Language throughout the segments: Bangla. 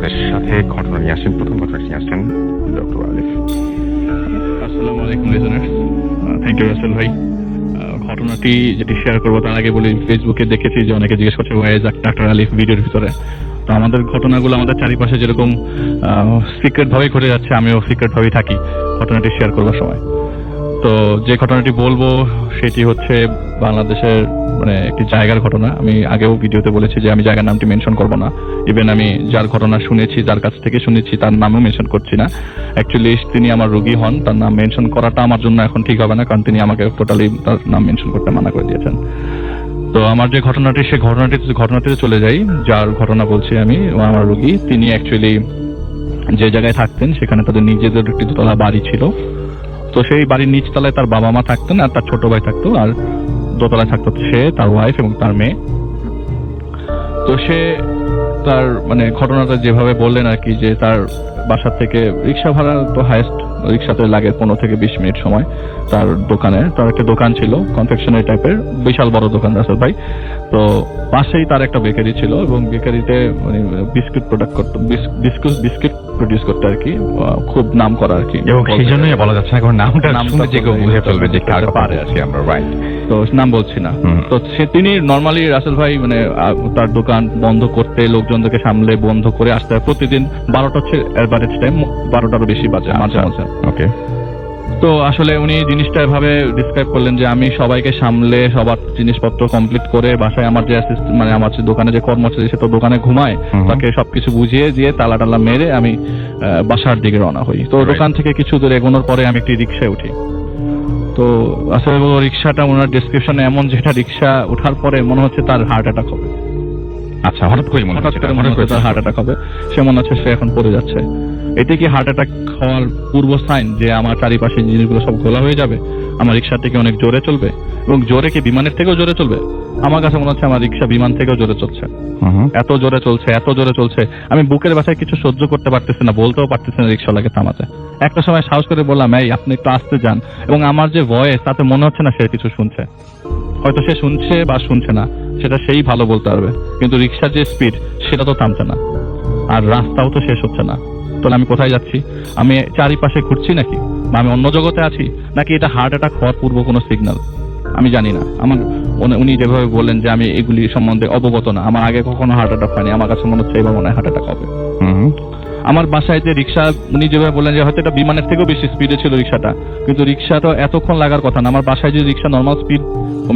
আমাদের সাথে ঘটনা নিয়ে আসেন, প্রথম ঘটনা নিয়ে আসেন ডক্টর আলিফ। আসসালামু আলাইকুম লিসনার্স, থ্যাংক ইউ রাসেল ভাই। ঘটনাটি যেটি শেয়ার করবো তার আগে বলি, ফেসবুকে দেখেছি যে অনেকে জিজ্ঞেস করছে ওয়াই ইজ ডাক্তার আলিফ ভিডিওর ভিতরে। তো আমাদের ঘটনাগুলো আমাদের চারিপাশে যেরকম সিক্রেট ভাবেই ঘটে যাচ্ছে, আমিও সিক্রেট ভাবেই থাকি ঘটনাটি শেয়ার করবার সময়। তো যে ঘটনাটি বলবো সেটি হচ্ছে বাংলাদেশের মানে একটি জায়গার ঘটনা। আমি আগেও ভিডিওতে বলেছি যে আমি জায়গার নামটি মেনশন করব না। ইভেন আমি যার ঘটনা শুনেছি, যার কাছ থেকে শুনেছি, তার নামও মেনশন করছি না। অ্যাকচুয়ালি তিনি আমার রোগী হন, তার নাম মেনশন করাটা আমার জন্য এখন ঠিক হবে না, কারণ তিনি আমাকে টোটালি তার নাম মেনশন করতে মানা করে দিয়েছেন। তো আমার যে ঘটনাটি, সে ঘটনাটিতে চলে যাই। যার ঘটনা বলছি আমি, আমার রোগী, তিনি অ্যাকচুয়ালি যে জায়গায় থাকতেন সেখানে তাদের নিজেদের একটি দোতলা বাড়ি ছিল। তো সেই বাড়ির নিচতলায় তার বাবা মা থাকতেন, আর তার ছোট ভাই থাকতো, আর দোতলায় থাকতো সে, তার ওয়াইফ এবং তার মেয়ে। তো সে তার মানে ঘটনাটা যেভাবে বললেন আর কি, যে তার বাসা থেকে রিক্সা ভাড়া তো হাইয়েস্ট রিক্সাতে লাগে 15 থেকে 20 মিনিট সময়। তার দোকানে, তার একটা দোকান ছিল কনফেকশনারি টাইপের, বিশাল বড় দোকান রাসেল ভাই। তো পাশেই তার একটা বেকারি ছিল, এবং বেকারিতে মানে বিস্কুট প্রোডাক্ট করতো, বিস্কিট প্রডিউস করতে আর কি, খুব নাম করা আর কি। এবং সেই জন্যই বলা যাচ্ছে না, কারণ নামটা শুনে যে কেউ বুঝে ফেলবে যে কার পারে আছে আমরা, রাইট? তো নাম বলছি না। তো তিনি নর্মালি রাসেল ভাই মানে তার দোকান বন্ধ করতে, লোকজনদেরকে সামলে বন্ধ করে আসতে প্রতিদিন 12টা হচ্ছে অ্যাভারেজ টাইম, 12টারও বেশি বাজে মাঝে মাঝে। ওকে। তো আসলে উনি জিনিসটা এভাবে ডিসক্রাইব করলেন যে আমি সবাইকে সামলে সবার জিনিসপত্র কমপ্লিট করে বাসায় আমার যে অ্যাসিস্ট্যান্ট মানে আমার দোকানে যে কর্মচারী, সে তো দোকানে ঘুমায়, তাকে সবকিছু বুঝিয়ে দিয়ে তালা টালা মেরে আমি বাসার দিকে রওনা হই। তো দোকান থেকে কিছু দূর এগোনোর পরে আমি একটি রিক্সায় উঠি। তো আসলে রিক্সাটা ওনার ডেসক্রিপশনে এমন, যেটা রিক্সা ওঠার পরে মনে হচ্ছে তার হার্ট অ্যাটাক হবে। আচ্ছা, হঠাৎ করে মনে হচ্ছে তার হার্ট অ্যাটাক হবে, সে মনে হচ্ছে সে এখন পড়ে যাচ্ছে। এটা কি হার্ট অ্যাটাক হওয়ার পূর্ব সাইন যে আমার চারিপাশে জিনিসগুলো সব ঘোলা হয়ে যাবে, আমার রিক্সা থেকে অনেক জোরে চলবে, এবং জোরে কি বিমানের থেকেও জোরে চলবে? আমার কাছে মনে হচ্ছে আমার রিক্সা বিমান থেকেও জোরে চলছে। এত জোরে চলছে, এত জোরে চলছে, আমি বুকের বাসায় কিছু সহ্য করতে পারতেছি না, বলতেও পারতেছি না রিক্সাওয়ালাকে থামাতে। একটা সময় সাহস করে বললাম, এই আপনি একটু আসতে যান। এবং আমার যে ভয়েস, তাতে মনে হচ্ছে না সে কিছু শুনছে। হয়তো সে শুনছে বা শুনছে না, সেটা সেই ভালো বলতে পারবে, কিন্তু রিক্সার যে স্পিড সেটা তো থামছে না, আর রাস্তাও তো শেষ হচ্ছে না। তাহলে আমি কোথায় যাচ্ছি? আমি চারিপাশে ঘুরছি নাকি, বা আমি অন্য জগতে আছি, নাকি এটা হার্ট অ্যাটাক হওয়ার পূর্ব কোনো সিগন্যাল? আমি জানি না। আমার উনি যেভাবে বললেন যে আমি এগুলি সম্বন্ধে অবগত না, আমার আগে কখনো হার্ট অ্যাটাক হয়নি, আমার কাছে মনে হচ্ছে এবার মনে হয় হার্ট অ্যাটাক হবে। আমার বাসায় যে রিক্সা, উনি যেভাবে বললেন যে হয়তো এটা বিমানের থেকেও বেশি স্পিডে ছিল রিক্সাটা, কিন্তু রিক্সাটা এতক্ষণ লাগার কথা না। আমার বাসায় যদি রিক্সা নর্মাল স্পিড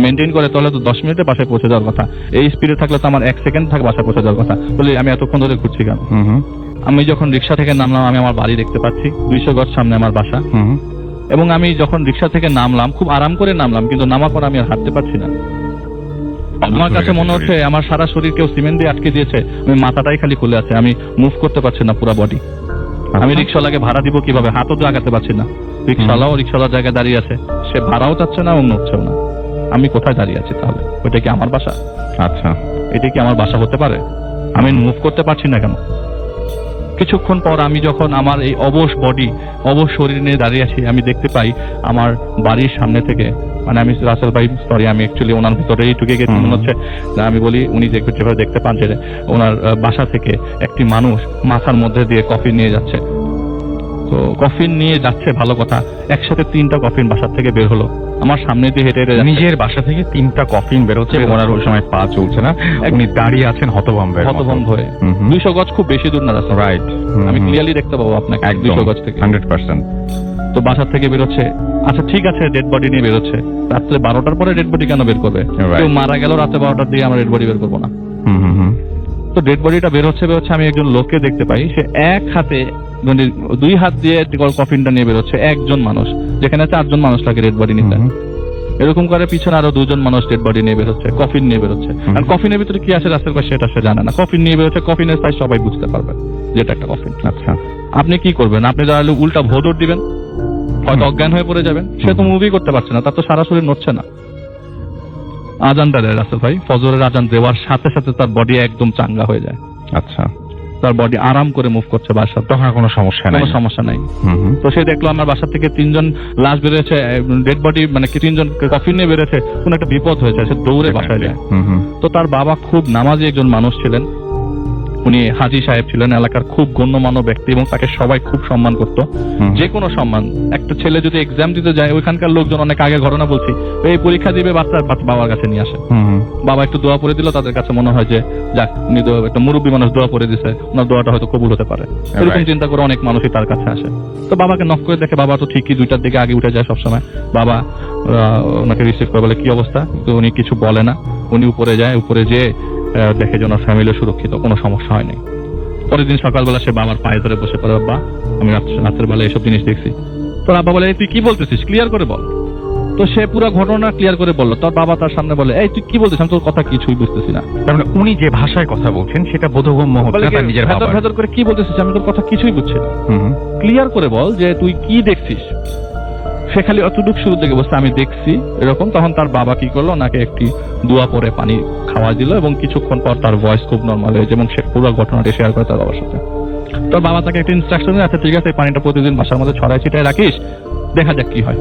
মেনটেন করে তাহলে তো 10 মিনিটে বাসায় পৌঁছে যাওয়ার কথা। এই স্পিডে থাকলে তো আমার 1 সেকেন্ড থাকে বাসায় পৌঁছে যাওয়ার কথা। বলে আমি এতক্ষণ ধরে ঘুরছি কেন? আমি যখন রিক্সা থেকে নামলাম, আমি আমার বাড়ি দেখতে পাচ্ছি, 200 গজ সামনে আমার বাসা। এবং আমি যখন রিক্সা থেকে নামলাম, খুব আরাম করে নামলাম, কিন্তু নামার পর আমি আর হাঁটতে পারছি না। আমার কাছে মনে হচ্ছে আমার সারা শরীর কেউ সিমেন্ট দিয়ে আটকে দিয়েছে, আমি মাথাটাই খালি খুলে আছে, আমি মুভ করতে পারছি না পুরো বডি। আমি রিক্সাওয়ালাকে ভাড়া দিব কিভাবে? হাতও তো আগাতে পারছি না। রিক্সাওয়ালাও রিক্সাওয়ালার জায়গায় দাঁড়িয়ে আছে, সে ভাড়াও চাচ্ছে না এবং নড়ছেও না। আমি কোথায় দাঁড়িয়ে আছি তাহলে? ওইটা কি আমার বাসা? আচ্ছা, এটা কি আমার বাসা হতে পারে? আমি মুভ করতে পারছি না কেন? কিছুক্ষণ পর আমি যখন আমার এই অবশ বডি, অবশ শরীর নিয়ে দাঁড়িয়ে আছি, আমি দেখতে পাই আমার বাড়ির সামনে থেকে, মানে আমি রাসেল ভাই সরি, আমি অ্যাকচুয়ালি ওনার ভিতরেই ঢুকে গেছি মনে হচ্ছে। আমি বলি, উনি যেভাবে দেখতে পান যে ওনার বাসা থেকে একটি মানুষ মাথার মধ্যে দিয়ে কফিন নিয়ে যাচ্ছে। তো কফিন নিয়ে যাচ্ছে ভালো কথা, একসাথে 3টা কফিন বাসার থেকে বের হলো, আমার সামনে দিয়ে হেঁটে হেঁটে নিজের বাসা থেকে 3টা কফিন বেরোচ্ছে, ওনার ওই সময় পা চলছে না, উনি দাঁড়িয়ে আছেন হতভম্ব হয়ে। 200 গজ খুব বেশি দূর না রাস্তা, রাইট? আমি ক্লিয়ারলি দেখতে পাবো আপনাকে 200 গজ থেকে, 100%। তো বাসার থেকে বেরোচ্ছে। আচ্ছা ঠিক আছে, ডেড বডি নিয়ে বেরোচ্ছে। রাত্রে 12টার পরে ডেড বডি কেন বের করবে? কেউ মারা গেল রাতে 12টার দিকে, আমরা ডেড বডি বের করবো না। তো ডেড বডিটা বেরোচ্ছে, আমি একজন লোককে দেখতে পাই, সে এক হাতে 2 হাত দিয়ে কফিনটা নিয়ে বেরোচ্ছে। একজন মানুষ, যেখানে 4 জন মানুষ লাগে ডেড বডি নিতে, এরকম করে পিছনে আরো 2 জন মানুষ ডেড বডি নিয়ে বেরোচ্ছে, কফিন নিয়ে বেরোচ্ছে। আর কফিনের ভিতরে কি আছে রাস্তার পাশে সেটা সে জানে না। কফিন নিয়ে বেরোচ্ছে, কফিনের সাইজ সবাই বুঝতে পারবে যেটা একটা কফিন। আচ্ছা, আপনি কি করবেন? আপনি দাঁড়ালে উল্টা ভোদর দিবেন, হয়তো অজ্ঞান হয়ে পড়ে যাবেন। সে তো মুভি করতে পারছে না, তার তো সারা শরীর নড়ছে না। আজানটা দেয় রাসেল ভাই, ফজরের আজান দেওয়ার সাথে সাথে তার বডি একদম চাঙ্গা হয়ে যায়। আচ্ছা, তার বডি আরাম করে মুভ করছে বাসা, তখন কোনো সমস্যা নাই। তো সে দেখলো আমার বাসা থেকে 3 জন লাশ বেরোচ্ছে, ডেড বডি, মানে 3 জন কফিন নিয়ে বেরোচ্ছে, কোন একটা বিপদ হয়েছে, সে দৌড়ে বাসায় যায়। তো তার বাবা খুব নামাজি একজন মানুষ ছিলেন, উনি হাজী সাহেব ছিলেন, এলাকার খুব গণ্যমান্য ব্যক্তি এবং তাকে সবাই খুব সম্মান করত। হুম। যে কোনো সম্মান, একটা ছেলে যদি এক্সাম দিতে যায় ওইখানকার লোকজন অনেক আগে ঘটনা বলছি, এই পরীক্ষা দিবে বাচ্চা বাবার কাছে নিয়ে আসে, বাবা একটু দোয়া পড়ে দিল, তাদের কাছে মনে হয় যে যাক উনি একটা মুরব্বী মানুষ দোয়া পড়ে দিছে, ওনার দোয়াটা হয়তো কবুল হতে পারে, এরকম চিন্তা করে অনেক মানুষই তার কাছে আসে। তো বাবাকে নক করে দেখে বাবা তো ঠিকই 2টার দিকে আগে উঠে যায় সবসময়। বাবা ওনাকে রিসিভ করে বলে কি অবস্থা, তো উনি কিছু বলে না। উনি উপরে যায়, উপরে যেয়ে দেখে যে ওনার ফ্যামিলি সুরক্ষিত, কোনো সমস্যা হয়নি। পরের দিন সকালবেলা সে বাবার পায়ে ধরে বসে পড়ে, বাবা আমি রাতের বেলা এসব জিনিস দেখছি। তো আব্বা বলে তুই কি বলতেছিস, ক্লিয়ার করে বল। তো সে পুরো ঘটনা ক্লিয়ার করে বললো। তোর বাবা তার সামনে বলে এই তুই কি বলছিস, আমি তোর কথা কিছুই বুঝতেছি না। তার মানে উনি যে ভাষায় কথা বলছেন সেটা বোধগম্য হচ্ছে না তার নিজের ভেতর বাবার। ভেতর করে কি বলতেছিস, আমি তোর কথা কিছুই বুঝছি না, ক্লিয়ার করে বল যে তুই কি দেখছিস। সে খালি অতটুকু শুরু থেকে বলছে আমি দেখছি এরকম। তখন তার বাবা কি করলো, ওনাকে একটি দোয়া পরে পানি খাওয়া দিল এবং কিছুক্ষণ পর তার ভয়েস খুব নর্মাল হয়েছে এবং সে পুরো ঘটনাটি শেয়ার করে তার বাবার সাথে। তোর বাবা তাকে একটা ইনস্ট্রাকশন দিয়ে, আচ্ছা ঠিক আছে এই পানিটা প্রতিদিন বাসার মধ্যে ছড়ায় ছিটায় রাখিস, দেখা যাক কি হয়।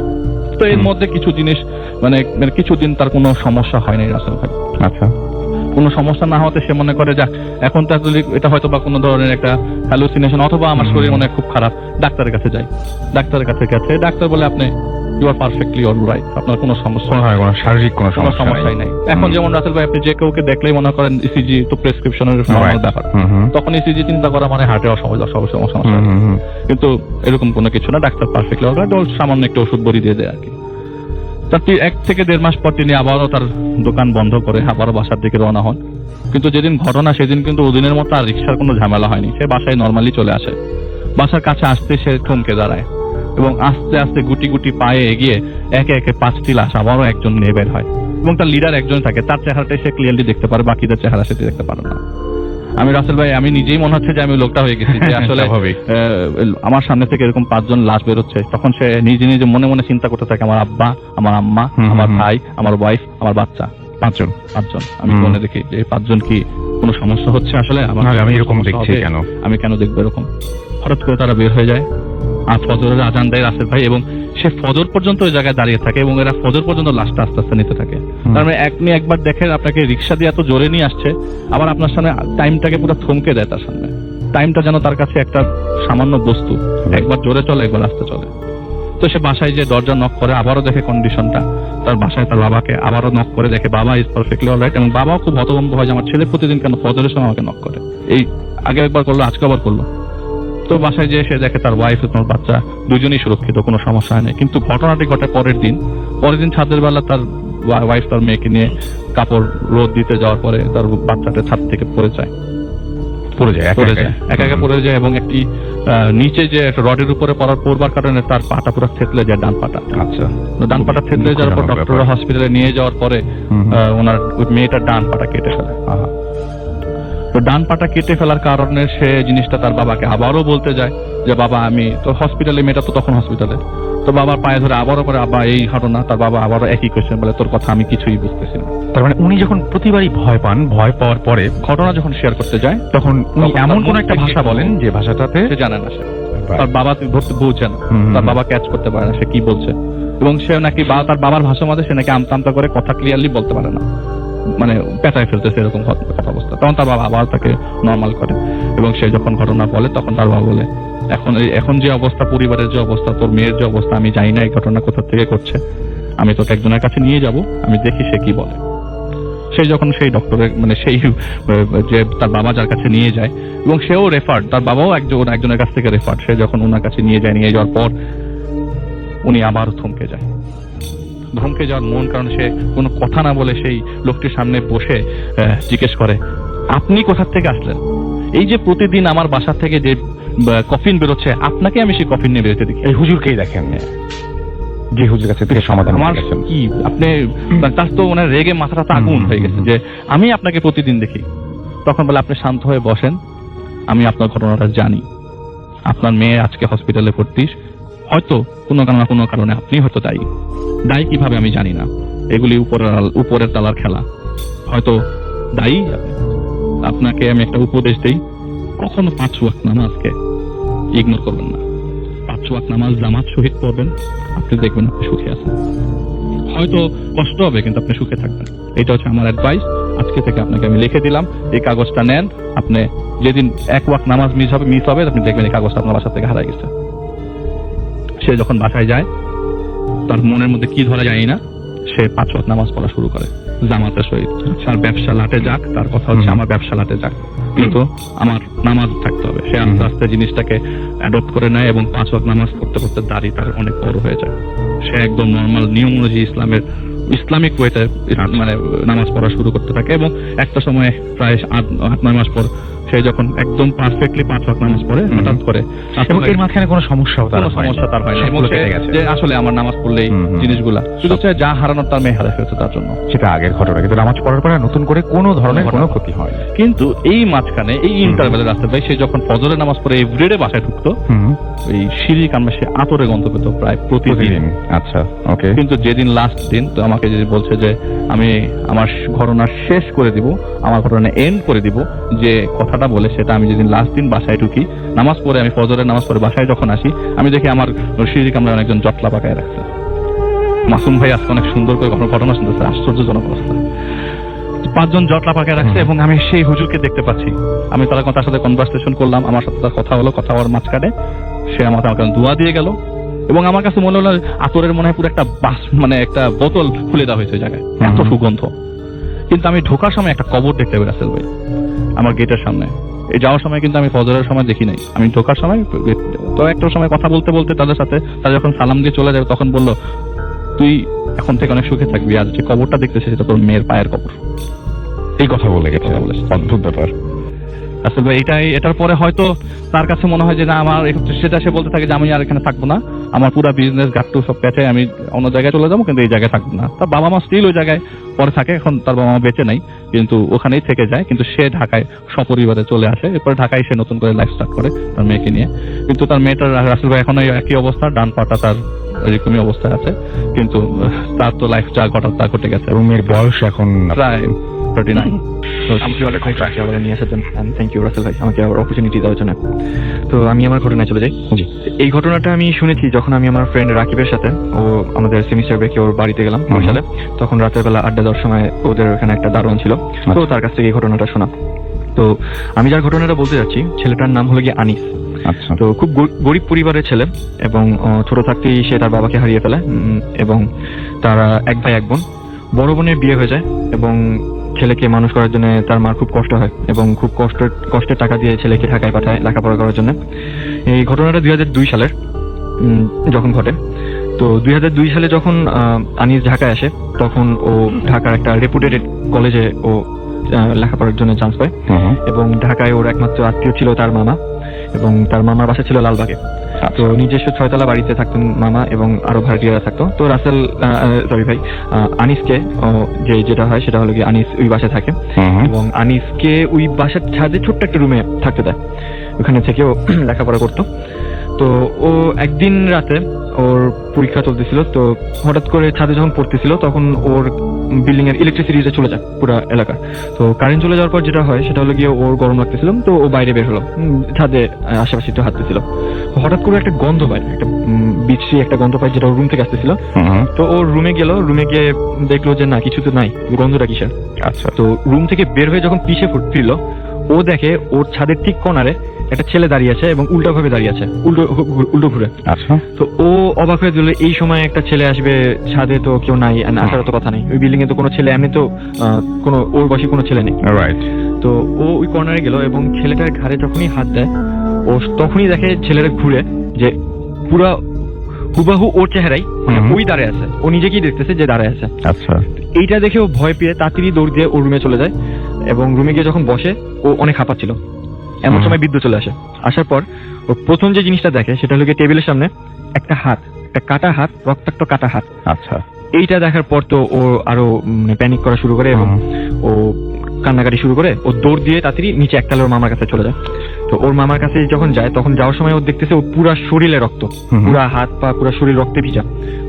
তো এর মধ্যে কিছু জিনিস মানে কিছুদিন তার কোনো সমস্যা হয় নাই রাসেল ভাই। আচ্ছা, কোনো সমস্যা না হতে সে মনে করে যাক এখন তো এটা হয়তো বা কোনো ধরনের একটা হ্যালুসিনেশন অথবা আমার শরীর মনে হয় খুব খারাপ, ডাক্তারের কাছে যাই। ডাক্তারের কাছে গেছে, ডাক্তার বলে আপনি you are perfectly all right, আপনার কোনো সমস্যা হয় কোনো শারীরিক কোনো কোনো সমস্যাই নাই। এখন যেমন রাসেল ভাই আপনি যে কাউকে দেখলেই মনে করেন ইসিজি তো প্রেসক্রিপশনের নরমাল ব্যাপার, তখন ইসিজি চিন্তা করা মানে হার্টে সমস্যা, কিন্তু এরকম কোনো কিছু না, ডাক্তার পারফেক্টলি অল রাইট, সামান্য একটু ওষুধ বড়ি দিয়ে দেয় আর কি। তার 1 থেকে 1.5 মাস পর তিনি আবারও তার দোকান বন্ধ করে আবারও বাসার দিকে রওনা হন। কিন্তু যেদিন ঘটনা সেদিন কিন্তু ওদিনের মতো আর রিক্সার কোনো ঝামেলা হয়নি, সে বাসায় নর্মালি চলে আসে। বাসার কাছে আসতে সে থমকে দাঁড়ায় এবং আস্তে আস্তে গুটি গুটি পায়ে এগিয়ে একে একে 5টি লাশ আবারও একজন নিয়ে বের হয় এবং তার লিডার একজন থাকে, তার চেহারাটাই সে ক্লিয়ারলি দেখতে পারে, বাকিদের চেহারা সে দেখতে পারে না। আমি রাসেল ভাই আমি নিজেই মনে হচ্ছে যে আমি লোকটা হয়ে গেছি যে আসলে আমার সামনে থেকে এরকম 5 জন লাশ বেরোচ্ছে। তখন সে নিজে নিজে মনে মনে চিন্তা করতে থাকে আমার আব্বা, আমার আম্মা, আমার ভাই, আমার ওয়াইফ, আমার বাচ্চা, 5 জন। আমি মনে দেখি যে 5 জন কি কোনো সমস্যা হচ্ছে আসলে আমি এরকম দেখছি কেন, আমি কেন দেখবো এরকম। হঠাৎ করে তারা বের হয়ে যায় আর ফজরের আজান দেয় রাসেল ভাই এবং সে ফজর পর্যন্ত ওই জায়গায় দাঁড়িয়ে থাকে এবং এরা ফজর পর্যন্ত লাশটা আস্তে আস্তে নিতে থাকে। তার মানে আপনি একবার দেখেন আপনাকে রিক্সা দিয়ে এত জোরে নিয়ে আসছে, আবার আপনার সামনে টাইমটাকে পুরো থমকে দেয়, তার সামনে টাইমটা যেন তার কাছে একটা সামান্য বস্তু, একবার জোরে চলে একবার আস্তে চলে। তো সে বাসায় যে দরজা নক করে আবারও দেখে কন্ডিশনটা, তার বাসায় তার বাবাকে আবারও নক করে দেখে বাবা ইজ পারফেক্টলি অলরাইট এবং বাবাও খুব হতভম্ব হয় যে আমার ছেলে প্রতিদিন কেন ফজরের সময় আমাকে নক করে, এই আগে একবার করলো আজকে আবার করলো। তো বাসায় যে সে দেখে তার ওয়াইফ এবং বাচ্চা দুজনেই সুরক্ষিত, কোনো সমস্যা হয় না। কিন্তু ঘটনাটি ঘটে পরের দিন ছাদের বেলা তার ওয়াইফ তার মেয়েকে নিয়ে কাপড় রোদ দিতে যাওয়ার পরে তার বাচ্চাটা ছাদ থেকে পড়ে যায় একা একা পড়ে যায় এবং একটি নিচে যে রডের উপরে পড়বার কারণে তার পাটা পুরো থেতলে যায়, ডান পাটা। আচ্ছা, ডান পাটা থেতলে যাওয়ার পর ডক্টর হসপিটালে নিয়ে যাওয়ার পরে ওনার মেয়েটার ডান পাটা কেটে ফেলে। তো ডান পাটা কেটে ফেলার কারণে সে জিনিসটা তার বাবাকে আবারও বলতে যায় যে বাবা আমি তো হসপিটালে, মেয়েটা তো তখন হসপিটালে, তো বাবার পায়ে ধরে আবারও করে আবার এই ঘটনা, তার বাবা আবারও একই কোয়েশ্চেন বলে তোর কথা আমি কিছুই বুঝতেছি না। তার মানে উনি যখন প্রতিবারই ভয় পান, ভয় পাওয়ার পরে ঘটনা যখন শেয়ার করতে যায় তখন উনি এমন কোন একটা ভাষা বলেন যে ভাষাটাতে সে জানে না, সে তার বাবা ধরতে বুঝছে না, তার বাবা ক্যাচ করতে পারে না সে কি বলছে এবং সে নাকি তার বাবার ভাষার মধ্যে সে নাকি আমতা আমতা করে কথা ক্লিয়ারলি বলতে পারে না, মানে পেঁচায় ফেলতেছে এরকম কথা অবস্থা। তখন তার বাবা আবার তাকে নর্মাল করে এবং সে যখন ঘটনা বলে তখন তার বাবা বলে এখন যে অবস্থা, পরিবারের যে অবস্থা, তোর মেয়ের যে অবস্থা, আমি জানি না এই ঘটনা কোথা থেকে করছে, আমি তোকে একজনের কাছে নিয়ে যাব, আমি দেখি সে কি বলে। সেই যখন সেই ডক্টরের মানে সেই যে তার বাবা যার কাছে নিয়ে যায় এবং সেও রেফার্ড, তার বাবাও একজনের কাছ থেকে রেফার্ড, সে যখন ওনার কাছে নিয়ে যাওয়ার পর উনি আবার থমকে যাওয়ার মন কারণ সে কোনো কথা না বলে সেই লোকটির সামনে বসে জিজ্ঞেস করে আপনি কোথা থেকে আসলেন, এই যে প্রতিদিন আমার বাসা থেকে যে কফিন বেরোচ্ছে আপনাকে আমি সেই কফিন নিয়ে বেরোতে দেখি, এই হুজুরকেই দেখেন যে হুজুর কাছে থেকে সমাধান আমার কি আপনি, তার তো ওনার রেগে মাথাটা আগুন হয়ে গেছে যে আমি আপনাকে প্রতিদিন দেখি। তখন বলে আপনি শান্ত হয়ে বসেন, আমি আপনার ঘটনাটা জানি, আপনার মেয়ে আজকে হসপিটালে ভর্তি, হয়তো কোনো কারণে আপনি হয়তো দায়ী কিভাবে আমি জানি না, এগুলি উপরের তালার খেলা, হয়তো দায়ী আপনাকে আমি একটা উপদেশ দেই, কখনো 5 ওয়াক্ত নামাজকে ইগনোর করবেন না, 5 ওয়াক্ত নামাজ জামাত সহিত পড়বেন, আপনি দেখবেন আপনি সুখে আছেন, হয়তো কষ্ট হবে কিন্তু আপনি সুখে থাকবেন। এটা হচ্ছে আমার অ্যাডভাইস, আজকে থেকে আপনাকে আমি লিখে দিলাম, এই কাগজটা নেন, আপনি যেদিন এক ওয়াক্ত নামাজ মিস হবে আপনি দেখবেন এই কাগজটা আপনার বাসা থেকে হারাই গেছে। সে যখন বাসায় যায় তার মনের মধ্যে কি ধরা যায় না, সে 5 ওয়াক্ত নামাজ পড়া শুরু করে জামাতের সহিত। তার ব্যবসা লাটে যাক, তার কথা হচ্ছে আমার ব্যবসা লাটে যাক, কিন্তু আমার নামাজ থাকতে হবে। সে আস্তে আস্তে জিনিসটাকে অ্যাডপ্ট করে নেয় এবং 5 ওয়াক্ত নামাজ পড়তে পড়তে দাড়ি তার অনেক বড় হয়ে যায়। সে একদম নর্মাল নিয়ম অনুযায়ী ইসলামিক ওয়েতে মানে নামাজ পড়া শুরু করতে থাকে এবং একটা সময় প্রায় 8-9 মাস পর সে যখন একদম পারফেক্টলি 5 ওয়াক্ত নামাজ পড়ে হঠাৎ করে এবং এর মাঝখানে কোনো সমস্যা তার হয় না এবং যে আসলে আমার নামাজ পড়লেই জিনিসগুলা শুধু যা হারানোর তার মেয়ে হারাই ফেলছে তার জন্য, সেটা আগের ঘটনা। কিন্তু নামাজ পড়ার পরে নতুন করে কোনো ধরনের কোনো ক্ষতি হয় না। কিন্তু এই মাঝখানে এই ইন্টারভেলের রাস্তা ভাই সে যখন ফজরের নামাজ পড়ে এভরিডে বাসায় ঢুকতো, এই সিঁড়ি কামড়ে সে আতরে গন্ধ পেত প্রায় প্রতিদিন। আচ্ছা, ওকে। কিন্তু যেদিন লাস্ট দিন তো আমাকে যে বলছে যে আমি আমার ঘটনা শেষ করে দিব, আমার ঘটনা এন্ড করে দিব, যে কথাটা বলে সেটা আমি যেদিন লাস্ট দিন বাসায় ঢুকি নামাজ পড়ে, আমি ফজরের নামাজ পড়ে বাসায় যখন আসি আমি দেখি আমার সিঁড়ি কামড়ে অনেকজন জটলা পাকায় রাখছে। মাসুম ভাই আজকে অনেক সুন্দর করে ঘটনা শুনতেছে, আশ্চর্যজনক অবস্থা। 5 জন জটলা পাকায় রাখছে এবং আমি সেই হুজুরকে দেখতে পাচ্ছি। আমি তার সাথে কনভারসেশন করলাম, আমার সাথে তার কথা হলো, কথা হওয়ার মাঝখানে সে আমাকে দোয়া দিয়ে গেল এবং আমার কাছে মনে হলো আতরের মনে হয় পুরো একটা মানে একটা বোতল খুলে দেওয়া হয়েছে ওই জায়গায়, এত সুগন্ধ। কিন্তু আমি ঢোকার সময় একটা কবর দেখতে পেয়ে রাসেল ভাই আমার গেটের সামনে। এই যাওয়ার সময় কিন্তু আমি ফজরের সময় দেখি নাই, আমি ঢোকার সময় তো একটা সময় কথা বলতে বলতে তাদের সাথে তারা যখন সালাম দিয়ে চলে যাবে তখন বললো তুই এখন থেকে অনেক সুখে থাকবি, আর যে কবরটা দেখতেছিস সেটা তোর মেয়ের পায়ের কবর। এই কথা বলে গেছে, অদ্ভুত ব্যাপার। আসলে এটার পরে হয়তো তার কাছে মনে হয় যে না আমার সেটা সে বলতে থাকে যে আমি আর এখানে থাকবো না, আমার পুরো বিজনেস গাট্টু সব পেঁচে আমি অন্য জায়গায় চলে যাবো, কিন্তু এই জায়গায় থাকবো না। তার বাবা মা স্টিল ওই জায়গায় পরে থাকে, এখন তার বাবা মা বেঁচে নাই কিন্তু ওখানেই থেকে যায়, কিন্তু সে ঢাকায় সপরিবারে চলে আসে। এরপরে ঢাকায় সে নতুন করে লাইফ স্টার্ট করে তার মেয়েকে নিয়ে। কিন্তু তার মেয়েটার রাসেল ভাই এখন একই অবস্থা, ডান পাটা তার এরকমই অবস্থায় আছে, কিন্তু তার তো লাইফ যা ঘটার তা ঘটে গেছে এবং মেয়ের বয়স এখন প্রায় 39। নিয়ে আসার জন্য থ্যাংক ইউ রাসেল ভাই, আমাকে আবার অপরচুনিটি দেওয়ার জন্য। তো আমি আমার ঘটনায় চলে যাই। এই ঘটনাটা আমি শুনেছি যখন আমি আমার ফ্রেন্ড রাকিবের সাথে ও আমাদের সেমিস্টার ব্রেকে ওর বাড়িতে গেলাম বরিশালে। তখন রাতের বেলা আড্ডা দেওয়ার সময় ওদের ওখানে একটা দারোয়ান ছিল, তো তার কাছ থেকে এই ঘটনাটা শোনা। তো আমি যার ঘটনাটা বলতে যাচ্ছি ছেলেটার নাম হলো গিয়ে আনিস। আচ্ছা। তো খুব গরিব পরিবারের ছেলে এবং ছোট থাকতেই সে তার বাবাকে হারিয়ে ফেলে এবং তারা এক ভাই এক বোন। বড় বোনের বিয়ে হয়ে যায় এবং ছেলেকে মানুষ করার জন্য তার মার খুব কষ্ট হয় এবং খুব কষ্টের টাকা দিয়ে ছেলেকে ঢাকায় পাঠায় লেখাপড়া করার জন্য। এই ঘটনাটা 2002 সালের যখন ঘটে। তো 2002 সালে যখন আনিস ঢাকায় আসে তখন ও ঢাকার একটা রেপুটেড কলেজে ও লেখাপড়ার জন্য চান্স পায় এবং ঢাকায় ওর একমাত্র আত্মীয় ছিল তার মামা এবং তার মামার বাসা ছিল লালবাগে। তো নিজস্ব 6তলা বাড়িতে থাকতেন মামা এবং আরো ভাড়াটিয়ারা থাকতো। তো রাসেল আনিসকে যেটা হয় সেটা হলো কি আনিস ওই বাসায় থাকে এবং আনিসকে ওই বাসার ছাদে ছোট্ট একটা রুমে থাকতে দেয়, ওখানে থেকে ও লেখাপড়া করতো। তো ও একদিন রাতে ওর পরীক্ষা চলতেছিল, তো হঠাৎ করে ছাদে যখন পড়তেছিল তখন ওর বিল্ডিং এর ইলেকট্রিসিটিতে চলে যায় পুরো এলাকা। তো কারেন্ট চলে যাওয়ার পর যেটা হয় সেটা হলো গিয়ে ওর গরম লাগতেছিল, তো ও বাইরে বের হলো, ছাদে আশেপাশে একটু হাঁটতেছিল। হঠাৎ করে একটা গন্ধ পায়, একটা বিশ্রী একটা গন্ধ পায় যেটা ওর রুম থেকে আসতেছিল। তো ওর রুমে গেল, রুমে গিয়ে দেখলো যে না কিছু তো নাই, গন্ধটা কিসের। আচ্ছা। তো রুম থেকে বের হয়ে যখন পিছে ফিরলো ও দেখে ওর ছাদের ঠিক কোণারে একটা ছেলে দাঁড়িয়ে আছে এবং উল্টো ভাবে দাঁড়িয়ে আছে, উল্টো ঘুরে। আচ্ছা। তো ও অবাক হয়ে দিল, এই সময় একটা ছেলে আসবে ছাদে, তো কেউ নাই, আসার তো কথা নেই, ওই বিল্ডিং এ তো কোনো ছেলে এমনি তো কোনো ওর বয়সী কোনো ছেলে নেই। রাইট। তো ও ওই কর্নারে গেল এবং ছেলেটার ঘাড়ে যখনই হাত দেয় ও তখনই দেখে ছেলেটা ঘুরে যে পুরা হুবাহু ওর চেহারাই ওই দাঁড়ায় আছে, ও নিজেকেই দেখতেছে যে দাঁড়ায় আছে। আচ্ছা। এইটা দেখে ও ভয় পেয়ে তাড়াতাড়ি দৌড় দিয়ে ওর রুমে চলে যায় এবং রুমে গিয়ে যখন বসে ও অনেক হাঁপাচ্ছিল। এমন সময় বিদ্যুৎ চলে আসে। আসার পর ও প্রথম যে জিনিসটা দেখে সেটা হলো টেবিলের সামনে একটা হাত, একটা কাটা হাত, রক্তাক্ত কাটা হাত। আচ্ছা। এইটা দেখার পর তো ও আরো প্যানিক করা শুরু করে এবং ও কান্নাকাটি শুরু করে, ও দৌড় দিয়ে তাড়াতাড়ি নিচে একতলা ওর মামার কাছে চলে যায়। তো ওর মামার কাছে যখন যায় তখন যাওয়ার সময় ও দেখতেছে ও পুরা শরীরে রক্ত, পুরা হাত পা পুরা শরীর রক্তে ভিজা।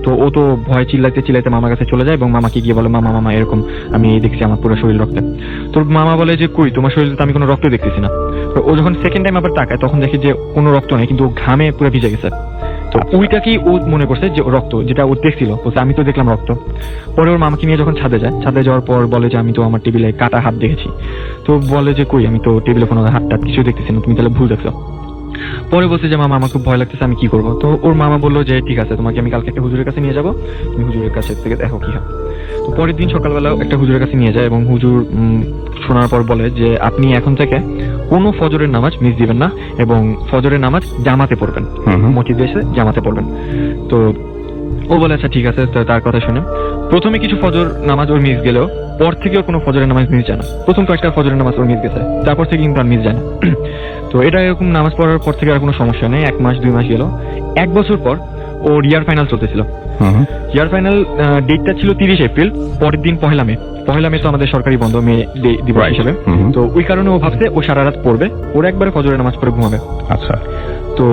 তো ও তো ভয় চিল্লাইতে মামার কাছে চলে যায় এবং মামাকে গিয়ে বলে মামা এরকম আমি দেখছি আমার পুরো শরীর রক্তে। তোর মামা বলে যে কই তোমার শরীরে তো আমি কোনো রক্ত দেখতেছি না। তো ও যখন সেকেন্ড টাইম আবার তাকায় তখন দেখে যে কোনো রক্ত নেই, কিন্তু ও ঘামে পুরো ভিজে গেছে তো ওইটাকেই ও মনে করছে যে রক্ত, যেটা ও দেখছিল, বলছে আমি তো দেখলাম রক্ত। পরে ওর মামাকে নিয়ে যখন ছাদে যায়, ছাদে যাওয়ার পর বলে যে আমি তো আমার টেবিলে কাটা হাত দেখেছি। তো বলে যে কই, আমি তো টেবিলে কোনো হাত টাত কিছু দেখতেছি না, তুমি তাহলে ভুল দেখছো। পরে বলছে যে মামা আমার খুব ভয় লাগতেছে, আমি কি করবো? তো ওর মামা বললো যে ঠিক আছে, তোমাকে আমি কালকে একটা হুজুরের কাছে নিয়ে যাবো, তুমি হুজুরের কাছে থেকে দেখো কি হয়। তো পরের দিন সকালবেলা একটা হুজুরের কাছে নিয়ে যায় এবং হুজুর শোনার পর বলে যে আপনি এখন থেকে কোনো ফজরের নামাজ মিস দিবেন না এবং ফজরের নামাজ জামাতে পড়বেন, মসজিদে এসে জামাতে পড়বেন। তো ও বলে আচ্ছা ঠিক আছে। তো তার কথা শুনে প্রথমে কিছু ফজর নামাজ ওর মিস গেলেও পর থেকে ওর কোনো ফজরের নামাজ মিস যায় না। প্রথম কয়েকটা ফজরের নামাজ ওর মিস গেছে, তারপর থেকে কিন্তু আর মিস যায় না। তো এটা এরকম নামাজ পড়ার পর থেকে আর কোনো সমস্যা নেই। 1 মাস 2 মাস গেল, 1 বছর পর ওর ইয়ার ফাইনাল চলতেছিল। ইয়ার ফাইনাল ডেটটা ছিল 30 এপ্রিল, পরের দিন 1 মে। 1 মে তো আমাদের সরকারি বন্ধ, মে দিবস হিসেবে। তো ওই কারণে ও ভাবছে ও সারা রাত পড়বে, ওর একবারে ফজরের নামাজ পড়ে ঘুমাবে। আচ্ছা। তো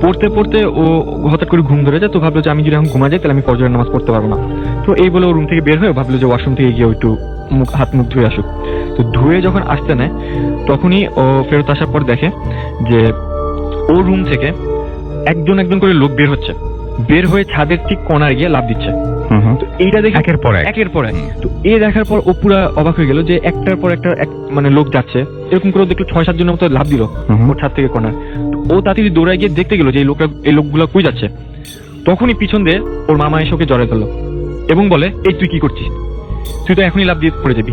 পড়তে পড়তে ও হঠাৎ করে ঘুম ধরে যায়। তো ভাবলো যে আমি যদি এখন ঘুমা যাই তাহলে আমি ফজরের নামাজ পড়তে পারবো না। তো এই বলে ও রুম থেকে বের হয়ে ভাবলো যে ওয়াশরুম থেকে গিয়ে একটু হাত মুখ ধুয়ে আসুক। তো ধুয়ে যখন আসতে নেয় তখনই ও ফেরত আসার পর দেখে যে ও রুম থেকে একজন একজন করে লোক বের হচ্ছে, বের হয়ে ছাদের ঠিক কোণায় গিয়ে লাফ দিচ্ছে। তো এইটা দেখে একের পর এক। তো এই দেখার পর ও পুরো অবাক হয়ে গেল যে একটার পর একটা মানে লোক যাচ্ছে। এরকম করে দেখলো 6-7 জনের মতো লাফ দিল ওর ছাদ থেকে কোণায়। ও তাড়াতাড়ি দৌড়ায় গিয়ে দেখতে গেল যে এই লোকগুলো কই যাচ্ছে। তখনই পিছন দিয়ে ওর মামা এসে ওকে জড়ায় ধরলো এবং বলে এই তুই কি করছিস, তুই তো এখনই লাফ দিয়ে পড়ে যাবি।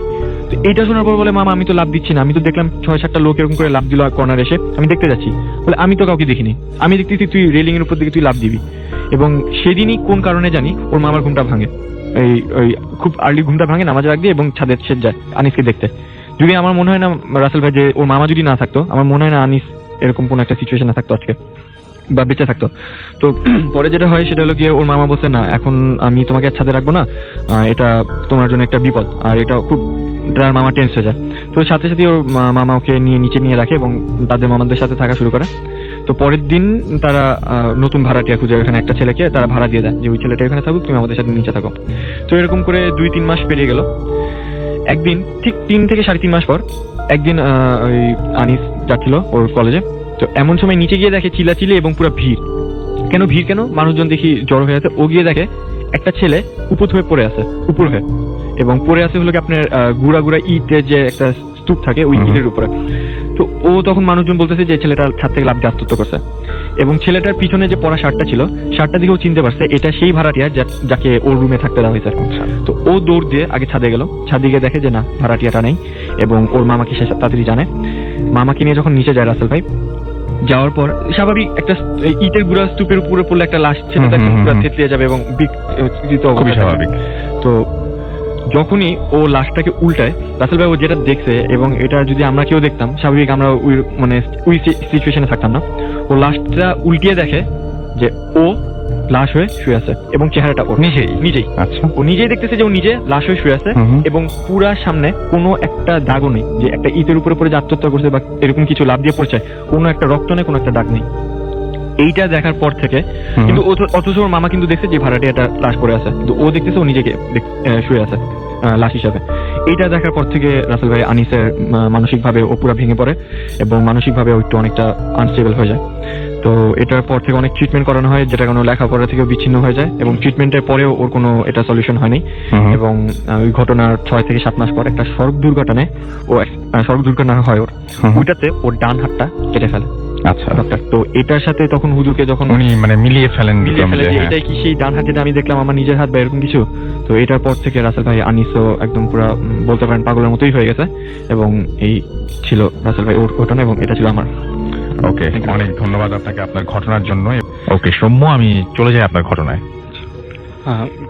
তো এইটা শোনার পর বলে মামা আমি তো লাফ দিচ্ছি না, আমি তো দেখলাম 6-7টা লোক এরকম করে লাফ দিল কর্নার এসে, আমি দেখতে যাচ্ছি। বলে আমি তো কাউকে দেখিনি, আমি দেখতেছি তুই রেলিং এর উপর দিকে তুই লাফ দিবি। এবং সেদিনই কোন কারণে জানি ওর মামার ঘুমটা ভাঙে, ওই খুব আর্লি ঘুমটা ভাঙে নামাজের আগে এবং ছাদের সে যায় আনিসকে দেখতে। যদি আমার মনে হয় না রাসেল ভাই যে ওর মামা যদি না থাকতো, আমার মনে হয় না আনিস এরকম কোন একটা সিচুয়েশনে থাকতো আজকে বা বেঁচে থাকতো। তো পরে যেটা হয় সেটা হলো গিয়ে ওর মামা বলছে না এখন আমি তোমাকে আর ছাদে রাখবো না, এটা তোমার জন্য একটা বিপদ, আর এটা খুব তার মামা টেন্স হয়ে যায়। তো সাথে সাথে ওর মামা ওকে নিয়ে নিচে নিয়ে রাখে এবং তাদের মামাদের সাথে থাকা শুরু করে। তো পরের দিন তারা নতুন ভাড়াটিয়া খুঁজে এখানে একটা ছেলেকে তারা ভাড়া দিয়ে দেয় যে ওই ছেলেটা এখানে থাকুক, তুমি আমাদের সাথে নিচে থাকো। তো এরকম করে 2-3 মাস পেরিয়ে গেল। একদিন ঠিক 3 থেকে 3.5 মাস পর একদিন ওই আনিস যাচ্ছিল ওর কলেজে। তো এমন সময় নিচে গিয়ে দেখে চিল্লাচিল্লি এবং পুরো ভিড়। কেন ভিড়, কেন মানুষজন দেখি জড়ো হয়ে আছে। ও গিয়ে দেখে একটা ছেলে উপর হয়ে পড়ে আছে, উপর হয়ে, এবং পড়ে আছে হলো কি আপনার গুড়া গুড়া ইটের যে একটা স্তূপ থাকে ওই ইটের উপরে। তো ও তখন মানুষজন বলতেছে যে ছেলেটা ছাদ থেকে লাফ দিয়ে আত্মহত্যা করছে। এবং ছেলেটার পিছনে যে পরা শার্টটা ছিল, শার্টটা দেখে ও চিনতে পারছে এটা সেই ভাড়াটিয়া যাকে ওর রুমে থাকতে দেওয়া হয়েছে। তো ও দৌড় দিয়ে আগে ছাদে গেল, ছাদে গিয়ে দেখে যে না ভাড়াটিয়াটা নেই এবং ওর মামাকে সে তাড়াতাড়ি জানে। মামাকে নিয়ে যখন নিচে যায় রাসেল ভাই, যাওয়ার পর স্বাভাবিক একটা ইটের গুঁড়া স্তূপের উপরে পড়লে একটা লাশ ছেলেটা পুরো থেতলিয়ে যাবে এবং খুবই স্বাভাবিক। তো যখনই ও লাশটাকে উল্টায়, রাসেল ভাই ও যেটা দেখছে এবং এটা যদি আমরা কেউ দেখতাম স্বাভাবিক আমরা ওই সিচুয়েশনে থাকতাম না। ও লাশটা উল্টিয়ে দেখে যে ও লাশ হয়ে শুয়ে আছে এবং চেহারাটা ওর নিজেই। আচ্ছা, ও নিজেই দেখতেছে যে ও নিজে লাশ হয়ে শুয়ে আছে এবং পুরা সামনে কোনো একটা দাগও নেই যে একটা ইটের উপরে পড়ে যে আত্মহত্যা করছে বা এরকম কিছু লাভ দিয়ে পড়ছে, কোনো একটা রক্ত নেই, কোনো একটা দাগ নেই। এইটা দেখার পর থেকে কিন্তু অথচ ওর মামা কিন্তু দেখছে যে ভাড়াটিয়াটা লাশ পড়ে আছে, কিন্তু ও দেখতেছে ও নিজেকে শুয়ে আছে লাশ হিসাবে। এইটা দেখার পর থেকে রাসেল ভাই আনিসের মানসিকভাবে ও পুরো ভেঙে পড়ে এবং মানসিকভাবে একটু অনেকটা আনস্টেবল হয়ে যায়। তো এটার পর থেকে অনেক ট্রিটমেন্ট করানো হয়, যেটা কোনো লেখাপড়া থেকে বিচ্ছিন্ন হয়ে যায় এবং ট্রিটমেন্টের পরেও ওর কোনো এটা সলিউশন হয়নি। এবং ওই ঘটনার 6 থেকে 7 মাস পর একটা সড়ক দুর্ঘটনায় সড়ক দুর্ঘটনা হয় ওর, ওইটাতে ওর ডান হাতটা কেটে ফেলে। আচ্ছা ডক্টর, তো এটার সাথে তখন হুজুরকে যখন উনি মানে মিলিয়ে ফেলেন এটাই কি সেই ডান হাত যেটা আমি দেখলাম আমার নিজের হাত বা এরকম কিছু। তো এটার পর থেকে রাসেল ভাই আনিসও একদম পুরো বলতে পারেন পাগলের মতোই হয়ে গেছে এবং এই ছিল রাসেল ভাই ওর ঘটনা এবং এটা ছিল আমার। ওকে, অনেক ধন্যবাদ আপনাকে আপনার ঘটনার জন্য। ওকে সৌম্য, আমি চলে যাই আপনার ঘটনায়।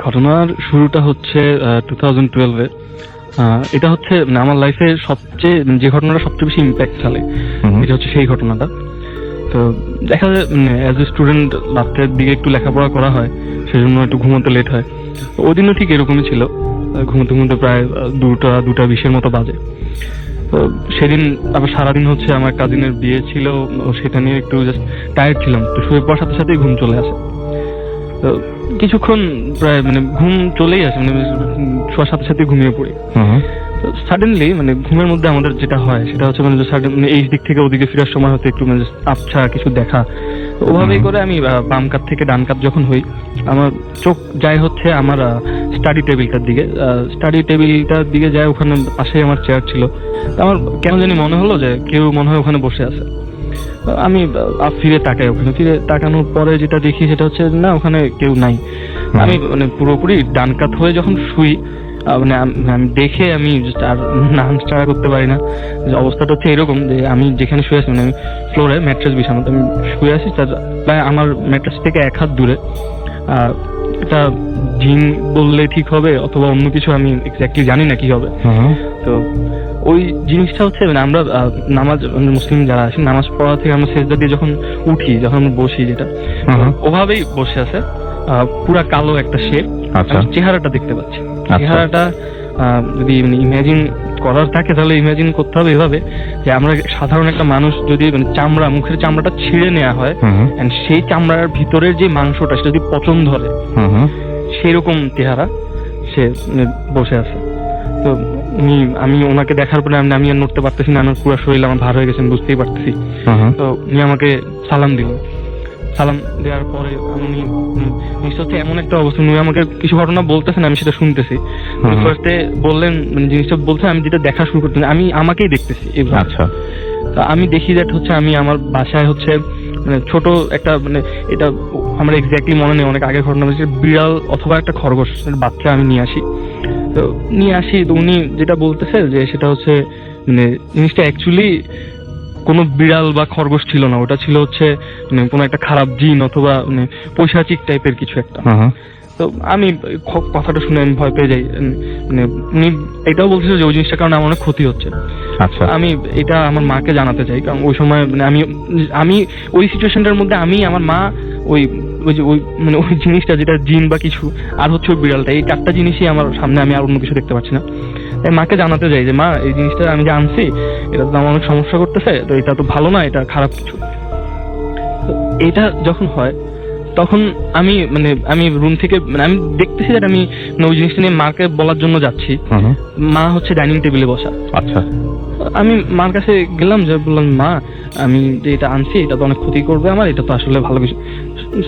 ঘটনার শুরুটা হচ্ছে 2012-এ। এটা হচ্ছে আমার লাইফে সবচেয়ে যে ঘটনাটা সবচেয়ে বেশি ইম্প্যাক্ট ফেলে, এটা হচ্ছে সেই ঘটনাটা। তো দেখা যায় অ্যাজ এ স্টুডেন্ট রাতের দিকে একটু লেখাপড়া করা হয়, সেজন্য একটু ঘুমোতে লেট হয়। ওই দিনও ঠিক এরকমই ছিল, ঘুমোতে ঘুমোতে প্রায় 2:20 মতো বাজে। তো সেদিন আবার সারাদিন হচ্ছে আমার কাজিনের বিয়ে ছিল, সেটা নিয়ে একটু জাস্ট টায়ার্ড ছিলাম। তো শুয়ে পড়ার সাথে সাথেই ঘুম চলে আসে। তো কিছুক্ষণ প্রায় ঘুম চলেই আসে, শোয়ার সাথে সাথে ঘুমিয়ে পড়ি। তো সাডেনলি ঘুমের মধ্যে আমাদের যেটা হয় সেটা হচ্ছে এই দিক থেকে ওদিকে ফেরার সময় হতে একটু আবছা কিছু দেখা, ওভাবেই করে আমি বাম কাত থেকে ডান কাত যখন হই, আমার চোখ যায় হচ্ছে আমার স্টাডি টেবিলটার দিকে। স্টাডি টেবিলটার দিকে যায়, ওখানে পাশেই আমার চেয়ার ছিল। আমার কেন জানি মনে হলো যে কেউ মনে হয় ওখানে বসে আছে। আমি ফিরে তাকাই, ওখানে ফিরে তাকানোর পরে যেটা দেখি সেটা হচ্ছে না, ওখানে কেউ নাই। আমি মানে পুরোপুরি ডান কাত হয়ে যখন শুই, মানে আমি দেখে আমি just আর নাড়াচাড়া করতে পারি না। যে অবস্থাটা হচ্ছে এরকম যে আমি যেখানে শুয়ে আছি, মানে আমি ফ্লোরে ম্যাট্রেস বিছানো, তো আমি শুয়ে আছি, তার প্রায় আমার ম্যাট্রেস থেকে 1 হাত দূরে এটা জিন বললে ঠিক হবে অথবা অন্য কিছু, আমি এক্স্যাক্টলি জানি না কি হবে। তো ওই জিনিসটা হচ্ছে মানে আমরা নামাজ, মুসলিম যারা আছি, নামাজ পড়া থেকে আমরা সেজদা দিয়ে যখন উঠি, যখন আমরা বসি, যেটা ওভাবেই বসে আছে, পুরা কালো একটা শেপ। আচ্ছা, চেহারাটা দেখতে পাচ্ছি। চেহারাটা যদি ইমাজিন করার থাকে তাহলে ইমাজিন করতে হবে এভাবে যে আমরা সাধারণ একটা মানুষ যদি মানে চামড়া, মুখের চামড়াটা ছিঁড়ে নেওয়া হয়, এন্ড সেই চামড়ার ভিতরের যে মাংসটা সেটা যদি পচন ধরে, সেরকম চেহারা সে বসে আছে। তো আমি ওনাকে দেখার পরে আমি আর নড়তে পারতেছি না, আমার পুরো শরীর আমার ভার হয়ে গেছে, বুঝতেই পারতেছি। তো উনি আমাকে সালাম দিল। সালাম দেওয়ার পরে উনি হচ্ছে এমন একটা অবস্থা, উনি আমাকে কিছু ঘটনা বলতেছেন, আমি সেটা শুনতেছি। ফার্স্টে বললেন মানে জিনিসটা বলতে, আমি যেটা দেখা শুরু করতেছি, আমি আমাকেই দেখতেছি। আচ্ছা, আমি দেখি দ্যাট হচ্ছে আমি আমার বাসায় হচ্ছে মানে ছোট একটা, মানে এটা আমার এক্স্যাক্টলি মনে নেই, অনেক আগের ঘটনা হচ্ছে, বিড়াল অথবা একটা খরগোশ বাচ্চা আমি নিয়ে আসি। তো উনি যেটা বলতেছে যে সেটা হচ্ছে মানে জিনিসটা অ্যাকচুয়ালি কোনো বিড়াল বা খরগোশ ছিল না, ওটা ছিল হচ্ছে মানে কোনো একটা খারাপ জিন অথবা মানে পৈশাচিক টাইপের কিছু একটা। তো আমি কথাটা শুনে আমি ভয় পেয়ে যাই। মানে উনি এটাও বলছিল যে ওই জিনিসটার কারণে আমার অনেক ক্ষতি হচ্ছে। আচ্ছা, আমি এটা আমার মাকে জানাতে চাই, কারণ ওই সময় মানে আমি ওই সিচুয়েশনটার মধ্যে আমি, আমার মা, ওই মানে ওই জিনিসটা যেটা জিন বা কিছু, আর হচ্ছে ওই বিড়ালটা, এই 4টা জিনিসই আমার সামনে, আমি আর অন্য কিছু দেখতে পাচ্ছি না। তাই মাকে জানাতে চাই যে মা, এই জিনিসটা আমি যে আনছি এটা তো আমার অনেক সমস্যা করতেছে, তো এটা তো ভালো না, এটা খারাপ কিছু। তো এটা যখন হয় তখন আমি রুম থেকে মানে আমি দেখতেছি যে আমি ওই জিনিসটা নিয়ে মাকে বলার জন্য যাচ্ছি। মা হচ্ছে ডাইনিং টেবিলে বসা। আচ্ছা, আমি মার কাছে গেলাম, যে বললাম মা, আমি যে এটা আনছি এটা তো অনেক ক্ষতি করবে আমার, এটা তো আসলে ভালো কিছু।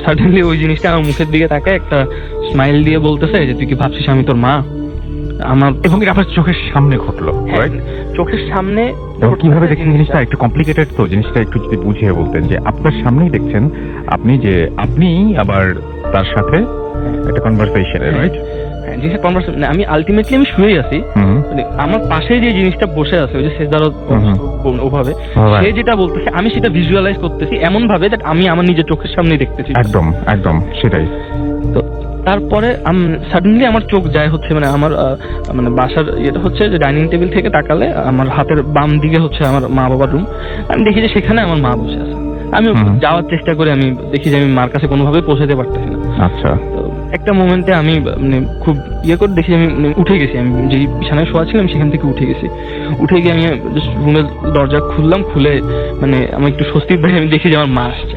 সাডেনলি ওই জিনিসটা আমার মুখের দিকে তাকায় একটা স্মাইল দিয়ে বলতেছে যে তুই কি ভাবছিস আমি তোর মা? আমার এবং আপনার চোখের সামনে ঘটলো, রাইট? চোখের সামনে। কিভাবে দেখছেন জিনিসটা একটু কমপ্লিকেটেড, তো জিনিসটা একটু যদি বুঝিয়ে বলতেন যে আপনার সামনেই দেখছেন আপনি আবার তার সাথে একটা কনভারসেশনে, রাইট? হ্যাঁ, জিনিসটা কনভারসেশন, আমি আলটিমেটলি আমি শুয়েই আছি, মানে আমার পাশে যে জিনিসটা বসে আছে ওই যে সেজদার ওভাবে, সে যেটা বলতেছে আমি সেটা ভিজুয়ালাইজ করতেছি এমন ভাবে যে আমি আমার নিজের চোখের সামনেই দেখতেছি। একদম একদম সেটাই। তো তারপরে সাডেনলি আমার চোখ যায় হচ্ছে মানে আমার মানে বাসার এটা হচ্ছে যে ডাইনিং টেবিল থেকে তাকালে আমার হাতের বাম দিকে হচ্ছে আমার মা বাবার রুম। আমি দেখি যে সেখানে আমার মা বসে আছে। আমি যাওয়ার চেষ্টা করে আমি দেখি যে আমি মার কাছে কোনোভাবে পৌঁছাতে পারতেছি না। আচ্ছা, তো একটা মোমেন্টে আমি মানে খুব করে দেখি, আমি উঠে গেছি, আমি যে বিছানায় শোয়া ছিলাম সেখান থেকে উঠে গেছি। উঠে গিয়ে আমি রুমের দরজা খুললাম, খুলে মানে আমি একটু স্বস্তি পেয়ে আমি দেখি যে আমার মা আসছে।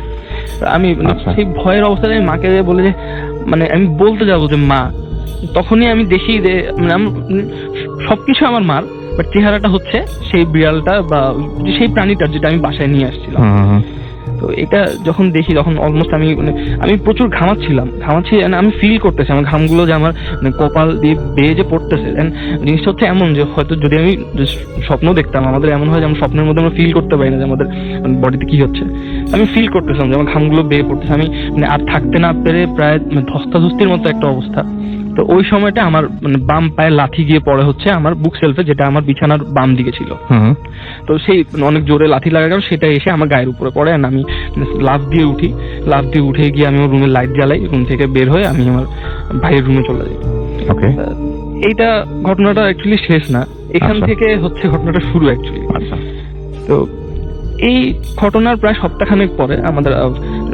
আমি সেই ভয়ের অবস্থায় আমি মাকে বলে যে মানে আমি বলতে যাবো যে মা, তখনই আমি দেখি যে মানে সবকিছু আমার মার, বাট চেহারাটা হচ্ছে সেই বিড়ালটা বা সেই প্রাণীটার যেটা আমি বাসায় নিয়ে আসছিলাম। তো এটা যখন দেখি তখন অলমোস্ট আমি প্রচুর ঘামাচ্ছি, আমি ফিল করতেছি আমার ঘামগুলো যে আমার কপাল দিয়ে বেয়ে যে পড়তেছে। জিনিসটা হচ্ছে এমন যে হয়তো যদি আমি স্বপ্ন দেখতাম, আমাদের এমন হয় যে আমরা স্বপ্নের মধ্যে আমরা ফিল করতে পারি না যে আমাদের বডিতে কি হচ্ছে। আমি ফিল করতেছিলাম যে আমার ঘামগুলো বেয়ে পড়তেছে, আমি আর থাকতে না পেরে প্রায় ধস্তাধস্তির মতো একটা অবস্থা। তো ওই সময়টা আমার মানে বাম পায়ে লাথি গিয়ে পড়ে হচ্ছে আমার বুক সেলফে, যেটা আমার বিছানার বাম দিকে ছিল। তো সেই অনেক জোরে লাথি লাগা গেল, সেটা এসে আমার গায়ের উপরে পড়ে। আর আমি লাফ দিয়ে উঠে গিয়ে আমি আমার রুমের লাইট জ্বালাই, রুম থেকে বের হয়ে আমি আমার ভাইয়ের রুমে চলে যাই। ওকে, এইটা ঘটনাটা অ্যাকচুয়ালি শেষ না, এখান থেকে হচ্ছে ঘটনাটা শুরু অ্যাকচুয়ালি। আচ্ছা, তো এই ঘটনার প্রায় সপ্তাহখানেক পরে আমাদের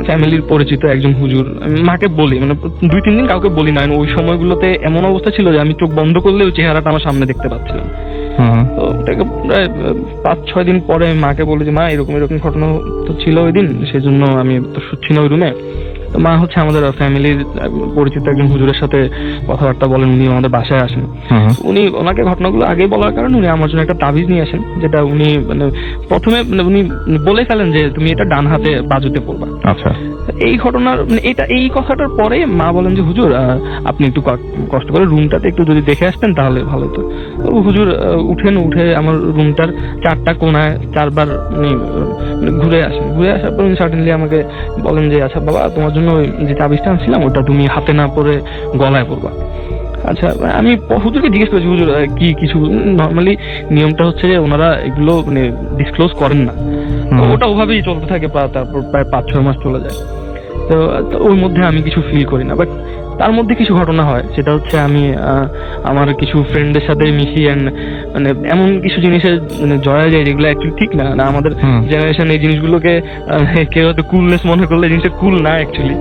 ফ্যামিলির পরিচিত একজন হুজুর, মাকে বলি মানে 2-3 দিন কাউকে বলি না, ওই সময়গুলোতে এমন অবস্থা ছিল যে আমি চোখ বন্ধ করলে ওই চেহারাটা আমার সামনে দেখতে পাচ্ছিলাম। তো ওটাকে প্রায় 5-6 দিন পরে আমি মাকে বলি যে মা, এরকম ঘটনা তো ছিল ওই দিন, সেজন্য আমি তো শুচ্ছি না ওই রুমে, তো মা হচ্ছে আমাদের ফ্যামিলির পরিচিত একজন হুজুরের সাথে কথাবার্তা বলেন, উনি আমাদের বাসায় আসেন। উনি ওনাকে ঘটনাগুলো আগে বলার কারণে উনি আমার জন্য একটা তাবিজ নিয়ে আসেন, যেটা উনি মানে প্রথমে উনি বলে ফেলেন যে তুমি এটা ডান হাতে বাজুতে পড়বা। আচ্ছা, এই ঘটনার এই কথাটার পরে মা বলেন যে হুজুর আপনি একটু কষ্ট করে রুমটাতে একটু যদি দেখে আসতেন তাহলে ভালো হতো। হুজুর উঠে আমার রুমটার 4টা কোণায় 4বার ঘুরে আসেন। ঘুরে আসার পর উনি সাডেনলি আমাকে বলেন যে আচ্ছা বাবা, তোমার জন্য ওই যে তাবিজটা আনছিলাম ওটা তুমি হাতে না পরে গলায় পরবা। আচ্ছা, আমি হুজুরকে জিজ্ঞেস করেছি হুজুর কি কিছু, নর্মালি নিয়মটা হচ্ছে যে ওনারা এগুলো মানে ডিসক্লোজ করেন না, ওটা ওভাবেই চলতে থাকে, তারপর প্রায় 5-6 মাস চলে যায়। তো ওর মধ্যে আমি কিছু ফিল করি না, বাট তার মধ্যে কিছু ঘটনা হয়। সেটা হচ্ছে আমি আমার কিছু ফ্রেন্ডের সাথে মিশি এন্ড মানে এমন কিছু জিনিসের মানে জড়ায় যায় যেগুলো অ্যাকচুয়ালি ঠিক না। আমাদের জেনারেশন এই জিনিসগুলোকে কেউ হয়তো কুলনেস মনে করলে জিনিসটা কুল না অ্যাকচুয়ালি।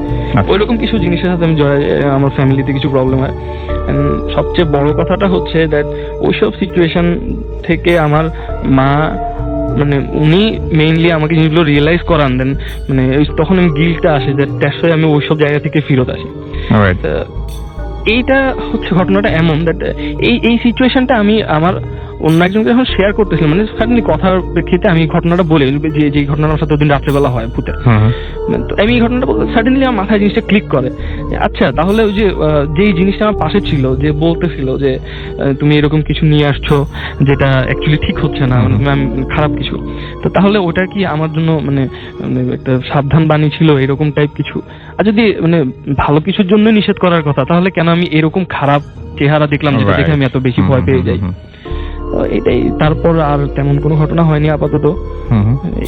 ওইরকম কিছু জিনিসের সাথে আমি জড়ায়, আমার ফ্যামিলিতে কিছু প্রবলেম হয়। সবচেয়ে বড় কথাটা হচ্ছে দ্যাট ওইসব সিচুয়েশন থেকে আমার মা মানে উনি মেইনলি আমাকে জিনিসগুলো রিয়েলাইজ করান দেন, মানে তখন আমি গিল্টটা আসে যে আসলে আমি ওইসব জায়গা থেকে ফেরত আসি। এইটা হচ্ছে ঘটনাটা এমন দ্যাট এই সিচুয়েশনটা আমি আমার অন্য একজনকে যখন শেয়ার করতেছিলাম, মানে সাডেনলি কথার প্রেক্ষিতে আমি ঘটনাটা বলে যে ঘটনাটা আমার সাথে ওদিন রাত্রেবেলা হয় ভূতের, তো আমি এই ঘটনাটা বলতে সাডেনলি আমার মাথায় জিনিসটা ক্লিক করে। আচ্ছা, তাহলে ওই যেই জিনিসটা আমার পাশে ছিল, যে বলতেছিল যে তুমি এরকম কিছু নিয়ে আসছো যেটা অ্যাকচুয়ালি ঠিক হচ্ছে না, মানে খারাপ কিছু, তো তাহলে ওটা কি আমার জন্য মানে একটা সাবধান বাণী ছিল এরকম টাইপ কিছু? আর যদি মানে ভালো কিছুর জন্য নিষেধ করার কথা, তাহলে কেন আমি এরকম খারাপ চেহারা দেখলাম যেটা দেখে আমি এত বেশি ভয় পেয়ে যাই? এটাই, তারপর আর তেমন কোনো ঘটনা হয়নি আপাতত।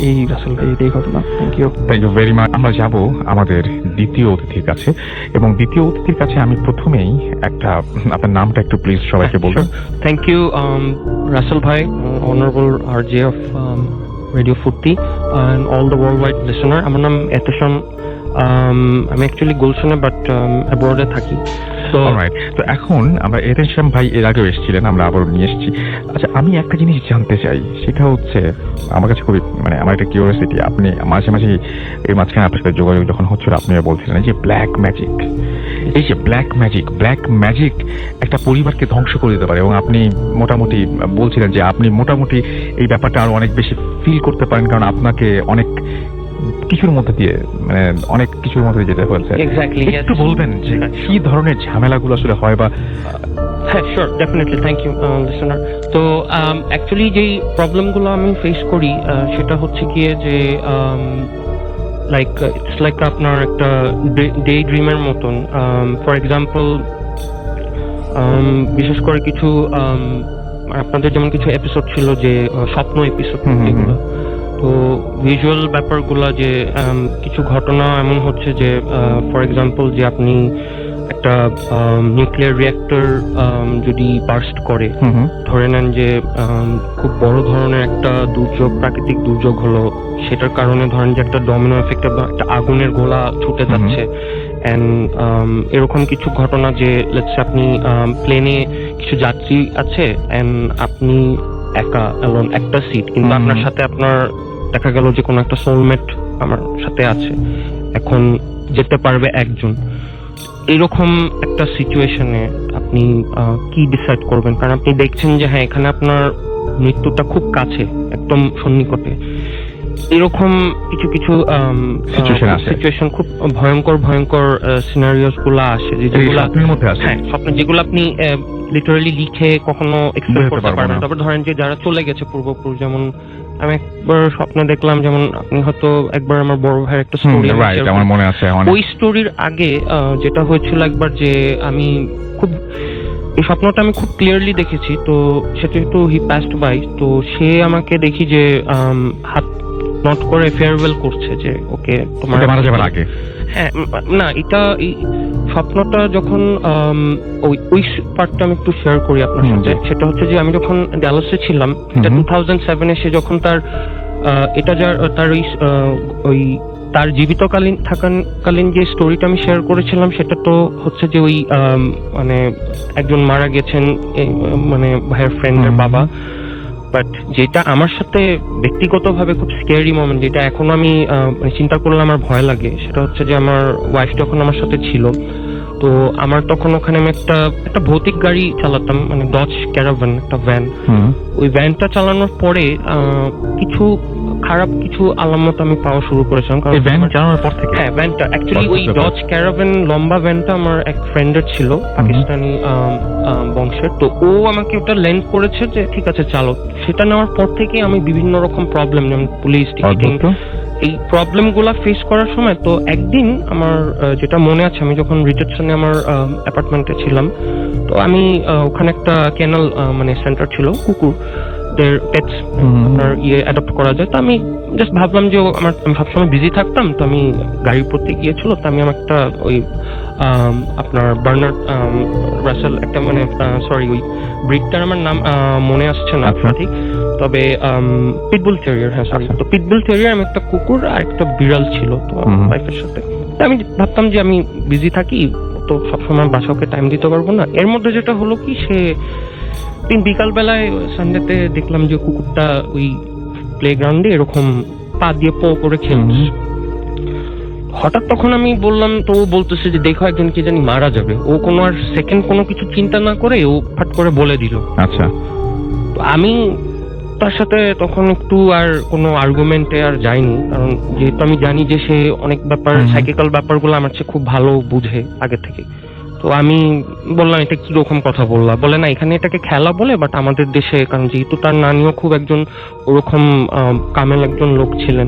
এই রাসেল ভাই, এটাই ঘটনা। Thank you very much. আমরা যাব আমাদের দ্বিতীয় অতিথির কাছে, এবং দ্বিতীয় অতিথির কাছে আমি প্রথমেই একটা আপনার নামটা একটু প্লিজ সবাইকে বলবেন। Thank you, Russell Bhai, honorable RJ of Radio Furti, and all the worldwide listener. আমার নাম এতশন, আমি অ্যাকচুয়ালি গুলশনে বাট অ্যাব্রডে থাকি। অলরাইট, তো এখন আমরা এতেশাম ভাই এর আগেও এসেছিলেন, আমরা আবারও নিয়ে এসেছি। আচ্ছা, আমি একটা জিনিস জানতে চাই, সেটা হচ্ছে আমার কাছে খুবই মানে আমার একটা কিউরিওসিটি। আপনি মাঝে মাঝে এই মাঝখানে আপনার সাথে যোগাযোগ যখন হচ্ছিল, আপনিও বলছিলেন যে ব্ল্যাক ম্যাজিক, এই যে ব্ল্যাক ম্যাজিক একটা পরিবারকে ধ্বংস করে দিতে পারে, এবং আপনি মোটামুটি বলছিলেন যে আপনি মোটামুটি এই ব্যাপারটা আরো অনেক বেশি ফিল করতে পারেন, কারণ আপনাকে অনেক কিছুর মধ্যে দিয়ে মানে অনেক কিছুর মধ্যে যেতে হয়েছে। এক্স্যাক্টলি, একটু বলবেন যে কি ধরনের ঝামেলাগুলো আসলে হয় বা? হ্যাঁ, sure, definitely, thank you listener. তো অ্যাকচুয়ালি যেই প্রবলেমগুলো আমি ফেস করি সেটা হচ্ছে গিয়ে যে ইটস লাইক আপনার একটা ডে ড্রিমের মতন। ফর এক্সাম্পল, বিশেষ করে কিছু আপনাদের যেমন কিছু এপিসোড ছিল যে স্বপ্ন এপিসোড, এগুলো তো ভিজুয়াল ব্যাপারগুলো, যে কিছু ঘটনা এমন হচ্ছে যে ফর এক্সাম্পল যে আপনি একটা নিউক্লিয়ার রিঅ্যাক্টর যদি বার্স্ট করে, ধরে নেন যে খুব বড় ধরনের একটা দুর্যোগ, প্রাকৃতিক দুর্যোগ হলো, সেটার কারণে ধরেন যে একটা ডমিনো এফেক্ট বা একটা আগুনের গোলা ছুটে যাচ্ছে, এন্ড এরকম কিছু ঘটনা যে লেটস আপনি প্লেনে কিছু যাত্রী আছে এন্ড আপনি একা এলোন একটা সিট, কিন্তু আপনার সাথে আপনার দেখা গেল যে কোনো একটা সোলমেট আমার সাথে আছে, এখন যেতে পারবে একজন। এরকম একটা সিচুয়েশনে আপনি কি ডিসাইড করবেন? কারণ আপনি দেখছেন যে হ্যাঁ, এখানে আপনার মৃত্যুটা খুব কাছে, একদম সন্নিকটে। এরকম কিছু কিছু সিচুয়েশন, খুব ভয়ঙ্কর সিনারিওস গুলো আসে, যেগুলো স্বপ্নের মধ্যে আসে। হ্যাঁ, স্বপ্ন, যেগুলো আপনি লিটারালি লিখে কখনো এক্সপ্রেস করতে পারবেন না। তারপর ধরেন যে যারা চলে গেছে পূর্বপুরুষ, যেমন আমি একবার স্বপ্নে দেখলাম, যেমন আপনি হয়তো একবার আমার বড় ভাইয়ের একটা স্টোরি, আমার মনে আছে, ওই স্টোরির আগে যেটা হয়েছিল একবার, যে আমি খুব এই স্বপ্নটা আমি খুব ক্লিয়ারলি দেখেছি। তো সেটা একটু হি পাস্ট বাই, তো সে আমাকে দেখি যে হাত নট করে ফেয়ারওয়েল করছে, যে ওকে তোমার মারা যাবার আগে। হ্যাঁ, না, এটা এই স্বপ্নটা যখন ওই পার্টটা আমি একটু শেয়ার করি আপনার সাথে। সেটা হচ্ছে যে আমি যখন ড্যালাসে ছিলাম, এটা 2007-এ, সে যখন তার ওই তার জীবিতকালীন যে স্টোরিটা আমি শেয়ার করেছিলাম, সেটা তো হচ্ছে যে ওই মানে একজন মারা গেছেন, মানে ভাইয়ের ফ্রেন্ডের বাবা, বাট যেটা আমার সাথে ব্যক্তিগতভাবে খুব স্কেয়ারি মোমেন্ট, যেটা এখন আমি মানে চিন্তা করলে আমার ভয় লাগে, সেটা হচ্ছে যে আমার ওয়াইফ যখন আমার সাথে ছিল, তো আমার তখন ওখানে আমি একটা ভৌতিক গাড়ি চালাতাম, মানে ডজ ক্যারাভান, একটা ভ্যান। ওই ভ্যানটা চালানোর পরে কিছু খারাপ কিছু আলামত আমি পাওয়া শুরু করেছিলাম। কারণ ভ্যান চালানোর পর থেকে? হ্যাঁ, ভ্যানটা অ্যাকচুয়ালি ওই ডজ ক্যারাভান লম্বা ভ্যানটা আমার এক ফ্রেন্ডের ছিল, পাকিস্তানি বংশের। তো ও আমাকে ওটা লেন্ড করেছে যে ঠিক আছে চালো। সেটা নেওয়ার পর থেকে আমি বিভিন্ন রকম প্রবলেম, যেমন পুলিশ টিকিটিং, এই প্রবলেম গুলা ফেস করার সময়, তো একদিন আমার যেটা মনে আছে, আমি যখন রিসেপশনে আমার অ্যাপার্টমেন্টে ছিলাম, তো আমি ওখানে একটা কেনাল মানে সেন্টার ছিল, কুকুরদের পেটস আপনার অ্যাডপ্ট করা যায়। তো আমি জাস্ট ভাবলাম যে আমি সবসময় বিজি থাকতাম, তো আমি গাড়ির প্রতি গিয়েছিল, তো আমি আমার একটা ওই আপনার বার্নার্ড রাসেল একটা মানে সরি ওই ব্রিডটার আমার নাম মনে আসছে না ঠিক, তবে পিটবুল টেরিয়ার, হ্যাঁ সরি, তো পিটবুল টেরিয়ার, আমি একটা কুকুর আর একটা বিড়াল ছিল তো ওয়াইফের সাথে। আমি ভাবতাম যে আমি বিজি থাকি, তো সবসময় বাসাকে টাইম দিতে পারবো না। এর মধ্যে যেটা হলো কি, সে বিকাল বেলায় সানডেতে দেখলাম যে কুকুরটা ওই প্লেগ্রাউন্ডে এরকম পা দিয়ে পো করে খেলছে। হঠাৎ তখন আমি বললাম, তো ও বলতেছে যে দেখো একজন কি জানি মারা যাবে। ও কোনো আর সেকেন্ড কোনো কিছু চিন্তা না করে ও ফাট করে বলে দিল। আচ্ছা, তো আমি তার সাথে তখন একটু আর কোনো আর্গুমেন্টে আর যাইনি, কারণ যেহেতু আমি জানি যে সে অনেক ব্যাপার, সাইকিক্যাল ব্যাপারগুলো আমার চেয়ে খুব ভালো বুঝে আগে থেকে। তো আমি বললাম এটা কিরকম কথা বললা, বলে না এখানে এটাকে খেলা বলে, বাট আমাদের দেশে, কারণ যেহেতু তার নানিও খুব একজন ওরকম কামেল একজন লোক ছিলেন,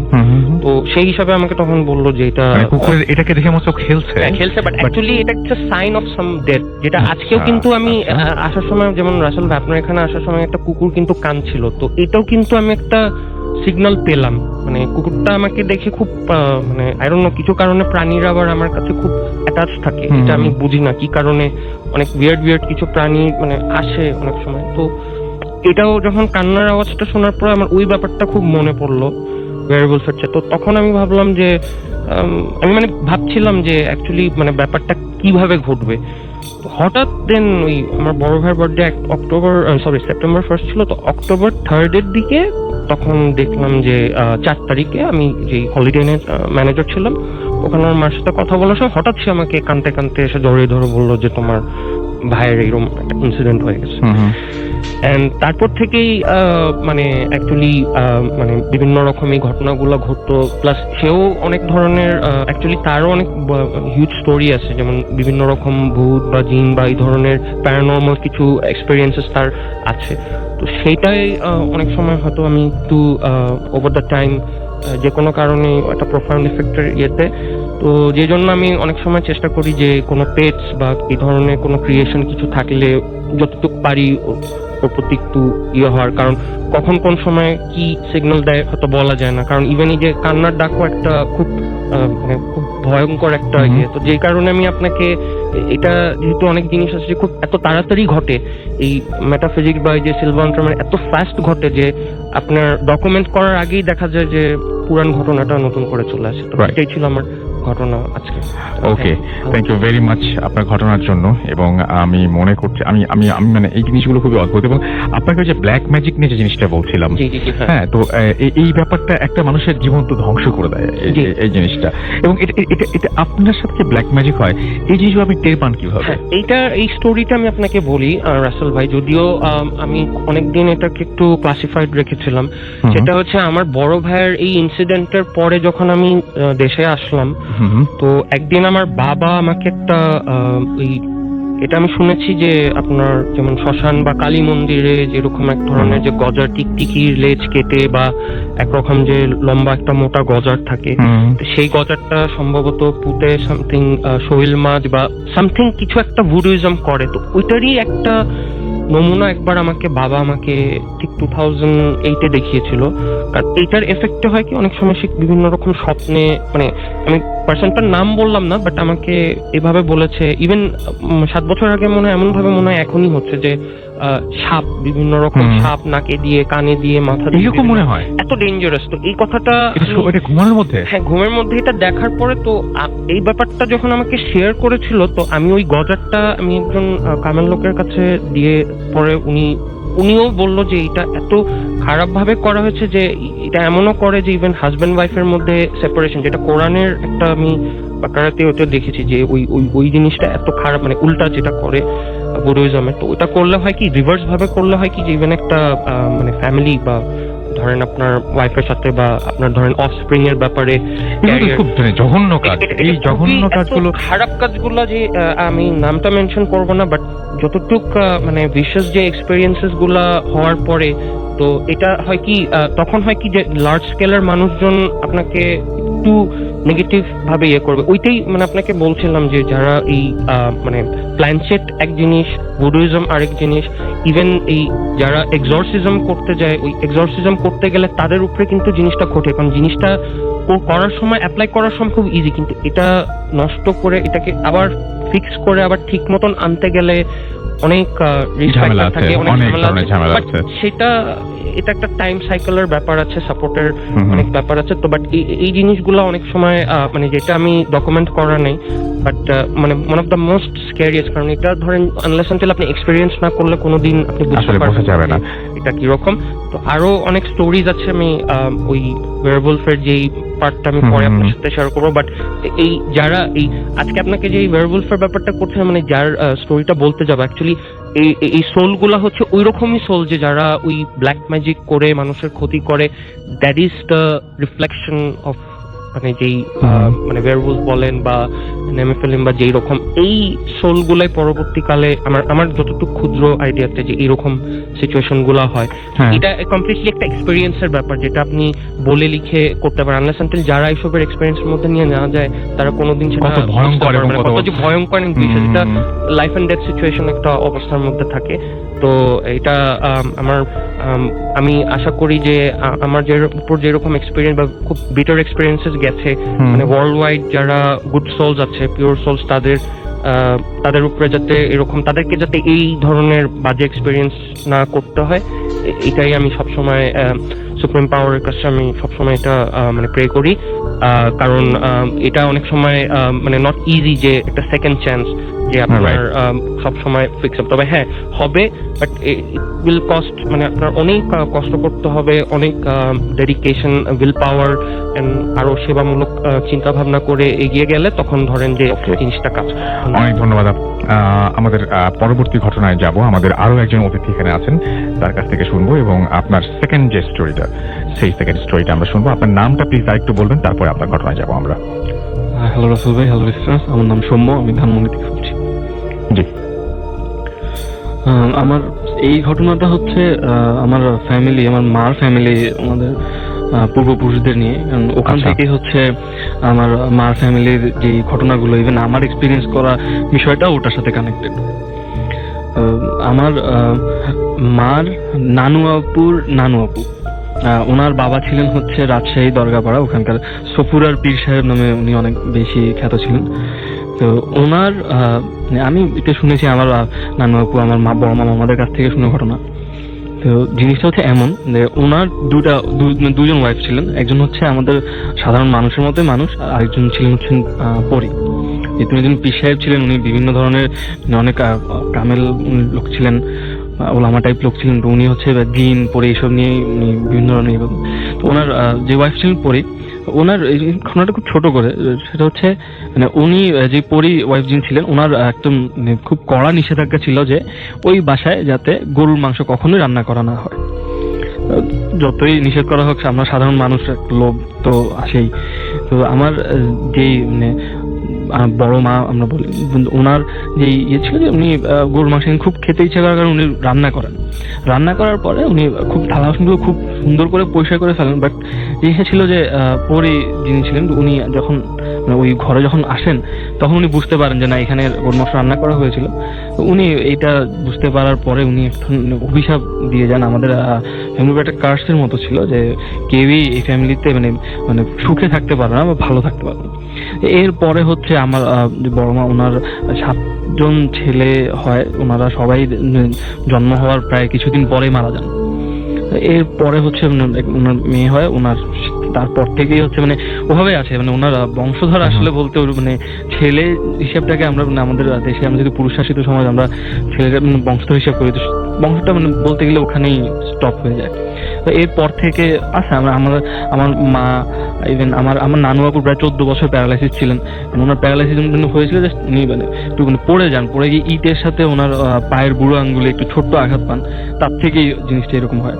তো সেই হিসাবে আমাকে তখন বললো যে এটা কুকুরের এটাকে দেখে মতো খেলছে, বাট অ্যাকচুয়ালি এটা একটা সাইন অফ সাম ডেথ, যেটা আজকেও কিন্তু আমি আসার সময়, যেমন রাসেল ভাই আপনার এখানে আসার সময় একটা কুকুর কিন্তু কাঁদছিল, তো এটাও কিন্তু আমি একটা সিগন্যাল পেলাম। মানে কুকুরটা আমাকে দেখে খুব মানে আই ডোন্ট নো, কিছু কারণে প্রাণীরা আবার আমার কাছে খুব অ্যাটাচ থাকে, এটা আমি বুঝি না কি কারণে, অনেক উইয়ার্ড কিছু প্রাণী মানে আসে অনেক সময়। তো এটাও যখন কান্নার আওয়াজটা শোনার পর আমার ওই ব্যাপারটা খুব মনে পড়লো ওয়্যারেবলস হচ্ছে। তো তখন আমি ভাবলাম যে আমি মানে ভাবছিলাম যে অ্যাকচুয়ালি মানে ব্যাপারটা কিভাবে ঘটবে। হঠাৎ দেন ওই আমার বড় ভাইয়ের বার্থডে সেপ্টেম্বর 1 ছিল, তো অক্টোবর 3 এর দিকে তখন দেখলাম যে 4 তারিখে আমি যে হলিডে ম্যানেজার ছিলাম, ওখানে আমার মার সাথে কথা বলার সময় হঠাৎ সে আমাকে কানতে কানতে এসে জড়িয়ে ধরে বললো যে তোমার ভাইয়ের এরকম একটা ইনসিডেন্ট হয়ে গেছে। এন্ড তারপর থেকেই মানে অ্যাকচুয়ালি মানে বিভিন্ন রকম এই ঘটনাগুলো ঘটতো, প্লাস সেও অনেক ধরনের অ্যাকচুয়ালি তারও অনেক হিউজ স্টোরি আছে, যেমন বিভিন্ন রকম ভূত বা জিন বা এই ধরনের প্যারানর্মাল কিছু এক্সপেরিয়েন্সেস তার আছে। তো সেইটাই অনেক সময় হয়তো আমি একটু ওভার দ্য টাইম যে কোনো কারণে একটা প্রোফাউন্ড এফেক্টের ইয়েতে, তো যে জন্য আমি অনেক সময় চেষ্টা করি যে কোনো পেটস বা এই ধরনের কোনো ক্রিয়েশন কিছু থাকলে যতটুকু পারি ওর প্রতি একটু ইয়ে হওয়ার, কারণ কখন কোন সময় কি সিগন্যাল দেয় হয়তো বলা যায় না, কারণ ইভেন এই যে কান্নার ডাকও একটা খুব মানে খুব ভয়ঙ্কর একটা ইয়ে। তো যেই কারণে আমি আপনাকে এটা, যেহেতু অনেক জিনিস আছে যে খুব এত তাড়াতাড়ি ঘটে, এই মেটাফিজিক্স বা যে সিলভার মানে এত ফাস্ট ঘটে যে আপনার ডকুমেন্ট করার আগেই দেখা যায় যে পুরান ঘটনাটা নতুন করে চলে আসে। তো এটাই ছিল আমার ঘটনা আজকে। ওকে, থ্যাংক ইউ ভেরি মাচ আপনার ঘটনার জন্য। এবং আমি মনে করছি আমি আমি আমি মানে এই জিনিসগুলো খুবই অদ্ভুত। এবং আপনাকে যে ব্ল্যাক ম্যাজিক নিয়ে যে জিনিসটা বলছিলাম, হ্যাঁ, তো এই ব্যাপারটা একটা মানুষের জীবন তো ধ্বংস করে দেয় এই জিনিসটা। এবং এটা আপনার সাথে যে ব্ল্যাক ম্যাজিক হয়, এই জিনিসগুলো আপনি টের পান কিভাবে? এই স্টোরিটা আমি আপনাকে বলি রাসেল ভাই, যদিও আমি অনেকদিন এটাকে একটু ক্লাসিফাইড রেখেছিলাম। সেটা হচ্ছে আমার বড় ভাইয়ের এই ইনসিডেন্টের পরে যখন আমি দেশে আসলাম, তো একদিন আমার বাবা আমাকে একটা এটা আমি শুনেছি যে আপনার যেমন শ্মশান বা কালী মন্দিরে যেরকম এক ধরনের যে গজার টিকটিকির লেজ কেটে বা একরকম যে লম্বা একটা মোটা গজার থাকে, সেই গজারটা সম্ভবত পুঁতে সামথিং শৈল মাছ বা সামথিং কিছু একটা ভুডুইজম করে, তো ওইটারই একটা নমুনা একবার বাবা আমাকে ঠিক 2008-এ দেখিয়েছিল। কারণ এইটার এফেক্টে হয় কি, অনেক সময় সে বিভিন্ন রকম স্বপ্নে, মানে আমি পার্সনটার নাম বললাম না, বাট আমাকে এভাবে বলেছে, ইভেন 7 বছর আগে মনে হয়, এমন ভাবে মনে হয় এখনই হচ্ছে যে সাপ, বিভিন্ন রকম সাপ নাকে দিয়ে, কানে দিয়ে, মাথা দিয়ে, এরকম মনে হয় এত ডেঞ্জারাস। তো এই কথাটা ঘুমানোর মধ্যে, হ্যাঁ ঘুমের মধ্যে এটা দেখার পরে, তো এই ব্যাপারটা যখন আমাকে শেয়ার করেছিল, তো আমি ওই গজারটা আমি একজন কামেল লোকের কাছে দিয়ে, পরে উনি উনিও বললো যে এটা এত খারাপ ভাবে করা হয়েছে যে এটা এমনও করে যে ইভেন হাজব্যান্ড ওয়াইফের মধ্যে সেপারেশন, যেটা কোরআনের একটা আমি বাকারাতে ওটা দেখেছি যে ওই জিনিসটা এত খারাপ, মানে উল্টা যেটা করে বুডোইজমে। তো ওটা করলে হয় কি, রিভার্স ভাবে করলে হয় কি যে ইভেন একটা মানে ফ্যামিলি বা ধরেন আপনার ওয়াইফের সাথে বা আপনার ধরেন অফস্প্রিং এর ব্যাপারে এগুলো তো খুব মানে জঘন্য কাজ। এই জঘন্য কাজগুলো, খারাপ কাজগুলো যে আমি নামটা মেনশন করব না, বাট যতটুক মানে বিশেষ যে এক্সপেরিয়েন্সেস গুলা হওয়ার পরে তো এটা হয় কি তখন হয় কি যে লার্জ স্কেলের মানুষজন আপনাকে একটু নেগেটিভ ভাবে ইয়ে করবে। ওইটাই মানে আপনাকে বলছিলাম যে যারা এই মানে প্ল্যানচেট এক জিনিস, বুডোইজম আরেক জিনিস, ইভেন এই যারা এক্সরসিজম করতে যায়, ওই এক্সরসিজম করতে গেলে তাদের উপরে কিন্তু জিনিসটা ঘটে, কারণ জিনিসটা করার সময় অ্যাপ্লাই করার সময় খুব ইজি, কিন্তু এটা নষ্ট করে এটাকে আবার ফিক্স করে আবার ঠিক মতন আনতে গেলে অনেক রিস্ক ঝামেলা ফ্যাক্টর আছে, থাকে, অনেক অনেক ঝামেলা ধরনের আছে। ঝামেলা But আছে। সেটা এটা একটা টাইম সাইকেলের ব্যাপার আছে, সাপোর্টের হুম। অনেক ব্যাপার আছে। তো বাট এই জিনিসগুলো অনেক সময় মানে যেটা আমি ডকুমেন্ট করা নেই, বাট মানে ওয়ান অফ দ্য মোস্ট স্ক্যারিয়েস্ট, কারণ এটা ধরেন আনলেস আনটিল আপনি এক্সপেরিয়েন্স না করলে কোনোদিন আপনি বুঝতে আসলে বোঝা পারবেন যাবে না। যে এটা কিরকম। তো আরো অনেক স্টোরিজ আছে, আমি ওই ওয়্যারওয়ুলফের যেই পার্টটা আমি পরে আপনার সাথে শেয়ার করবো। বাট এই যারা এই আজকে আপনাকে যে ওয়্যারওয়ুলফের ব্যাপারটা করতে হয়, মানে যার স্টোরিটা বলতে যাবো, অ্যাকচুয়ালি এই সোল গুলা হচ্ছে ওই রকমই সোল যে যারা ওই ব্ল্যাক ম্যাজিক করে মানুষের ক্ষতি করে। That is the reflection of মানে যেই মানে ওয়্যারওয়ুলফ বলেন বা নেমেফিলিম বা যেই রকম এই সোল গুলাই পরবর্তীকালে আমার যতটুকু ক্ষুদ্র আইডিয়াতে যে এইরকম সিচুয়েশন গুলা হয়, হ্যাঁ। এটা কমপ্লিটলি একটা এক্সপেরিয়েন্সের ব্যাপার যেটা আপনি বলে লিখে করতে পারেন। আনলেস আনটিল যারা এইসবের এক্সপেরিয়েন্সের মধ্যে নিয়ে নেওয়া যায় তারা কোনোদিন সেটা কত ভয়ঙ্কর এবং বুঝতে পারবে না, কত যে ভয়ঙ্কর বিষয়, যেটা লাইফ এন্ড ডেথ সিচুয়েশন একটা অবস্থার মধ্যে থাকে। তো এটা আমি আশা করি যে আমার যে উপর যেরকম এক্সপেরিয়েন্স বা খুব বিটার এক্সপেরিয়েন্সেস গেছে, মানে ওয়ার্ল্ড ওয়াইড যারা গুড সোলস আছে, পিওর সোলস, তাদের উপরে যাতে এরকম তাদেরকে যাতে এই ধরনের বাজে এক্সপেরিয়েন্স না করতে হয়, এটাই আমি সবসময় সুপ্রিম পাওয়ারের কাছে আমি সবসময় এটা মানে প্রে করি। কারণ এটা অনেক সময় মানে নট ইজি যে একটা সেকেন্ড চান্স যে আপনার সব সময় ফিক্স আপ, তবে হ্যাঁ হবে, বাট ইট উইল কস্ট, মানে আপনার অনেক কষ্ট করতে হবে, অনেক ডেডিকেশন, উইল পাওয়ার এন্ড আরো সেবামূলক চিন্তা ভাবনা করে এগিয়ে গেলে তখন ধরেন যে জিনিসটা কাজ করে। অনেক ধন্যবাদ। আমাদের পরবর্তী ঘটনায় যাব। আমাদের আরো একজন অতিথি এখানে আছেন, তার কাছ থেকে শুনবো এবং আপনার সেকেন্ড যে স্টোরিটা, সেই সেকেন্ড স্টোরিটা আমরা শুনবো। আপনার নামটা প্লিজ আরেকটু বলবেন, তারপরে আপনার ঘটনায় যাব আমরা। হ্যালো রাসেল ভাই, হ্যালো লিসনার্স, আমার নাম সৌম্য, আমি ধানমন্ডি থেকে বলছি। জি। আমার এই ঘটনাটা হচ্ছে আমার ফ্যামিলি, আমার মার ফ্যামিলি, আমাদের পূর্বপুরুষদের নিয়ে, কারণ ওখান আচ্ছা। থেকে হচ্ছে আমার মার ফ্যামিলির যে ঘটনাগুলো, ইভেন আমার এক্সপিরিয়েন্স করা বিষয়টা ওটার সাথে কানেক্টেড। আমার মার নানু আপুর নানু আপু, ওনার বাবা ছিলেন হচ্ছে রাজশাহী দরগাপাড়া, ওখানকার সফুরার পীর সাহেব নামে উনি অনেক বেশি খ্যাত ছিলেন। তো ওনার আমি এটা শুনেছি, আমার নানু আপু, আমার মা, বড় মামা, আমাদের কাছ থেকে শুনে ঘটনা। তো জিনিসটা হচ্ছে এমন যে ওনার দুজন ওয়াইফ ছিলেন, একজন হচ্ছে আমাদের সাধারণ মানুষের মতো মানুষ, আর আরেকজন ছিলেন হচ্ছেন পরী। যেহেতু একজন পীর সাহেব ছিলেন, উনি বিভিন্ন ধরনের অনেক কামেল লোক ছিলেন, ওলামা টাইপ লোক ছিলেন। তো উনি হচ্ছে জিন পরে এইসব নিয়ে উনি বিভিন্ন ধরনের, তো ওনার যে ওয়াইফ ছিলেন পরী, ওনার এই ঘটনাটা খুব ছোট করে, সেটা হচ্ছে মানে উনি যে পরী ওয়াইফ যিনি ছিলেন, ওনার একদম খুব কড়া নিষেধাজ্ঞা ছিল যে ওই বাসায় যাতে গরুর মাংস কখনোই রান্না করা না হয়। যতই নিষেধ করা হোক, আমরা সাধারণ মানুষ, লোভ তো আসেই। তো আমার যেই মানে বড় মা আমরা বলি, ওনার যে ইয়ে ছিল যে উনি গরুর মাংস খুব খেতে ইচ্ছা করার কারণে উনি রান্না করেন। রান্না করার পরে উনি খুব থালা বাসনগুলো খুব সুন্দর করে পরিষ্কার করে ফেলেন। বাট জিনিসটা ছিল যে পরে যিনি ছিলেন, উনি যখন ওই ঘরে যখন আসেন তখন উনি বুঝতে পারেন যে না, এখানে গরুর মাংস রান্না করা হয়েছিল। উনি এটা বুঝতে পারার পরে উনি একটা অভিশাপ দিয়ে যান। আমাদের ফ্যামিলির একটা কার্সের মতো ছিল যে কেউই এই ফ্যামিলিতে মানে মানে সুখে থাকতে পারে না বা ভালো থাকতে পারে না। এরপরে হচ্ছে আমার বড় মা, ওনার 7জন ছেলে হয়, ওনারা সবাই জন্ম হওয়ার প্রায় কিছুদিন পরে মারা যান। এরপরে হচ্ছে ওনার মেয়ে হয়, ওনার তারপর থেকেই হচ্ছে মানে ওভাবে আছে, মানে ওনার বংশধর আসলে বলতে মানে ছেলে হিসেবটাকে আমরা মানে আমাদের দেশে আমরা যদি পুরুষ শাসিত সমাজ, আমরা ছেলেদের বংশধর হিসাব করি। বংশটা মানে বলতে গেলে ওখানেই স্টপ হয়ে যায়। তো এরপর থেকে আচ্ছা আমার মা ইভেন আমার নানু বাবু প্রায় 14 বছর প্যারালাইসিস ছিলেন। ওনার প্যারালাইসিস হয়েছিল যে উনি মানে একটু মানে পড়ে যান, পড়ে গিয়ে ইটের সাথে ওনার পায়ের বুড়ো আঙ্গুলে একটু ছোট্ট আঘাত পান, তার থেকেই জিনিসটা এরকম হয়।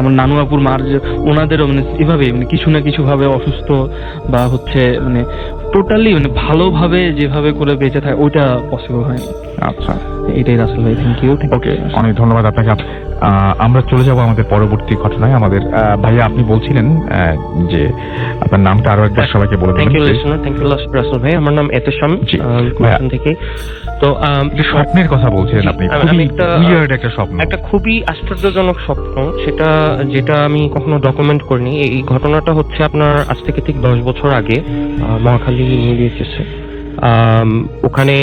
আমার নানু বাবুর মার যে ওনাদেরও মানে এভাবেই মানে কিছু না কিছু ভাবে অসুস্থ বা হচ্ছে মানে টোটালি মানে ভালোভাবে যেভাবে করে বেঁচে থাকে ওইটা পসিবল হয়নি। আচ্ছা, এটাই রাসেল ভাই, থ্যাংক ইউ। ওকে, অনেক ধন্যবাদ আপনাকে। আমরা চলে যাব আমাদের পরবর্তী ঘটনায়। আমাদের ভাইয়া আপনি বলছিলেন যে আপনার নামটা আরো একবার সবাইকে বলে থ্যাংক ইউ দেবেন। লিসনার, থ্যাংক ইউ রাসেল ভাই। আমার নাম এতেশাম জি, গুলশান থেকে। তো যে স্বপ্নের কথা বলছিলেন আপনি, আমি একটা স্বপ্ন, একটা খুবই আশ্চর্যজনক স্বপ্ন, যেটা আমি কখনো ডকুমেন্ট করিনি। এই ঘটনাটা হচ্ছে আপনার আজ থেকে ঠিক 10 বছর আগে মহাখালী নিউ বিএচএসে। ওখানে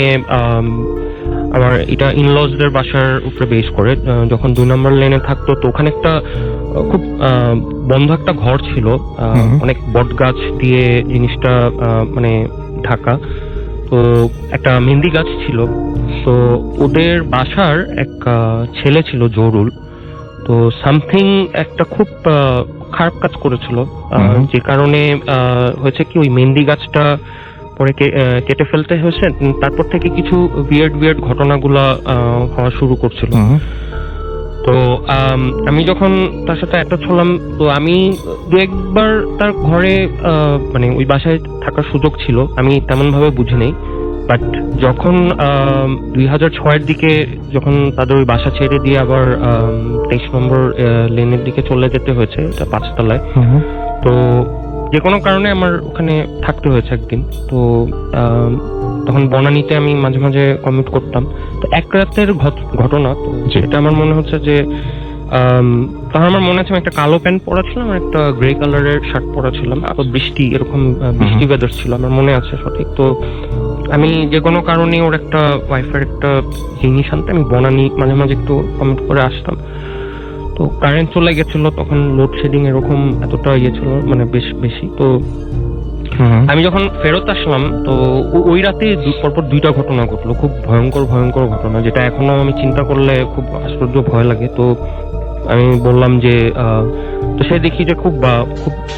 আমার এটা ইনলজদের বাসার উপরে বেস করে, যখন 2 নম্বর লেনে থাকতো, তো ওখানে একটা খুব বন্ধ একটা ঘর ছিল, অনেক বট গাছ দিয়ে জিনিসটা মানে ঢাকা। তো একটা মেহেন্দি গাছ ছিল। তো ওদের বাসার এক ছেলে ছিল জরুল। তো সামথিং একটা খুব খারাপ কাজ করেছিল, যে কারণে হয়েছে কি ওই মেহেন্দি গাছটা পরে কেটে ফেলতে হয়েছে। তারপর থেকে কিছু বিয়ার্ড ঘটনাগুলা হওয়া শুরু করছিল। তো আমি যখন তার সাথে অ্যাটাচ হলাম, তো আমি 2-1 তার ঘরে মানে ওই বাসায় থাকার সুযোগ ছিল, আমি তেমন ভাবে বুঝি নেই। বাট যখন 2006-এর দিকে যখন তাদের ওই বাসা ছেড়ে দিয়ে আবার 23 নম্বর লেনের দিকে চলে যেতে হয়েছে, এটা 5 তলায়, তো যে কোনো কারণে আমার ওখানে থাকতে হয়েছে একদিন। তো তখন বনানীতে আমি মাঝে মাঝে কমিউট করতাম। তো এক রাতের ঘটনা, তো যেটা আমার মনে হচ্ছে যে তখন আমার মনে আছে আমি একটা কালো প্যান্ট পরা ছিলাম আর একটা গ্রে কালারের শার্ট পরা ছিলাম। তো বৃষ্টি ওয়েদার ছিল, আমার মনে আছে সঠিক। তো আমি যে কোনো কারণে ওর একটা ওয়াইফের একটা জিনিস আনতে আমি বনানী মাঝে মাঝে একটু কমিউট করে আসতাম। তো কারেন্ট চলে গেছিল, তখন লোডশেডিং এরকম এতটা ইয়ে ছিল, মানে বেশি। তো আমি যখন ফেরত আসলাম, তো ওই রাতে পরপর 2টা ঘটনা ঘটলো, খুব ভয়ঙ্কর ঘটনা, যেটা এখনো আমি চিন্তা করলে খুব আশ্চর্য ভয় লাগে। তো আমি বললাম যে তো সে দেখি যে খুব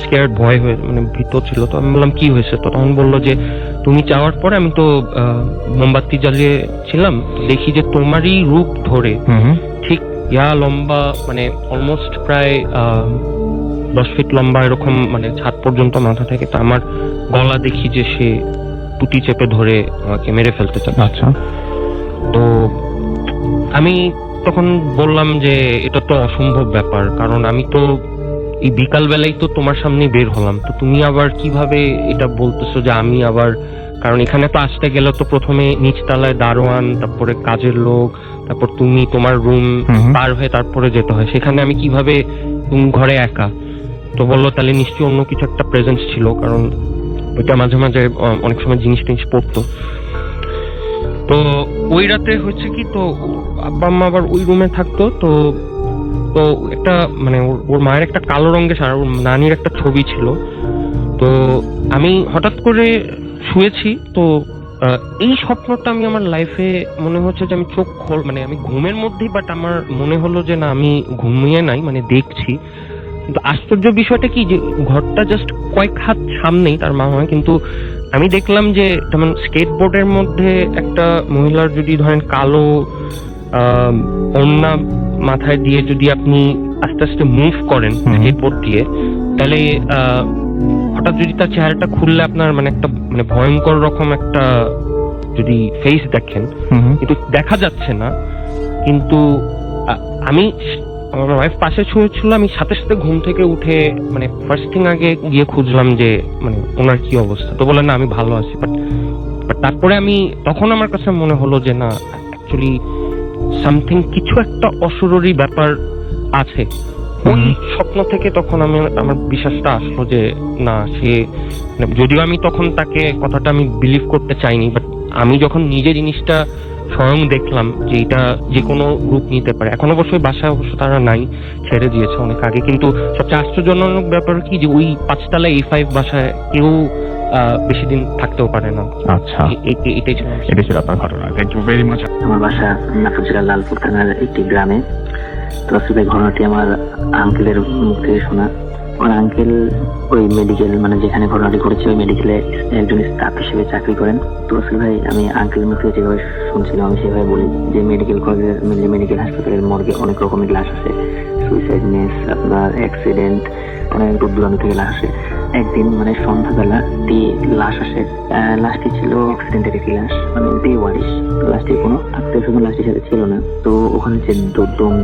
স্কেয়ার্ড, ভয় হয়ে মানে ভীত ছিল। তো আমি বললাম কি হয়েছে? তো তখন বললো যে তুমি যাওয়ার পরে আমি তো মোমবাতি জ্বালিয়ে ছিলাম, দেখি যে তোমারই রূপ ধরে ঠিক লম্বা, মানে অলমোস্ট প্রায় 10 ফিট লম্বা এরকম, মানে ছাদ পর্যন্ত মাথা থেকে, তো আমার গলা দেখি যে সে টুটি চেপে ধরে আমাকে মেরে ফেলতে চাচ্ছে। আচ্ছা, তো আমি তখন বললাম যে এটা তো অসম্ভব ব্যাপার, কারণ আমি তো এই বিকাল বেলায় তো তোমার সামনে বের হলাম, তো তুমি আবার কিভাবে এটা বলতেছো যে আমি আবার, কারণ এখানে তো আসতে গেলে তো প্রথমে নিচতলায় দারোয়ান, তারপরে কাজের লোক, তারপর তুমি তোমার রুম পার হয়ে তারপরে যেতে হয়, সেখানে আমি কিভাবে, তুমি ঘরে একা। তো বললো তাহলে নিশ্চয়ই অন্য কিছু একটা প্রেজেন্স ছিল, কারণ ওইটা মাঝে মাঝে অনেক সময় জিনিস পড়তো। তো ওই রাতে হচ্ছে কি, তো আব্বা আম্মা আবার ওই রুমে থাকতো। তো তো একটা মানে ওর মায়ের একটা কালো রঙের শাড়ি, ওর নানির একটা ছবি ছিল। তো আমি হঠাৎ করে শুয়েছি, তো এই স্বপ্নটা আমি আমার লাইফে মনে হচ্ছে যে আমি চোখ মানে আমি ঘুমের মধ্যেই, বাট আমার মনে হলো যে না আমি ঘুমিয়ে নাই, মানে দেখছি। কিন্তু আশ্চর্য বিষয়টা কি, যে ঘরটা জাস্ট কয়েক হাত সামনেই তার মা হয়, কিন্তু আমি দেখলাম যে যেমন স্কেটবোর্ডের মধ্যে একটা মহিলার যদি ধরেন কালো ওড়না মাথায় দিয়ে যদি আপনি আস্তে আস্তে মুভ করেন স্কেটবোর্ড দিয়ে, তাহলে হঠাৎ যদি তার চেহারাটা খুললে আপনার মানে একটা মানে ভয়ঙ্কর রকম একটা যদি ফেস দেখেন, কিন্তু দেখা যাচ্ছে না। কিন্তু আমি, আমার ওয়াইফ পাশে শুয়েছিল, আমি সাথে সাথে ঘুম থেকে উঠে মানে ফার্স্ট থিং আগে গিয়ে খুঁজলাম যে মানে ওনার কি অবস্থা। তো বলে না আমি ভালো আছি, বাট তারপরে আমি তখন আমার কাছে মনে হলো যে না অ্যাকচুয়ালি সামথিং, কিছু একটা অশরীরী ব্যাপার আছে। ওই স্বপ্ন থেকে তখন আমার বিশ্বাসটা আসলো যে না, সে, যদিও আমি তখন তাকে কথাটা আমি বিলিভ করতে চাইনি, বাট আমি যখন নিজে জিনিসটা স্বয়ং দেখলাম যে এটা যে কোনো রূপ নিতে পারে। এখন অবশ্যই বাসায় অবশ্য তারা নাই, ছেড়ে দিয়েছে অনেক আগে। কিন্তু সবচেয়ে আশ্চর্যজনক ব্যাপার কি, যে ওই 5 তলায় A5 বাসায় কেউ বেশি দিন থাকতেও পারে না। আচ্ছা, এটাই ছিল। এটা ছিল আপনার ঘটনা। Thank you very much. আমার বাসা নাটোর জেলার লালপুর থানার একটি গ্রামে। তো আসলে ঘটনাটি আমার আঙ্কেলের মুখ থেকে শোনা। আমার আঙ্কেল ওই মেডিকেল, মানে যেখানে ঘটনাটি ঘটেছে ওই মেডিকেলে একজন স্টাফ হিসেবে চাকরি করেন। তো আসলে ভাই আমি আঙ্কেলের মুখ থেকে যেভাবে শুনছিলাম আমি সেভাবে বলি যে মেডিকেল কলেজের মেডিকেল হাসপাতালের মর্গে অনেক রকমের লাশ আছে, সুইসাইড নেস, আপনার অ্যাক্সিডেন্ট, অনেক দূর দূরান্ত থেকে লাশ আসে। একদিন মানে সন্ধ্যাবেলা লাশ আসে। লাশটি ছিল অ্যাক্সিডেন্টের একটি লাশ, মানে বেওয়ারিশ। লাশটির কোনো আত্মীয় স্বজন লাশটির সাথে ছিল না। তো ওখানে যে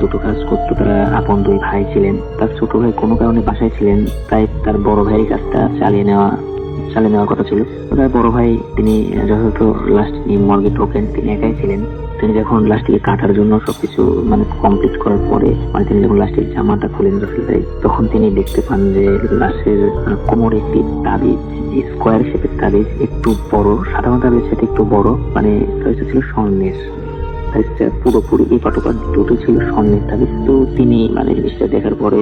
দুটো কাজ করতো, তারা আপন দুই ভাই ছিলেন। তার ছোট ভাই কোনো কারণে বাসায় ছিলেন, তাই তার বড় ভাইয়ের কাজটা চালিয়ে নেওয়ার কথা ছিল। তার বড় ভাই তিনি যথাযথ লাশটি মর্গে ঢোকেন, তিনি একাই ছিলেন। তিনি যখন লাশটিকে কাটার জন্য সবকিছু মানে কমপ্লিট করার পরে, মানে তিনি যখন লাশটির জামাটা খুলেন রসুল ভাই, তখন তিনি দেখতে পান যে লাশের কোমরে একটি তাবিজ, স্কোয়ার শেপের তাবিজ, একটু বড়, সাধারণ তাবিজ সেটা একটু বড়, মানে তাবিজটা ছিল স্বর্ণের। তাবিজটা পুরোপুরি এপাটোপাট দুটো ছিল স্বর্ণের তাবিজ। তো তিনি মানে জিনিসটা দেখার পরে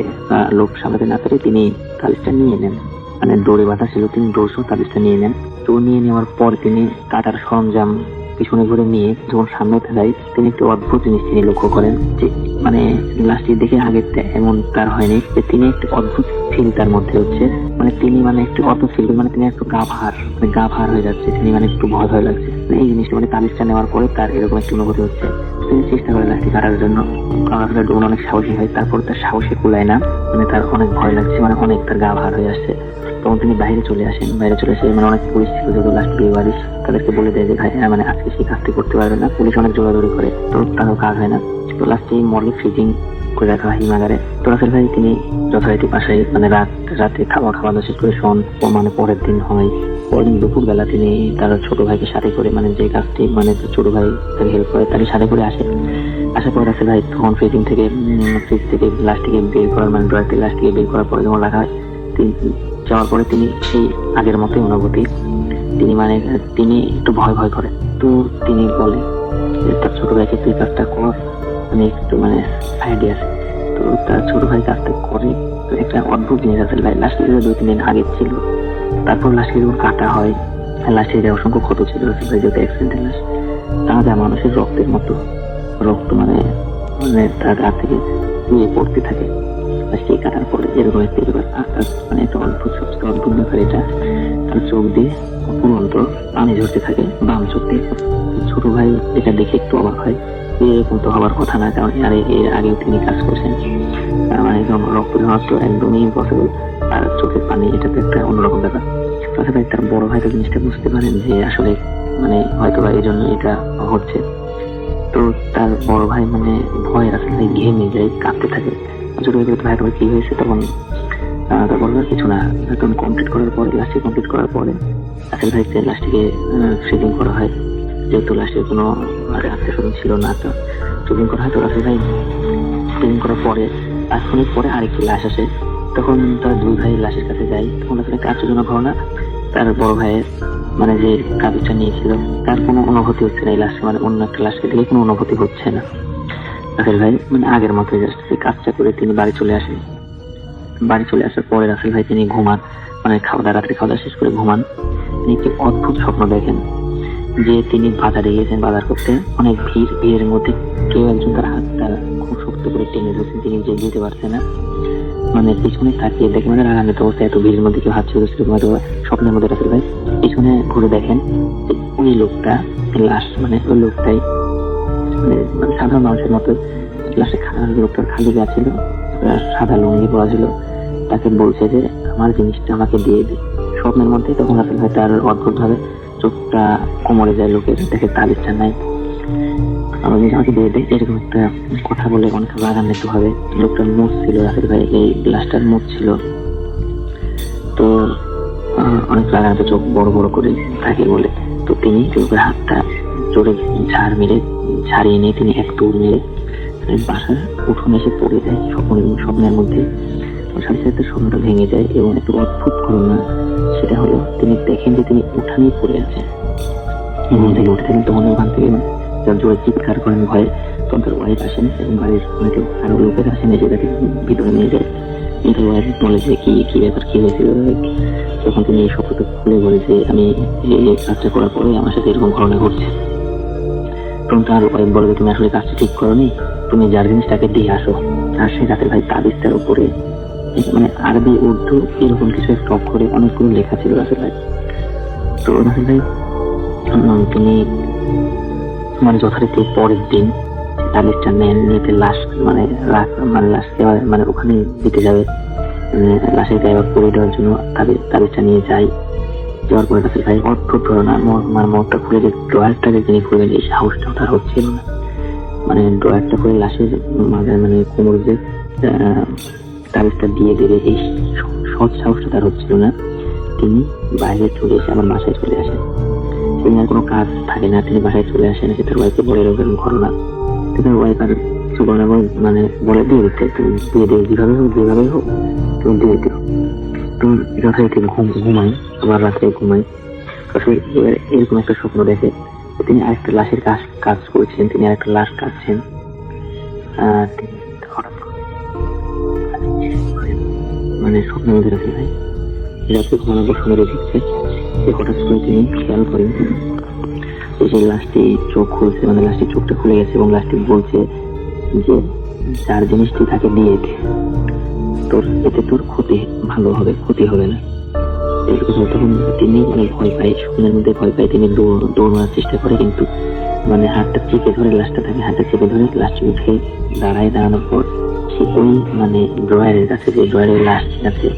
লোক সামলাতে না পেরে তিনি তাবিজটা নিয়ে নেন। মানে দড়ি বাঁধা ছিল, তিনি দৌড়সহ তাবিজটা নিয়ে নেন। তো নিয়ে নেওয়ার পর তিনি কাটার সরঞ্জাম পিছনে ঘুরে নিয়ে যখন সামনে ফেলাই, তিনি একটু অদ্ভুত জিনিস তিনি লক্ষ্য করেন যে মানে লাশটি দেখে আগে এমন তার হয়নি, যে তিনি একটু অদ্ভুত ফিল তার মধ্যে হচ্ছে। মানে তিনি মানে একটু অদ্ভুত ফিল, মানে তিনি একটু গা ভার হয়ে যাচ্ছে, তিনি মানে একটু ভয় ভয় লাগছে। এই জিনিসটা মানে তাবিজটা নেওয়ার পরে তার এরকম একটি অনুভূতি হচ্ছে। তিনি চেষ্টা করে লাশটি কাটার জন্য, কারণ অনেক সাহসী হয়। তারপর তার সাহসে কুলায় না, মানে তার অনেক ভয় লাগছে, মানে অনেক তার গা ভার হয়ে আসছে। তখন তিনি বাইরে চলে আসেন। মানে অনেক পুলিশ ছিল, যত লাস্ট বেওয়ারিশ, তাদেরকে বলে দেয় যে ভাই মানে আজকে সেই কাজটি করতে পারবে না। পুলিশ অনেক জোরাজোরি করে, তো তারও কাজ হয় না। তো লাস্টে মর্গে ফ্রিজিং করে রাখা হয় হিমাগারে। তো রাসেল ভাই তিনি যথারীতি বাসায় মানে রাতে খাওয়া দাওয়া শেষ করে শোন, মানে পরের দিন হয়। পরের দিন দুপুরবেলা তিনি তার ছোট ভাইকে সাথে করে, মানে যে কাজটি মানে ছোট ভাই তাকে হেল্প করে তাকে সাথে করে আসার পর রাসেল ভাই তখন ফ্রিজ থেকে লাশটিকে বের করার, মানে ড্রয়ার থেকে লাশটিকে বের করার পরে যখন রাখা হয়, যাওয়ার পরে তিনি সেই আগের মতোই অনুভূতি, তিনি একটু ভয় করে। তো তিনি বলে যে তার ছোট ভাইকে তুই কাজটা কর, মানে একটু মানে আইডিয়া আছে। তো তার ছোট ভাই কাজটা করে। তো একটা অদ্ভুত জিনিস আছে, লাশটি 2-3 দিন আগে ছিল। তারপর লাশটি যখন কাটা হয়, লাশটির অসংখ্য ক্ষত ছিল, যেহেতু অ্যাক্সিডেন্টের লাশ, তাজা মানুষের রক্তের মতো রক্ত মানে তার গা থেকে পড়তে থাকে। সেই কাটার পরে এরকম একটি মানে একটা সবচেয়ে অদ্ভুত ব্যাপার এটা, তার চোখ দিয়ে পুরন্ত পানি ঝরতে থাকে বাম চোখ দিয়ে। ছোট ভাই এটা দেখে একটু অবাক হয়, এরকম তো হওয়ার কথা না, কারণ এর আগেও তিনি কাজ করছেন, মানে রক্ত ঝরা তো একদমই ইম্পসিবল। আর চোখের পানি, এটা তো একটা অন্যরকম ব্যাপার। তাছাড়া তার বড় ভাই তো জিনিসটা বুঝতে পারেন যে আসলে মানে হয়তো বা এই জন্য এটা হচ্ছে। তো তার বড় ভাই মানে ভয় আসলে ঘেমে যায়, কাঁপতে থাকে। ছোট ভাই ভাই তোমার কি হয়েছে? তখন তার বড় ভাই কিছু না, তখন লাশটি কমপ্লিট করার পরে রাসেল ভাইকে লাশটিকে ফ্রিজিং করা হয়। যেহেতু লাশটির কোনো আত্মীয় স্বজন ছিল না, তো ফ্রিজিং করা হয়। তো রাসেল ভাই ফ্রিজিং করার পরে 5 মিনিট পরে আরেকটি লাশ আসে। তখন তার 2 ভাই লাশের কাছে যায়। তখন আসলে একটা আশ্চর্যজনক ঘটনা, তার বড় ভাইয়ের মানে যে কাজটা নিয়েছিল তার কোনো অনুভূতি হচ্ছে না। এই লাশকে মানে অন্য একটা লাশকে দেখে কোনো অনুভূতি হচ্ছে না। রাসেল ভাই মানে আগের মতো জাস্ট সেই কাজটা করে তিনি বাড়ি চলে আসেন। বাড়ি চলে আসার পরে রাসেল ভাই তিনি ঘুমান, মানে রাত্রে খাওয়া দাওয়া শেষ করে ঘুমান। তিনি একটি অদ্ভুত স্বপ্ন দেখেন যে তিনি বাজারে গিয়েছেন বাজার করতে, অনেক ভিড়ের মধ্যে কেউ একজন তার হাতটা খুব শক্ত করে টেনে ধরছেন, তিনি যে যেতে পারছে না। মানে পিছনে তাকিয়ে দেখে মানে রাগান্বিত অবস্থায়, এত ভিড়ের মধ্যে কেউ হাত ছেড়ে স্বপ্নের মধ্যে রাসেল ভাই পিছনে ঘুরে দেখেন যে ওই লোকটা লাশ, মানে ওই লোকটাই মানে সাধারণ মানুষের মতো লাশে লোকটার খালি গা ছিল, সাদা লুঙ্গি পরা ছিল। তাকে বলছে যে আমার জিনিসটা আমাকে দিয়ে দে স্বপ্নের মধ্যে। তখন রাসেল ভাই তার অদ্ভুত ভাবে চোখটা কোমরে যায়, লোকের দেখে তাবিজটা নাই, আমার জিনিস আমাকে দিয়ে দেয়, এরকম একটা কথা বলে অনেক রাগান্বিত ভাবে। লোকটার মুখ ছিল রাসেল ভাই, এই লাশটার মুখ ছিল। তো অনেক রাগান্বিত, চোখ বড় বড় করে থাকে বলে। তো তিনি চোখের হাতটা জোরে ছাড়িয়ে নিয়ে তিনি এক দৌড় মেরে বাসার উঠোনে এসে পড়ে যায় স্বপ্নের মধ্যে। সাথে সাথে স্বপ্নটা ভেঙে যায় এবং একটু অদ্ভুত ঘটনা সেটা হলো তিনি দেখেন যে তিনি উঠানেই পড়ে আছেন, ঘুম থেকে উঠে থাকেন। তখন ওখান থেকে জোরে চিৎকার করেন ভয়ে। তখন তার ওয়াইফ আসেন এবং বাড়ির অনেকে আরো লোকের আসেন, এসে তাকে ভিতরে নিয়ে যায়। কিন্তু ওয়াইফ বলে যে কি ব্যাপার, কি হয়েছিল। তখন তিনি এই সত্যটা খুলে বলে যে আমি এই কাজটা করার পরে আমার সাথে এরকম ঘটনা ঘটছে। তখন তার ওয়াইফ বলে যে তুমি আসলে কাজটা ঠিক করোনি, তুমি যার জিনিসটাকে দিয়ে আসো। আর সে রাতের ভাই তাবিজটার উপরে মানে আরবি উর্দু এরকম কিছু একটা অক্ষরে অনেকগুলো লেখা ছিল রাসেল ভাই। তো রাসেল ভাই তিনি মানে যথারীতি পরের দিন তাবিজটা নেন, নিতে লাশ মানে লাশ দেওয়া মানে ওখানে দিতে যাবে, লাশের গায়ে পরে দেওয়ার জন্য তাবিজটা নিয়ে যায়। যাওয়ার পরে রাসেল ভাই অদ্ভুত ধরনা আমার মনটা খুলে যে ড্রয়ারটাকে তিনি খুলবেন এই সাহসটা তার হচ্ছিল না। মানে ড্রয়ারটা করে লাশের মাথায় মানে কোমর যে তাবিজটা দিয়ে দেবে এই সৎ সাহসটা তার হচ্ছিল না। তিনি বাইরে চলে এসে আমার বাসায় চলে আসেন। তিনি আর কোনো কাজ থাকে না, তিনি বাসায় চলে আসেন, এসে তার ওয়াইফকে বলে এরকম ঘটনা। তার ওয়াইফ আর মানে বলে দিয়ে দিতে দিয়ে দিয়ে যেভাবে হোক তুমি দিয়ে দিও। তো যথারীতি ঘুমাই, আবার রাত্রে ঘুমাই। আসলে এরকম একটা স্বপ্ন দেখে তিনি আরেকটা লাশের কাজ করেছেন, তিনি আরেকটা লাশ কাটছেন। হঠাৎ মানে স্বপ্নের মধ্যে রাখে ভাই রাতে ঘুমানোর পর সময় দেখছে যে হঠাৎ করে তিনি খেয়াল করেন যে লাশটি চোখ খুলছে, মানে লাশটির চোখটা খুলে গেছে এবং লাশটি বলছে যে যার জিনিসটি তাকে দিয়ে দে, এতে তোর ভালো হবে, ক্ষতি হবে না। তখন তিনি মানে ভয় পায়, স্বপ্নের মধ্যে ভয় পায়, তিনি দৌড়ানোর চেষ্টা করে, কিন্তু মানে হাতটা চেপে ধরে লাশটা তাকে হাতটা চেপে ধরে লাশটি উঠে দাঁড়ানোর পর সে ওই মানে ড্রয়ারের কাছে, যে ড্রয়ারের লাশ আছে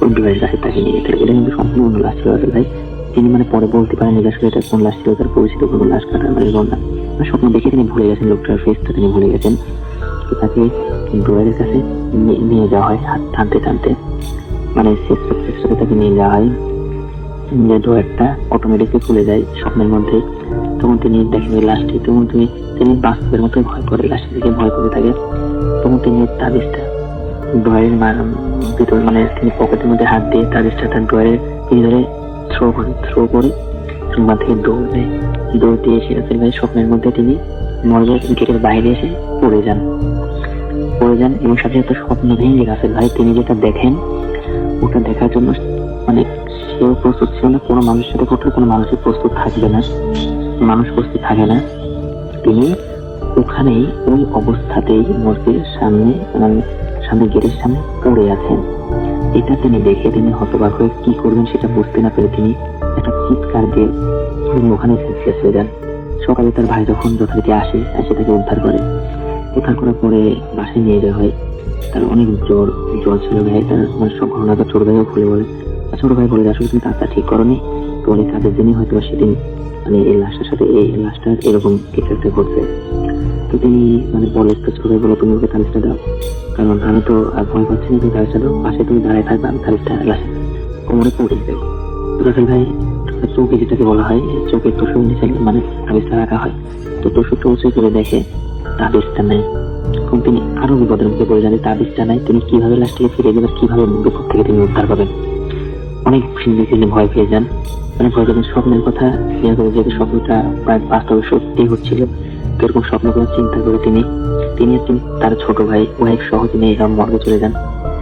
ওই ড্রয়ারের কাছে তাকে নিয়ে যেতে। এটা কিন্তু সম্পূর্ণ অন্য লাশ ছিল ভাই। তিনি মানে পরে বলতে পারেন যে আসলে এটা কোন লাশ ছিল, তার পরিচিত কোনো লাশ কাটার মানে না। স্বপ্ন দেখে তিনি ভুলে গেছেন, লোকটার ফেসটা তিনি ভুলে গেছেন। তো তাকে ড্রয়ারের কাছে নিয়ে যাওয়া হয় হাত টানতে, মানে শেষ তাকে নিয়ে যাওয়া হয়, যে ড্রয়ারটা অটোমেটিকলি খুলে যায় স্বপ্নের মধ্যে। তখন তিনি দেখেন লাশটি, তখন তিনি বাস্তবের মতো ভয় করে, লাশটি থেকে ভয় করে থাকে। তখন তিনি তাবিজটা ড্রয়ারের ভিতর মানে তিনি পকেটের মধ্যে হাত দিয়ে তাবিজটা তার ড্রয়ারের ভিতরে থ্রো করে মা থেকে দৌড় দিয়ে এসে রাসেল ভাই স্বপ্নের মধ্যে তিনি মর্গের গেটের বাইরে এসে পড়ে যান এবং সাথে সাথে স্বপ্ন ভেঙে রাসেল ভাই তিনি যেটা দেখেন ওটা দেখার জন্য মানে সেও প্রস্তুত ছিল না। কোনো মানুষের সাথে ঘটলে কোনো মানুষের প্রস্তুত থাকবে না, মানুষ প্রস্তুত থাকে না। তিনি ওখানেই ওই অবস্থাতেই মসজিদের সামনে গেটের সামনে পড়ে আছেন। এটা তিনি দেখে তিনি হতবাক হয়ে কি করবেন সেটা বুঝতে না পেরে তিনি একটা চিৎকার দিয়ে তিনি ওখানে শেষ হয়ে যান। সকালে তার ভাই যখন যথারীতি আসে তাকে উদ্ধার করার পরে বাসায় নিয়ে যাওয়া হয়। তার অনেক জ্বর ছিল ভাই, তার মানে সব ঘটনা তার ছোট ভাইও খুলে বলে। ছোট ভাই বলে আসলে তুমি কাজটা ঠিক করনি, তোমার কাজের জন্যই হয়তো সেদিন মানে এই লাশটার সাথে এই লাশটার এরকম কিছু একটা ঘটছে। তো তিনি মানে বলে ছোট ভাই বলো তুমি ওকে তালিশটা দাও, কারণ আমি তো আর ভয় পাচ্ছি না, তুমি তালিশটা দাও, পাশে তুমি দাঁড়ায় থাকবে, আমি তালিশটা লাশে কোমরে পড়ে দেবো। রাসেল ভাই চৌকি যেটাকে বলা হয়, চোখের তোষক নিচে মানে তাবিজটা রাখা হয়। তো তোষকটা উঁচু করে দেখে তাবিজটা নেই। তিনি আরো বিপদের মুখে পড়ে যান, তাবিজটা নাই, তিনি কিভাবে লাশটিকে ফিরে যাবেন, কিভাবে বিপদ থেকে তিনি উদ্ধার পাবেন। অনেক তিনি ভয় পেয়ে যান, মানে ভয় পেয়ে স্বপ্নের কথা যেহেতু স্বপ্নটা প্রায় বাস্তবে সত্যি হচ্ছিল। তো এরকম স্বপ্ন করে চিন্তা করে তিনি তার ছোট ভাই ওয়াইফ সহ তিনি এরকম মর্গে চলে যান।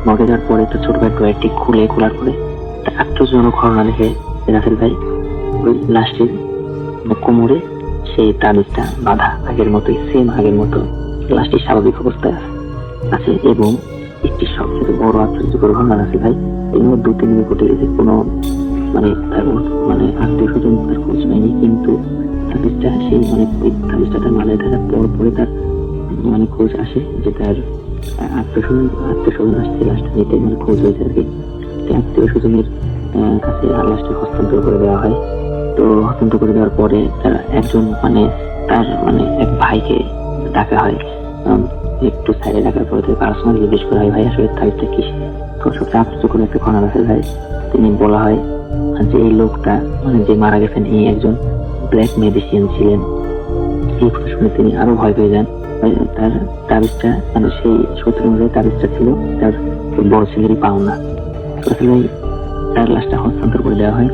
মর্গে যাওয়ার পরে তার ছোট ভাই ড্রয়ারটি খোলার পরে আশ্চর্যজনক ঘটনা দেখে রাসেল ভাই ওই লাশটির কোমরে সেই তাবিজটা বাঁধা আগের মতোই, সেম আগের মতো লাশটি স্বাভাবিক অবস্থায় আছে। এবং একটি সবচেয়ে বড় আশ্চর্যকর ঘটনা আছে ভাই, এগুলো 2-3 দিন ঘটে গেছে, কোনো মানে তার মানে আত্মীয় স্বজন তার খোঁজ নেয়নি, কিন্তু তাবিজটা সেই মানে তাবিজটা তার মাথায় থাকার পরে তার মানে খোঁজ আসে যে তার আত্মীয় স্বজন আসছে লাশটা নিতে, মানে খোঁজ হয়েছে আর কি। আত্মীয় স্বজনের কাছে লাশটা হস্তান্তর করে দেওয়া হয়। তো হস্তান্তর করে দেওয়ার পরে তার একজন মানে তার মানে এক ভাইকে ডাকা হয়, একটু সাইডে ডাকার পরে তার পার্সোনালি জিজ্ঞেস করা হয় ভাই আসলে তাবিজটা কি। তো সবচেয়ে আশ্চর্যকর একটা ঘটনা আছে ভাই, তিনি বলা হয় যে এই লোকটা মানে যে মারা গেছেন এই একজন ব্ল্যাক ম্যাজিশিয়ান ছিলেন। এই কথা শুনে তিনি আরো ভয় পেয়ে যান। তার তাবিজটা মানে সেই সূত্র অনুযায়ী তাবিজটা ছিল তার বড় ছেলেরই পাওনা। আসলে তার লাশটা হস্তান্তর করে দেওয়া হয়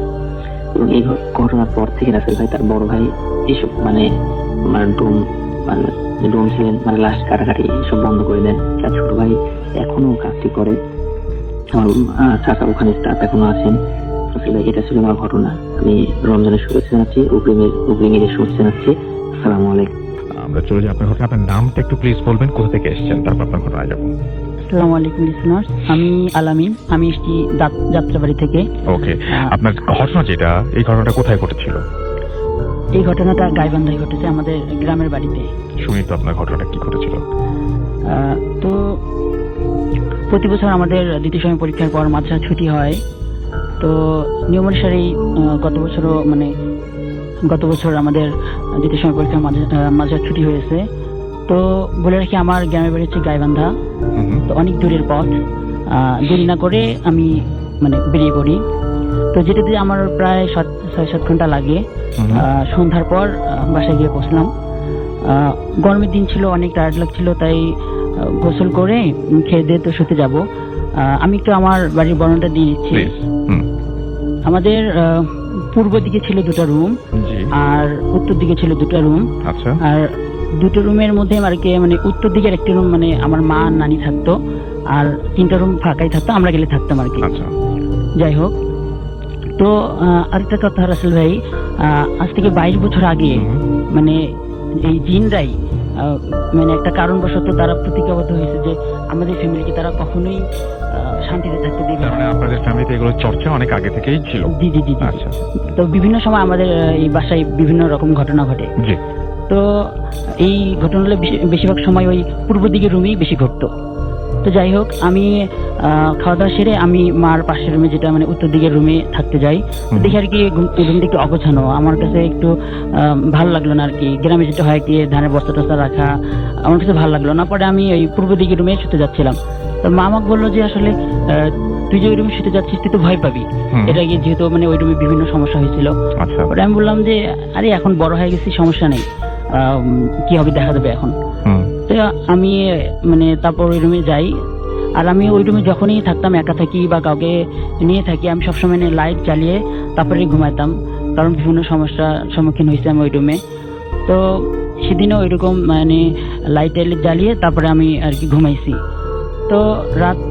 এবং এই ঘটনার পর থেকে রাসেল ভাই তার বড় ভাই এইসব মানে ডোম ছিলেন মানে লাশ কাটাকাটি সব বন্ধ করে দেন। তার ছোট ভাই এখনো কাজটি করে, আমার চাচা ওখানে স্টাফ এখনো আছেন। আসলে এটা ছিল আমার ঘটনা। আমি রমজানের শুভেচ্ছা জানাচ্ছি, উগ্রিমের শুভেচ্ছা জানাচ্ছি। আসসালামু আলাইকুম। আমরা চলে যাই আপনার ঘটনা। আপনার নামটা একটু প্লিজ বলবেন, কোথা থেকে এসেছেন, তারপর আপনার ঘটনায় যাবো। আসসালামু আলাইকুম লিসনার্স, আমি আলামিন, আমি এসেছি যাত্রাবাড়ি থেকে। ওকে, আপনার ঘটনা যেটা, এই ঘটনাটা কোথায় ঘটেছিল? এই ঘটনাটা গাইবান্ধায় ঘটেছে, আমাদের গ্রামের বাড়িতে। শুনি তো আপনার ঘটনাটা কি ঘটেছিল। তো প্রতি বছর আমাদের দ্বিতীয় সময় পরীক্ষার পর মাদ্রাসা ছুটি হয়। তো নিয়ম অনুসারেই গত বছর আমাদের দ্বিতীয় সময় পরীক্ষার মাদ্রাসা ছুটি হয়েছে। তো বলে রাখি, আমার গ্রামের বাড়ি হচ্ছে গাইবান্ধা, তো অনেক দূরের পথ। দেরি না করে আমি বেরিয়ে পড়ি। তো যেটাতে আমার প্রায় 6-7 ঘন্টা লাগে। সন্ধ্যার পর বাসায় গিয়ে পৌঁছলাম। গরমের দিন ছিল, অনেক টায়ার্ড লাগছিল, তাই গোসল করে খেয়ে দিয়ে তো শুতে যাব। আমি একটু আমার বাড়ির বর্ণনাটা দিয়ে দিচ্ছি। আমাদের পূর্ব দিকে ছিল 2টা রুম, আর উত্তর দিকে ছিল 2টা রুম। আচ্ছা। আর 2টো রুমের মধ্যে উত্তর দিকের একটি রুম আমার মা আর নানি থাকতো, আর 3টা রুম ফাঁকাই থাকতো, আমরা গেলে থাকতাম আর কি। আচ্ছা। যাই হোক, তো আরেকটা কথা রাসেল ভাই, আজ থেকে 22 বছর আগে এই জিনরাই একটা কারণবশত তারা প্রতিজ্ঞাবদ্ধ হয়েছে যে আমাদের ফ্যামিলিকে তারা কখনোই শান্তিতে থাকতে দেবে না। আপনাদের ফ্যামিলিতে এগুলো চর্চা অনেক আগে থেকেই ছিল? জি জি জি। আচ্ছা। তো বিভিন্ন সময় আমাদের এই বাসায় বিভিন্ন রকম ঘটনা ঘটে। জি। তো এই ঘটনাগুলো বেশিরভাগ সময় ওই পূর্ব দিকের রুমেই বেশি ঘটতো। তো যাই হোক, আমি খাওয়া দাওয়া সেরে আমি মার পাশের রুমে, যেটা উত্তর দিকের রুমে থাকতে যাই। দেখি আর কি রুমটা একটু অগোছানো, আমার কাছে একটু ভালো লাগলো না আর কি। গ্রামে যেটা হয় কি ধানের বস্তা টস্তা রাখা, আমার কাছে ভালো লাগলো না। পরে আমি ওই পূর্ব দিকের রুমে শুতে যাচ্ছিলাম। তো মা আমাকে বললো যে আসলে তুই যে ওই রুমে শুতে যাচ্ছিস তুই তো ভয় পাবি। এটা গিয়ে যেহেতু ওই রুমে বিভিন্ন সমস্যা হয়েছিল। পরে আমি বললাম যে আরে এখন বড় হয়ে গেছি, সমস্যা নেই, কি হবে দেখা যাবে এখন। তো আমি তারপর ওই রুমে যাই। আর আমি ওই রুমে যখনই থাকতাম, একা থাকি বা কাউকে নিয়ে থাকি, আমি সবসময় লাইট জ্বালিয়ে তারপরে ঘুমাইতাম, কারণ বিভিন্ন সমস্যার সম্মুখীন হয়েছি আমি ওই রুমে। তো সেদিনও ওইরকম লাইট জ্বালিয়ে তারপরে আমি আর কি ঘুমাইছি। তো রাত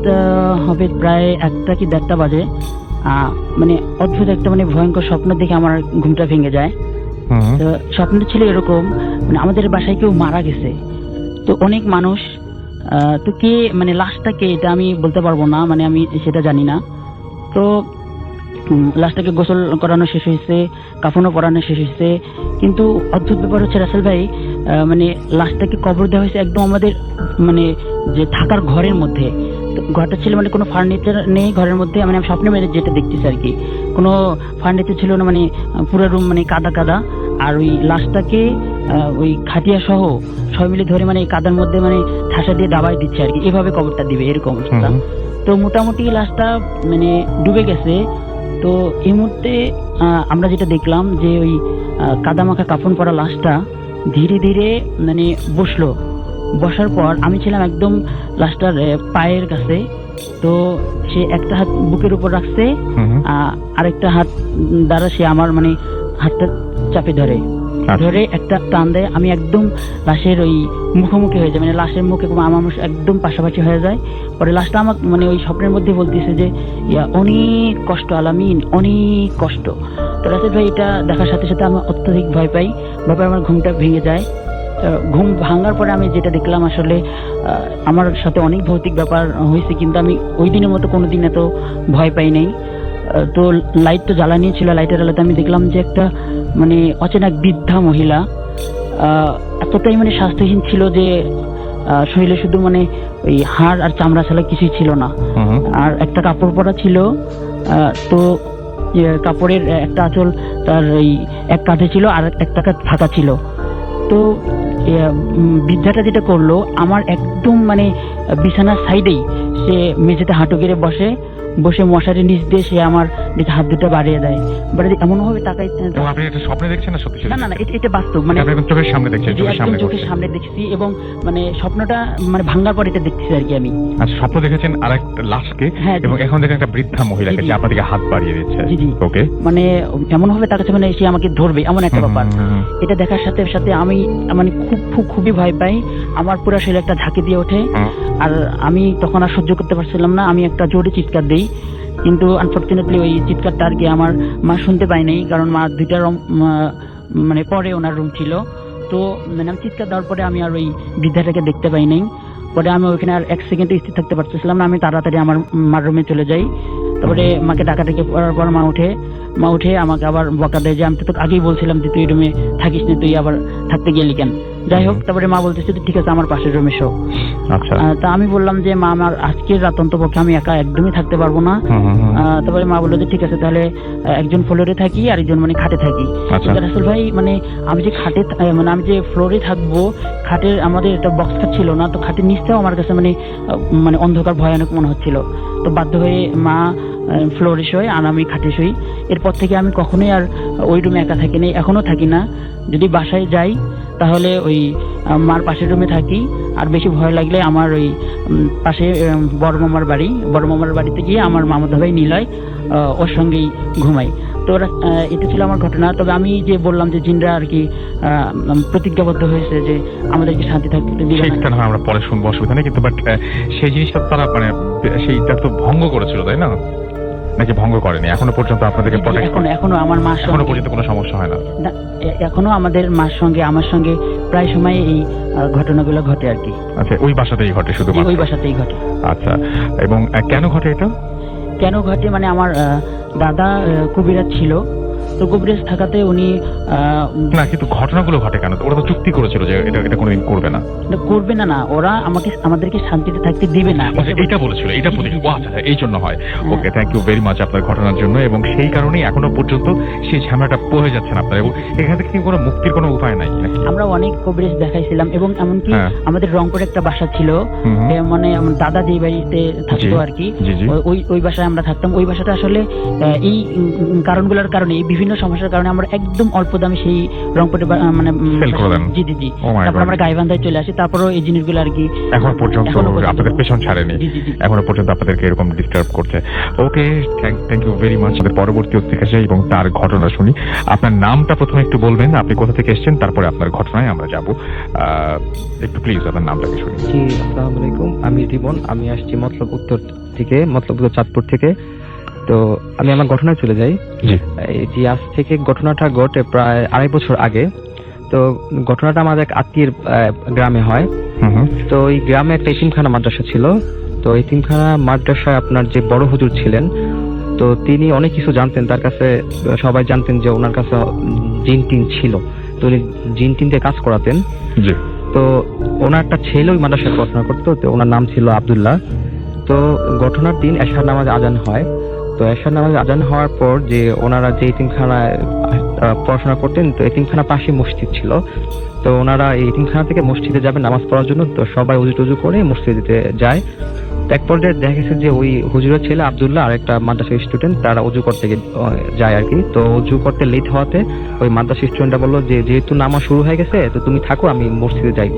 হবে প্রায় 1টা কি 1:30 বাজে। অদ্ভুত একটা ভয়ঙ্কর স্বপ্ন দেখে আমার ঘুমটা ভেঙে যায়। তো স্বপ্নটা ছিল এরকম, আমাদের বাসায় কেউ মারা গেছে। তো অনেক মানুষ, তো কে লাশটা কে এটা আমি বলতে পারবো না, আমি সেটা জানি না। তো লাশটাকে গোসল করানো শেষ হয়েছে, কাফনও পরানো শেষ হয়েছে, কিন্তু অদ্ভুত ব্যাপার হচ্ছে রাসেল ভাই, লাশটাকে কবর দেওয়া হয়েছে একদম আমাদের যে থাকার ঘরের মধ্যে। তো ঘরটা ছিল কোনো ফার্নিচার নেই ঘরের মধ্যে, আমি স্বপ্নে যেটা দেখতেছি আর কি, কোনো ফার্নিচার ছিল না, পুরো রুম কাদা কাদা। আর ওই লাশটাকে ওই খাটিয়া সহ সবাই মিলে ধরে এই কাদার মধ্যে ঠাসা দিয়ে দাবাই দিচ্ছে আর কি, এভাবে কবরটা দিবে এরকম অবস্থা। তো মোটামুটি লাশটা ডুবে গেছে। তো এই মুহূর্তে আমরা যেটা দেখলাম যে ওই কাদামাখা কাফন পরা লাশটা ধীরে ধীরে বসলো। বসার পর আমি ছিলাম একদম লাশটার পায়ের কাছে। তো সে একটা হাত বুকের উপর রাখছে, আরেকটা হাত দ্বারা সে আমার হাতটা চাপে ধরে একটা টান দেয়। আমি একদম লাশের ওই মুখোমুখি হয়ে যায়, লাশের মুখে আমার একদম পাশাপাশি হয়ে যায়। পরে লাশটা আমার ওই স্বপ্নের মধ্যে বলতেছে যে অনেক কষ্ট আলামিন, অনেক কষ্ট। তো রাসেল ভাই, এটা দেখার সাথে সাথে আমি অত্যধিক ভয় পাই, ব্যাপারে আমার ঘুমটা ভেঙে যায়। ঘুম ভাঙার পরে আমি যেটা দেখলাম, আসলে আমার সাথে অনেক ভৌতিক ব্যাপার হয়েছে, কিন্তু আমি ওই দিনের মতো কোনোদিন এত ভয় পাই নাই। তো লাইট তো জ্বালানি ছিল, লাইটের আলোতে আমি দেখলাম যে একটা অচেনা বৃদ্ধা মহিলা, এতটাই স্বাস্থ্যহীন ছিল যে শরীরে শুধু ওই হাড় আর চামড়া ছাড়া কিছুই ছিল না। আর একটা কাপড় পরা ছিল। তো কাপড়ের একটা আঁচল তার ওই এক কাঁধে ছিল, আর একটা কাঁধ ফাঁকা ছিল। তো বৃদ্ধাটা যেটা করলো, আমার একদম বিছানার সাইডেই সে মেঝেতে হাঁটু গেড়ে বসে বসে মশারির নিচ দিয়ে সে আমার দিকে হাত দুটো বাড়িয়ে দেয়, এমন ভাবে তাকাই। এবং আপনি এটা স্বপ্নে দেখছেন না সত্যি? না না না, এটা বাস্তব, মানে আপনি এখন চোখের সামনে দেখছেন, জি, চোখের একদম সামনে চোখের ঘটছে। সামনে দেখছি, এবং মানে স্বপ্নটা মানে ভাঙার পর এটা দেখতেছি আর কি আমি। আচ্ছা, স্বপ্ন দেখেছেন আর একটা লাশকে, হ্যাঁ, জি। এবং এখন দেখেন একটা বৃদ্ধা মহিলাকে জি, জি। যে আপনাদেরকে হাত বাড়িয়ে দিচ্ছে। জি, জি। ওকে। মানে এমন ভাবে তাকাচ্ছে মানে সে আমাকে ধরবে এমন একটা ব্যাপার। এটা দেখার সাথে সাথে আমি মানে খুবই ভয় পাই, আমার পুরো শরীরে একটা ঝাঁকি দিয়ে ওঠে। আর আমি তখন আর সহ্য করতে পারছিলাম না, আমি একটা জোরে চিৎকার দিই, কিন্তু আনফরচুনেটলি ওই চিৎকারটা আর কি আমার মা শুনতে পায় নাই, কারণ মা দুইটা মানে পরে ওনার রুম ছিল। তো মানে আমি চিৎকার দেওয়ার পরে আমি আর ওই বৃদ্ধাটাকে দেখতে পাই নাই। পরে আমি ওইখানে আর এক সেকেন্ডে স্থির থাকতে পারতেছিলাম না, আমি তাড়াতাড়ি আমার মার রুমে চলে যাই। তারপরে মাকে ডাকাডাকি করার পর মা উঠে আমাকে আবার বকা দেয় যে আমি তো আগেই বলছিলাম যে তুই রুমে থাকিস না, তুই আবার থাকতে গেলি কেন। যাই হোক, তারপরে মা বলতেছে ঠিক আছে আমার পাশের রুমে শো। আচ্ছা। তা আমি বললাম যে মা আমার আজকের রাত অন্তপক্ষে আমি একা একদমই থাকতে পারবো না। তারপরে মা বললো যে ঠিক আছে তাহলে একজন ফ্লোরে থাকি আর একজন মানে খাটে থাকি। রাসেল ভাই মানে আমি যে খাটে মানে আমি যে ফ্লোরে থাকবো, খাটের আমাদের একটা বক্স খাট ছিল না, তো খাটের নিচটাও আমার কাছে মানে অন্ধকার ভয়ানক মনে হচ্ছিল। তো বাধ্য হয়ে মা ফ্লোরে শোয় আর আমি খাটে শুই। এরপর থেকে আমি কখনোই আর ওই রুমে একা থাকিনি, এখনো থাকি না। যদি বাসায় যাই তাহলে ওই মার পাশের রুমে থাকি, আর বেশি ভয় লাগলে আমার ওই পাশে বড় মামার বাড়িতে গিয়ে আমার মামাতো ভাই নিলয় ওর সঙ্গেই ঘুমাই। তো এটা ছিল আমার ঘটনা। তবে আমি যে বললাম যে জিনরা আর কি প্রতিজ্ঞাবদ্ধ হয়েছে যে আমাদেরকে শান্তি থাকতে দিবে না, সেইটা না আমরা পরে শুনবো, অসুবিধা নেই, কিন্তু বাট সেই জিনিসটা তারা মানে সেইটা তো ভঙ্গ করেছিল, তাই না? নাকি ভঙ্গ করেনি এখনো পর্যন্ত? আপনাদেরকে প্রোটেক্ট করে এখনো আমার মার এখনো সঙ্গে পর্যন্ত কোনো সমস্যা হয় না? এখনো আমাদের মার সঙ্গে আমার সঙ্গে প্রায় সময় এই ঘটনাগুলো ঘটে আর কি। আচ্ছা, ওই বাসাতেই ঘটে শুধু? ওই বাসাতেই ঘটে। আচ্ছা, এবং কেন ঘটে এটা? কেন ঘটে মানে আমার দাদা কবিরাজ ছিল, তো কবিরাজ থাকাতে উনি না, কিন্তু ঘটনাগুলো ঘটে কেন? ওরা তো চুক্তি করেছিল যে এটা কোনোদিন করবে না। করবে না, ওরা আমাদেরকে শান্তিতে থাকতে দিবে না, এটা বলেছিল, এটা বলেছিল। আচ্ছা, এই জন্য হয়। ওকে, থ্যাংক ইউ ভেরি মাচ আপনার ঘটনার জন্য, এবং সেই কারণেই এখনো পর্যন্ত সেই ঝামেলাটা বয়ে যাচ্ছেন আপনার, এবং এখান থেকে কোনো মুক্তির কোনো উপায় নাই নাকি? আমরা অনেক কবিরাজ দেখাইছিলাম, এবং এমনকি আমাদের রংপুরে একটা বাসা ছিল, মানে আমার দাদা যেই বাড়িতে থাকতো আর কি, ওই বাসায় আমরা থাকতাম। ওই বাসাটা আসলে এই কারণগুলোর কারণে, এই বিভিন্ন সমস্যার কারণে আমরা একদম অল্প দামে সেই রংপুরে মানে জি জি জি তারপর আমরা গাইবান্ধায় চলে আসি। তারপরও এই জিনিসগুলো আর কি এখনো পর্যন্ত আপনাদের পেছন ছাড়েনি, এখনো পর্যন্ত আপনাদেরকে এরকম ডিস্টার্ব করছে। ওকে, থ্যাংক ইউ ভেরি মাচ। পরবর্তী অতিথি এবং তার ঘটনা শুনি। আপনার নামটা প্রথমে একটু বলবেন, আপনি কোথা থেকে এসেছেন, তারপরে আপনার ঘটনায় আমরা যাব। একটু প্লিজ আপনার নামটাকে শুনি। জি, আসসালামু আলাইকুম। আমি রিমন, আমি আসছি মতলব উত্তর চাঁদপুর থেকে। তো আমি আমার ঘটনায় চলে যাই। এই যে আজ থেকে ঘটনাটা ঘটে প্রায় 2.5 বছর আগে। তো ঘটনাটা আমাদের এক আত্মীয়ের গ্রামে হয়। তো এই গ্রামে একটা এতিমখানা মাদ্রাসা ছিল। তো এতিমখানা মাদ্রাসায় আপনার যে বড় হুজুর ছিলেন, তো তিনি অনেক কিছু জানতেন। তার কাছে সবাই জানতেন যে ওনার কাছে জিন টিন ছিল, তো উনি জিন টিন দিয়ে কাজ করাতেন। তো ওনার একটা ছেলে ওই মাদ্রাসায় পড়াশোনা করতো, তো ওনার নাম ছিল আব্দুল্লাহ। তো ঘটনার দিন এশার নামাজে আজান হয়। তো এশার নামাজে আজান হওয়ার পর যে ওনারা যে এতিমখানায় পড়াশোনা করতেন, তো এতিমখানা পাশে মসজিদ ছিল। তো ওনারা এই এতিমখানা থেকে মসজিদে যাবেন নামাজ পড়ার জন্য। তো সবাই উজু টুজু করে মসজিদে যায়। এক পর্যায়ে দেখা গেছে যে ওই হুজুরের ছেলে আব্দুল্লাহ আর একটা মাদ্রাসার স্টুডেন্ট তারা উজু করতে যায় আর কি। তো উজু করতে লেট হওয়াতে ওই মাদ্রাসার স্টুডেন্টটা বললো যে যেহেতু নামাজ শুরু হয়ে গেছে তো তুমি থাকো, আমি মসজিদে যাই।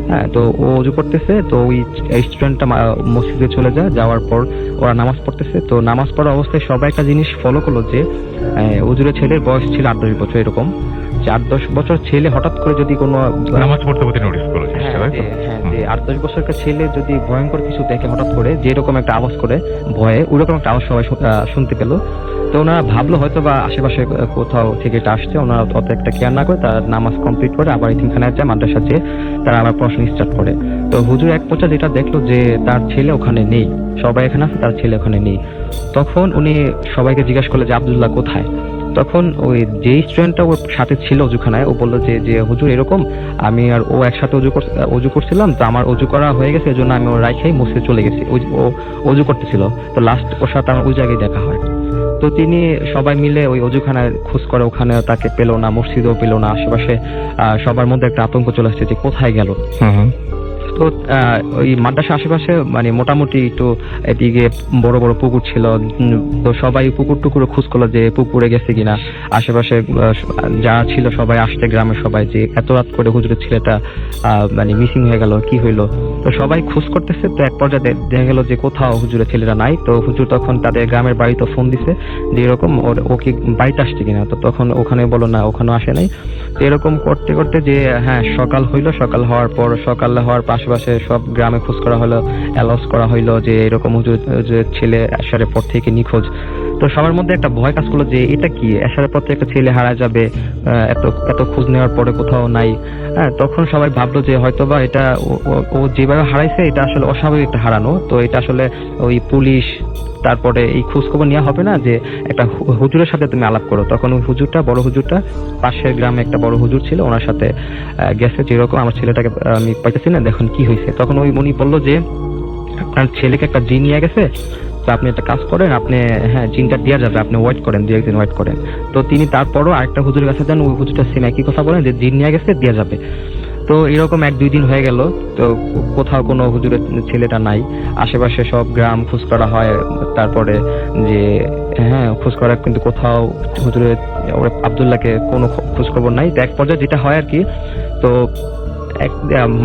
হ্যাঁ, তো ও উজু করতেছে, তো ওই স্টুডেন্টটা মসজিদে চলে যায়। যাওয়ার পর ওরা নামাজ পড়তেছে। তো নামাজ পড়া অবস্থায় সবাই একটা জিনিস ফলো করলো যে হুজুরের ছেলের বয়স ছিল 8-10 বছর এরকম। 8-10 বছর ছেলে হঠাৎ করে যদি কোনো নামাজ পড়তে পড়তে নোটিস করলো, যে 8-10 বছরের ছেলে যদি ভয়ঙ্কর কিছু দেখে হঠাৎ করে, যেরকম একটা আওয়াজ করে ভয়ে, ওরকম একটা আওয়াজ সবাই শুনতে পেল। তো ওনারা ভাবলো হয়তো বা আশেপাশে কোথাও থেকে এটা আসছে। ওনারা অত একটা কেয়ার না করে তার নামাজ কমপ্লিট করে আবার এতিমখানায় যায়, মাদ্রাসা যেয়ে তারা আবার পড়াশোনা স্টার্ট করে। তো হুজুর এক পর্যায়ে যেটা দেখলো যে তার ছেলে ওখানে নেই, সবাই এখানে আছে, তার ছেলে ওখানে নেই। তখন উনি সবাইকে জিজ্ঞাসা করলো যে আব্দুল্লাহ কোথায়। তখন ওই যে স্টুডেন্টটা ওর সাথে ছিল অজুখানায়, ও বললো যে হুজুর এরকম আমি আর ও একসাথে অজু করছিলাম, তো আমার অজু করা হয়ে গেছে, এজন্য আমি ওর রাইখাই মসজিদে চলে গেছি। ও অজু করতেছিল, তো লাস্ট ওর সাথে আমার ওই জায়গায় দেখা হয়। তো তিনি সবাই মিলে ওই অজুখানায় খোঁজ করে, ওখানে তাকে পেল না, মসজিদেও পেল না। আশেপাশে সবার মধ্যে একটা আতঙ্ক চলে আসছে যে কোথায় গেল। তো ওই মাদ্রাসা আশেপাশে মানে মোটামুটি একটু এদিকে বড় বড় পুকুর ছিল। তো সবাই পুকুর টুকুরে খোঁজ করলো যে পুকুরে গেছে কিনা। আশেপাশে যারা ছিল সবাই আসছে, গ্রামের সবাই, যে এত রাত করে হুজুরের ছেলেটা মানে মিসিং হয়ে গেল, কি হইলো। তো সবাই খোঁজ করতেছে। তো এক পর্যায়ে দেখা গেল যে কোথাও হুজুরের ছেলেরা নাই। তো হুজুর তখন তাদের গ্রামের বাড়িতে ফোন দিছে যে এরকম ও কি বাড়িতে আসছে কিনা। তো তখন ওখানে বলো না, ওখানে আসে নাই। তো এরকম করতে করতে যে হ্যাঁ সকাল হইলো, সকাল হওয়ার পর আশেপাশে সব গ্রামে খোঁজ করা হলো, অ্যালাউন্স করা হইলো যে এরকম হুজুর যে ছেলে এশারের পর থেকে নিখোঁজ। তো সবার মধ্যে একটা ভয় কাজ করলো যে এটা কি, এশারের পর থেকে একটা ছেলে হারা যাবে, এত খোঁজ নেওয়ার পরে কোথাও নাই। হ্যাঁ, তখন সবাই ভাবলো যে হয়তোবা এটা ও যেভাবে হারাইছে এটা আসলে অস্বাভাবিক একটা হারানো। তো এটা আসলে ওই পুলিশ তারপরে এই খোঁজ খবর নেওয়া হবে না যে একটা হুজুরের সাথে তুমি আলাপ করো। তখন ওই হুজুরটা, বড় হুজুরটা, পাশের গ্রামে একটা বড় হুজুর ছিল, ওনার সাথে গেছে যেরকম আমার ছেলেটাকে আমি পাইতেছি না, দেখুন কি হয়েছে। তখন ওই উনি বললো যে আপনার ছেলেকে একটা জিন নিয়ে গেছে, তো আপনি একটা কাজ করেন, আপনি হ্যাঁ জিনটা দেওয়া যাবে, আপনি ওয়েট করেন, 2 একদিন ওয়েট করেন। তো তিনি তারপরও আরেকটা হুজুরের কাছে যান, ওই হুজুরটা সেম একই কথা বলেন যে জিন নিয়ে গেছে, দেওয়া যাবে। তো এরকম 1-2 দিন হয়ে গেল, তো কোথাও কোনো হুজুরের ছেলেটা নাই। আশেপাশে সব গ্রাম খোঁজ করা হয়, তারপরে যে হ্যাঁ খোঁজ করা, কিন্তু কোথাও হুজুরের আব্দুল্লাহকে কোনো খোঁজ খবর নাই। তো এক পর্যায়ে যেটা হয় আর কি, তো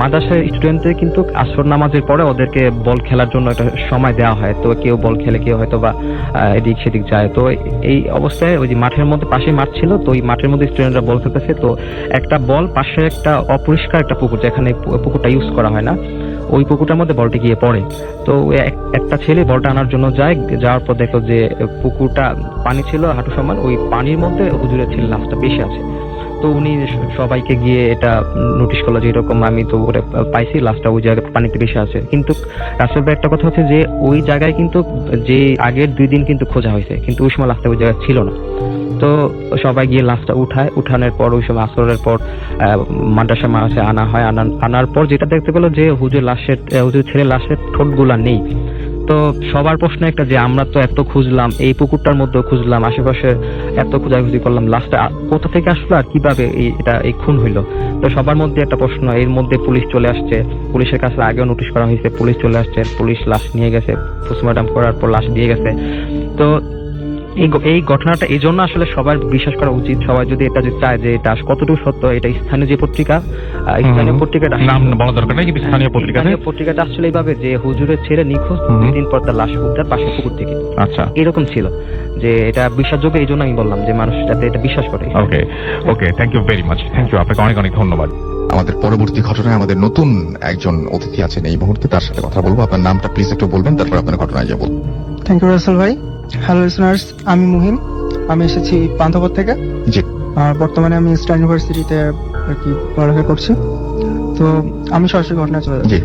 মাদ্রাসার স্টুডেন্টদের কিন্তু আসর নামাজের পরে ওদেরকে বল খেলার জন্য একটা সময় দেওয়া হয়। তো কেউ বল খেলে, কেউ হয়তো বা এদিক সেদিক যায়। তো এই অবস্থায় ওই যে মাঠের মধ্যে, পাশেই মাঠ ছিল, তো ওই মাঠের মধ্যে স্টুডেন্টরা বল খেলতেছে। তো একটা বল পাশে একটা অপরিষ্কার একটা পুকুর, যেখানে পুকুরটা ইউজ করা হয় না, ওই পুকুরটার মধ্যে বলটি গিয়ে পড়ে। তো একটা ছেলে বলটা আনার জন্য যায়, যাওয়ার পর দেখলো যে পুকুরটা পানি ছিল হাঁটু সমান, ওই পানির মধ্যে হুজুরের ছেলে লাশটা বেশি আছে। তো উনি সবাইকে গিয়ে এটা নোটিশ করলো যে এরকম আমি তো ওরে পাইছি, লাশটা ওই জায়গায় পানিতে বেশি আছে। কিন্তু রাসেল ভাই একটা কথা হচ্ছে যে ওই জায়গায় কিন্তু যে আগের 2 দিন কিন্তু খোঁজা হয়েছে, কিন্তু ওই সময় লাশটা ওই জায়গায় ছিল না। তো সবাই গিয়ে লাশটা উঠানোর পর ওই সময় আসরের পর মাদ্রাসা মাঝে আনা হয়। আনার পর যেটা দেখতে পেলো যে হুজুর ছেলের লাশের ঠোঁটগুলা নেই। তো সবার প্রশ্ন একটা যে আমরা তো এত খুঁজলাম, এই পুকুরটার মধ্যেও খুঁজলাম, আশেপাশে এত খোঁজাখুঁজি করলাম, লাশটা কোথা থেকে আসলো আর কিভাবে এই খুন হইলো। তো সবার মধ্যে একটা প্রশ্ন। এর মধ্যে পুলিশ চলে আসছে, পুলিশের কাছে আগেও নোটিশ করা হয়েছে, পুলিশ চলে আসছে, পুলিশ লাশ নিয়ে গেছে, পোস্টমর্টম করার পর লাশ দিয়ে গেছে। তো এই ঘটনাটা এই জন্য আসলে সবার বিশ্বাস করা উচিত। সবাই যদি এটা চায় যে এটা কতটুকু সত্য, এটা স্থানীয় যে পত্রিকা, স্থানীয় পত্রিকাটা নাম বলা দরকার নেই, কিন্তু স্থানীয় পত্রিকাটা আসলে এইভাবে যে হুজুরের ছেলে নিখোঁজ, 2 দিন পর তার লাশ উদ্ধার পাশে পুকুর থেকে। আচ্ছা, এরকম ছিল যে এটা বিশ্বাসযোগ্য। এই জন্য আমি বললাম যে মানুষ যাতে এটা বিশ্বাস করে। Okay, thank you very much. Thank you, আপনাকে অনেক অনেক ধন্যবাদ। আমাদের পরবর্তী ঘটনায় আমাদের নতুন একজন অতিথি আছেন এই মুহূর্তে, তার সাথে কথা বলবো। আপনার নামটা প্লিজ একটু বলবেন, তারপর আপনার ঘটনায় যাবো। থ্যাংক ইউ রাসেল ভাই। হ্যালো লিসনার্স, আমি মুহিম, আমি এসেছি পান্থপথ থেকে। জি। আর বর্তমানে আমি ইস্টার্ন ইউনিভার্সিটিতে আর কি পড়ালেখা করছি। তো আমি সরাসরি ঘটনা চলে যাচ্ছি।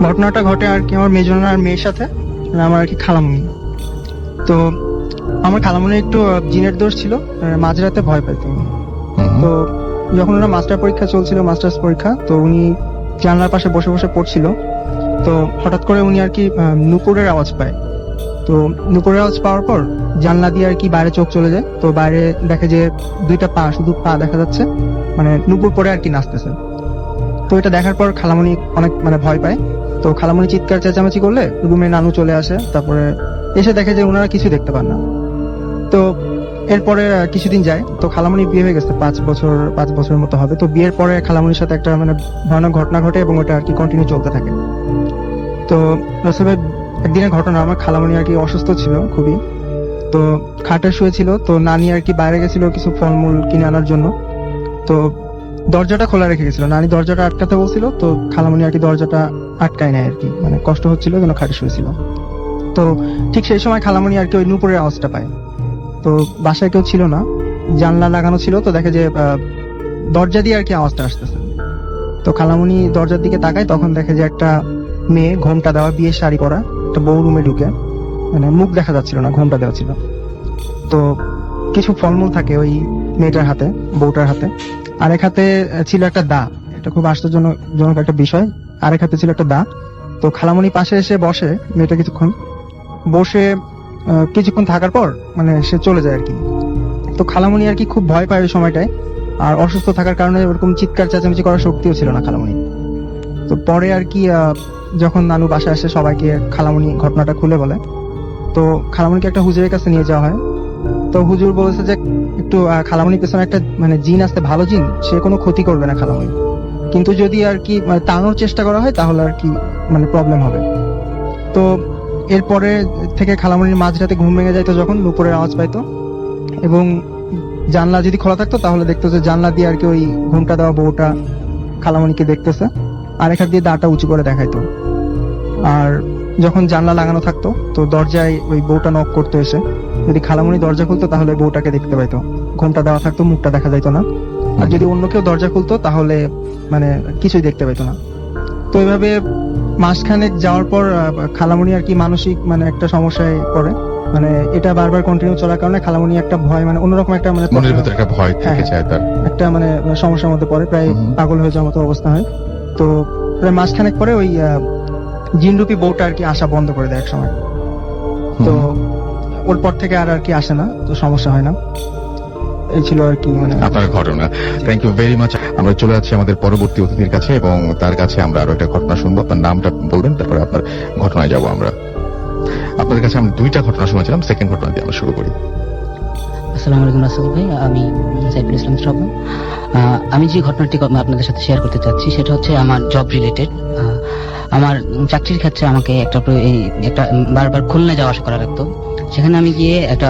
ঘটনাটা ঘটে আর কি আমার মেজনার মেয়ের সাথে, আমার আর কি খালামুনি। তো আমার খালামুনি একটু জিনের দোষ ছিল, মাঝরাতে ভয় পাইতো। তো যখন ওরা মাস্টার পরীক্ষা চলছিল, মাস্টার্স পরীক্ষা, তো উনি জানলার পাশে বসে বসে পড়ছিল। তো হঠাৎ করে উনি আর কি নুপুরের আওয়াজ পায়। তো নুপুরের আওয়াজ পাওয়ার পর জানলা দিয়ে আর কি বাইরে চোখ চলে যায়। তো বাইরে দেখে যে 2টা পা, শুধু পা দেখা যাচ্ছে, মানে নুপুর পরে আর কি নাচতেছে। তো এটা দেখার পর খালামণি অনেক মানে ভয় পায়। তো খালামণি চিৎকার চেঁচামেচি করলে রুমে নানু চলে আসে। তারপরে এসে দেখে যে ওনারা কিছু দেখতে পান না। তো এরপরে কিছুদিন যায়, তো খালামণির বিয়ে হয়ে গেছে, 5 বছরের মতো হবে। তো বিয়ের পরে খালামণির সাথে একটা মানে ভয়ানক ঘটনা ঘটে এবং ওটা আর কি কন্টিনিউ চলতে থাকে। তো আসলে একদিনের ঘটনা, আমার খালামণি আর কি অসুস্থ ছিল খুবই। তো খাটে শুয়েছিল। তো নানি আর কি বাইরে গেছিল কিছু ফলমূল কিনে আনার জন্য। তো দরজাটা খোলা রেখে গেছিল, নানি দরজাটা আটকাতে বলছিল। তো খালামণি আর কি দরজাটা আটকায় নেয় আর কি, মানে কষ্ট হচ্ছিল যেন খাটে শুয়েছিল। তো ঠিক সেই সময় খালামণি আর কি ওই নুপুরের আওয়াজটা পায়। তো বাসায় কেউ ছিল না, জানলা লাগানো ছিল। তো দেখে যে দরজা দিয়ে আর কি আওয়াজটা আসতেছে। তো খালামণি দরজার দিকে তাকায়, তখন দেখে যে একটা মেয়ে, ঘোমটা দেওয়া, বিয়ের শাড়ি পরা, একটা বউ রুমে ঢুকে, মানে মুখ দেখা যাচ্ছিল না, ঘোমটা দেওয়া ছিল। তো কিছু ফলমূল থাকে ওই মেয়েটার হাতে, বউটার হাতে। আরেক হাতে ছিল একটা দা, এটা খুব আশ্চর্যজনক একটা বিষয়। আরেক হাতে ছিল একটা দা। তো খালামণি পাশে এসে বসে, মেয়েটা কিছুক্ষণ বসে থাকার পর মানে সে চলে যায় আর কি। তো খালামণি আর কি খুব ভয় পায় ওই সময়টায়। আর অসুস্থ থাকার কারণে ওরকম চিৎকার চেঁচামেচি করার শক্তিও ছিল না খালামণি। তো পরে আর কি যখন নানু বাসায় আসে সবাইকে খালামণি ঘটনাটা খুলে বলে। তো খালামণিকে একটা হুজুরের কাছে নিয়ে যাওয়া হয়। তো হুজুর বলেছে যে একটু খালামণির পেছনে একটা মানে জিন আছে, ভালো জিন, সে কোনো ক্ষতি করবে না খালামণি, কিন্তু যদি আর কি মানে টানোর চেষ্টা করা হয় তাহলে আর কি মানে প্রবলেম হবে। তো এরপরে থেকে খালামণির মাঝরাতে ঘুম ভেঙে যাইতো যখন নুপুরের আওয়াজ পাইতো, এবং জানলা যদি খোলা থাকতো তাহলে দেখতো যে জানলা দিয়ে আর কি ওই ঘুমটা দেওয়া বউটা খালামণিকে দেখতেছে, আর এক হাত দিয়ে দাঁড়টা উঁচু করে দেখাইতো। আর যখন জানলা লাগানো থাকতো তো দরজায় ওই বউটা নক করতো এসে, যদি খালামণি দরজা খুলতো তাহলে বউটাকে দেখতে পাইতো, ঘুমটা দেওয়া থাকতো, মুখটা দেখা যাইতো না। আর যদি অন্য কেউ দরজা খুলতো তাহলে মানে কিছুই দেখতে পাইতো না। তো এইভাবে মাসখানেক যাওয়ার পর খালামণি আর কি মানসিক মানে একটা সমস্যায় পড়ে, মানে এটা বারবার কন্টিনিউ চলার কারণে খালামণি একটা ভয় মানে অন্যরকম একটা মানে মনের ভিতরে একটা ভয় থেকে যায় তার, একটা মানে সমস্যার মধ্যে পড়ে, প্রায় পাগল হয়ে যাওয়ার মতো অবস্থা হয়। তো প্রায় মাসখানেক পরে ওই জিনরূপী বউটা আর কি আসা বন্ধ করে দেয় এক সময়। তো ওর পর থেকে আর কি আসে না, তো সমস্যা হয় না। এই ছিল আর কি মানে আপনার ঘটনা। Thank you very much. আমরা চলে যাচ্ছি আমাদের পরবর্তী অতিথির কাছে এবং তার কাছে আমরা আরো একটা ঘটনা শুনবো। আপনার নামটা বলবেন, তারপরে আপনার ঘটনায় যাব আমরা। আপনার কাছে আমরা 2টা ঘটনা শুনেছিলাম, সেকেন্ড ঘটনা দিয়ে আমরা শুরু করি। আসসালামু আলাইকুম রাসেল ভাই, আমি সাইফুল ইসলাম শ্রাবণ। আমি যে ঘটনাটি আপনাদের সাথে শেয়ার করতে চাচ্ছি সেটা হচ্ছে আমার জব রিলেটেড। আমার চাকরির ক্ষেত্রে আমাকে একটা বারবার খুলনা যাওয়া আসা করা লাগতো। সেখানে আমি গিয়ে একটা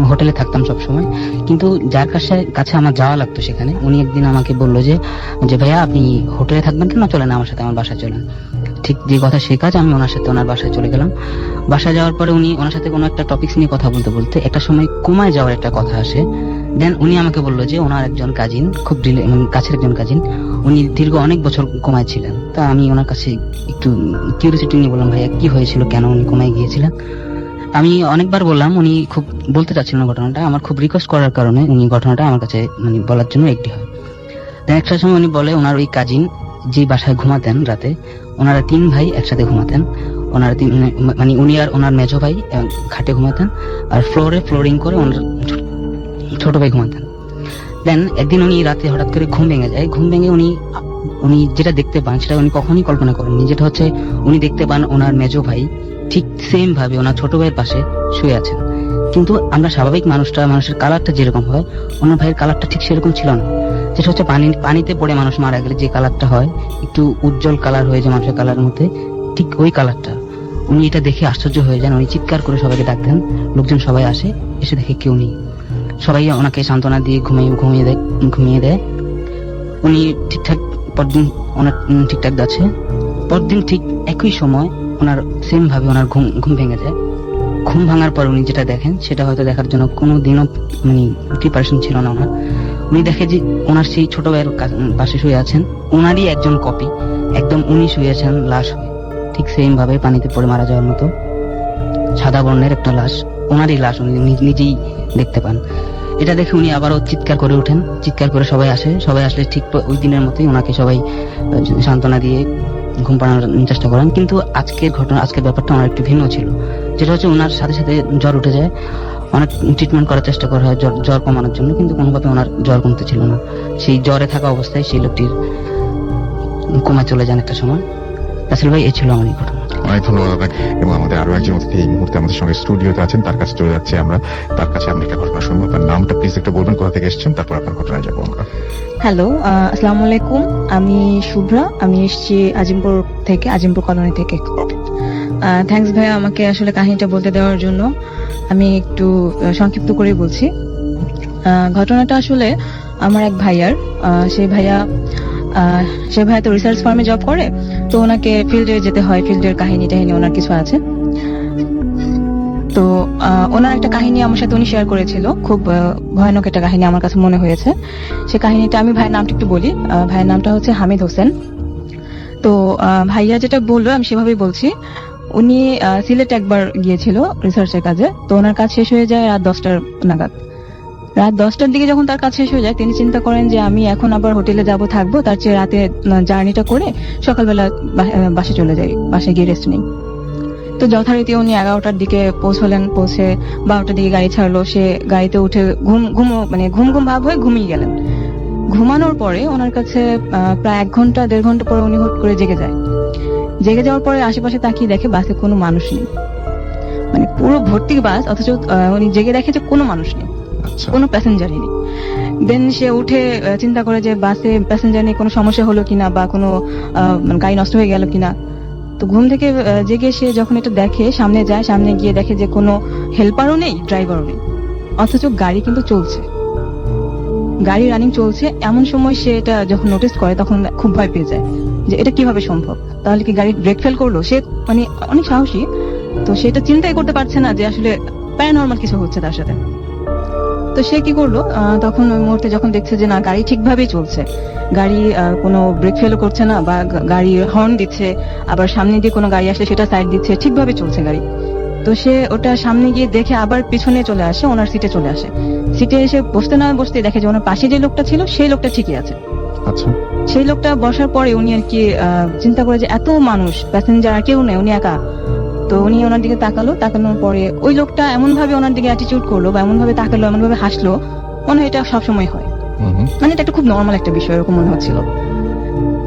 হোটেলে থাকতাম সব সময়, কিন্তু যার কাছে আমার যাওয়া লাগতো সেখানে উনি একদিন আমাকে বললো যে ভাইয়া আপনি হোটেলে থাকবেন কেন, চলেন আমার সাথে আমার বাসায় চলেন। ঠিক যে কথা সেই কাজ, আমি ওনার সাথে ওনার বাসায় চলে গেলাম। বাসায় যাওয়ার পরে উনি ওনার সাথে কোনো একটা টপিকস নিয়ে কথা বলতে বলতে একটা সময় কোমায় যাওয়ার একটা কথা আসে। দেন উনি আমাকে বললো যে ওনার একজন কাজিন, খুব কাছের একজন কাজিন, উনি দীর্ঘ অনেক বছর কোমায় ছিলেন। তা আমি ওনার কাছে একটু কিউরিওসিটি নিয়ে বললাম ভাইয়া কি হয়েছিল, কেন উনি কোমায় গিয়েছিলেন। আমি অনেকবার বললাম, উনি খুব বলতে চাচ্ছিলেন না ঘটনাটা। আমার খুব রিকোয়েস্ট করার কারণে উনি ঘটনাটা আমার কাছে মানে বলার জন্য একটি হয়। দেন একটা সময় উনি বলে ওনার ওই কাজিন যে বাসায় ঘুমাতেন রাতে, ওনারা 3 ভাই একসাথে ঘুমাতেন। ওনারা মানে উনি আর ওনার মেজো ভাই খাটে ঘুমাতেন, আর ফ্লোরিং করে ওনার ছোট ভাই ঘুমাতেন। দেন একদিন উনি রাতে হঠাৎ করে ঘুম ভেঙে যায়। ঘুম ভেঙে উনি যেটা দেখতে পান সেটা উনি কখনোই কল্পনা করেননি। যেটা হচ্ছে উনি দেখতে পান ওনার মেজো ভাই ঠিক সেম ভাবে ওনার ছোট ভাইয়ের পাশে শুয়ে আছেন। কিন্তু আমরা স্বাভাবিক মানুষের কালারটা যেরকম হয়, ওনার ভাইয়ের কালারটা ঠিক সেরকম ছিল না। যেটা হচ্ছে পানিতে পড়ে মানুষ মারা গেলে যে কালারটা হয়, একটু উজ্জ্বল কালার হয়ে যায় মানুষের কালারের মধ্যে, ঠিক ওই কালারটা। উনি এটা দেখে আশ্চর্য হয়ে যান, উনি চিৎকার করে সবাইকে ডাক দেন। লোকজন সবাই আসে, এসে দেখে কেউ নেই। সবাই ওনাকে সান্ত্বনা দিয়ে ঘুমিয়ে দেয়। উনি ঠিকঠাক পরদিন ওনার ঠিকঠাক যাচ্ছে। পরদিন ঠিক একই সময় ওনার সেম ভাবে ওনার ঘুম ভেঙে যায়। ঘুম ভাঙার পর উনি যেটা দেখেন সেটা হয়তো দেখার জন্য কোনো দিনও মানে প্রিপারেশন ছিল না ওনার। উনি দেখে যে ওনার সেই ছোট ভাইয়ের পাশে শুয়ে আছেন ওনারই একজন কপি, একদম উনি শুয়েছেন লাশ হয়ে, ঠিক সেম ভাবে পানিতে পড়ে মারা যাওয়ার মতো সাদা বর্ণের একটা লাশ, ওনারই লাশ উনি নিজেই দেখতে পান। এটা দেখে উনি আবারও চিৎকার করে ওঠেন। চিৎকার করে সবাই আসলে ঠিক ওই দিনের মতোই ওনাকে সবাই সান্ত্বনা দিয়ে ঘুম পাড়ানোর চেষ্টা করেন। কিন্তু আজকের ব্যাপারটা আমার একটু ভিন্ন ছিল। যেটা হচ্ছে ওনার সাথে সাথে জ্বর উঠে যায়। অনেক ট্রিটমেন্ট করার চেষ্টা করা হয় জ্বর কমানোর জন্য, কিন্তু কোনোভাবে ওনার জ্বর কমতে ছিল না। সেই জ্বরে থাকা অবস্থায় সেই লোকটির কোমায় চলে যান একটা সময়। রাসেল ভাই, এই ছিল আমার এই ঘটনা। অনেক ধন্যবাদ আপনাকে। এবং আমাদের আরো একজন অতিথি এই মুহূর্তে আমাদের সঙ্গে স্টুডিওতে আছেন, তার কাছে চলে যাচ্ছে আমরা। তার কাছে আপনি একটা ঘটনা শুনবো। আপনার নামটা প্লিজ একটু বলবেন, কোথা থেকে এসেছেন, তারপর আপনার ঘটনায় যাবো আমরা। হ্যালো, আসসালামু আলাইকুম। আমি শুভ্রা, আমি এসেছি আজিমপুর কলোনি থেকে। থ্যাঙ্কস ভাইয়া আমাকে আসলে কাহিনীটা বলতে দেওয়ার জন্য। আমি একটু সংক্ষিপ্ত করে বলছি। ঘটনাটা আসলে আমার এক ভাইয়ার। সেই ভাইয়া তো রিসার্চ ফার্মে জব করে, তো ওনাকে ফিল্ডে যেতে হয়। ফিল্ডের কাহিনী ওনার কিছু আছে। তো ওনার একটা কাহিনী আমার সাথে উনি শেয়ার করেছিল, খুব ভয়ানক একটা কাহিনী আমার কাছে মনে হয়েছে। সে কাহিনীটা আমি ভাইয়ের নামটা একটু বলি। ভাইয়ের নামটা হচ্ছে হামিদ হোসেন। তো ভাইয়া যেটা বললো আমি সেভাবেই বলছি। উনি সিলেটে একবার গিয়েছিল রিসার্চের কাজে। তো ওনার কাজ শেষ হয়ে যায় রাত 10টার নাগাদ। রাত 10টার দিকে যখন তার কাজ শেষ হয়ে যায়, তিনি চিন্তা করেন যে আমি এখন আবার হোটেলে থাকবো, তার চেয়ে রাতে জার্নিটা করে সকালবেলা বাসে চলে যাই, বাসায় গিয়ে রেস্ট নেই। তো যথারীতি উনি 11টার দিকে পৌঁছে 12টার দিকে গাড়ি ছাড়লো। সে গাড়িতে উঠে ঘুম ভাব হয়ে ঘুমিয়ে গেলেন। ঘুমানোর পরে ওনার কাছে প্রায় 1-1.5 ঘন্টা পরে উনি হুট করে জেগে যায়। জেগে যাওয়ার পরে আশেপাশে তাকিয়ে দেখে বাসে কোনো মানুষ নেই, মানে পুরো ভর্তি বাস, অথচ উনি জেগে দেখে যে কোনো মানুষ নেই, আচ্ছা কোনো প্যাসেঞ্জারই নেই। দেন সে উঠে চিন্তা করে যে বাসে প্যাসেঞ্জার নেই, কোনো সমস্যা হলো কিনা বা কোনো মানে গাড়ি নষ্ট হয়ে গেল কিনা। তো ঘুম থেকে জেগে সে যখন এটা দেখে, সামনে যায়, সামনে গিয়ে দেখে যে কোনো হেল্পারও নেই, ড্রাইভারও নেই, অথচ গাড়ি কিন্তু চলছে, গাড়ি রানিং চলছে। এমন সময় সে এটা যখন নোটিস করে তখন খুব ভয় পেয়ে যায় যে এটা কিভাবে সম্ভব, তাহলে কি গাড়ি ব্রেক ফেল করলো? সে মানে অনেক সাহসী, তো সেটা চিন্তাই করতে পারছে না যে আসলে প্যারানর্মাল কিছু হচ্ছে তার সাথে। তো সে কি করলো, তখন ওই মুহূর্তে যখন দেখছে যে না গাড়ি ঠিকভাবেই চলছে, গাড়ি কোনো ব্রেক ফেলও করছে না বা গাড়ি হর্ন দিচ্ছে, আবার সামনে দিয়ে কোনো গাড়ি আসলে সেটা সাইড দিচ্ছে, ঠিকভাবে চলছে গাড়ি। তো সে ওটা সামনে গিয়ে দেখে আবার পিছনে চলে আসে, ওনার সিটে চলে আসে। সিটে এসে বসতে না বসতে দেখে যে ওনার পাশে যে লোকটা ছিল সেই লোকটা ঠিকই আছে। আচ্ছা সেই লোকটা বসার পরে উনি আর কি চিন্তা করে যে এত মানুষ, প্যাসেঞ্জার আর কেউ নেই, উনি একা। তো উনি ওনার দিকে তাকালো, তাকানোর পরে ওই লোকটা এমন ভাবে ওনার দিকে অ্যাটিটিউড করলো বা এমন ভাবে তাকালো, এমন ভাবে হাসলো, মনে হয় এটা সবসময় হয়, মানে এটা একটা খুব নর্মাল একটা বিষয়, এরকম মনে হচ্ছিল।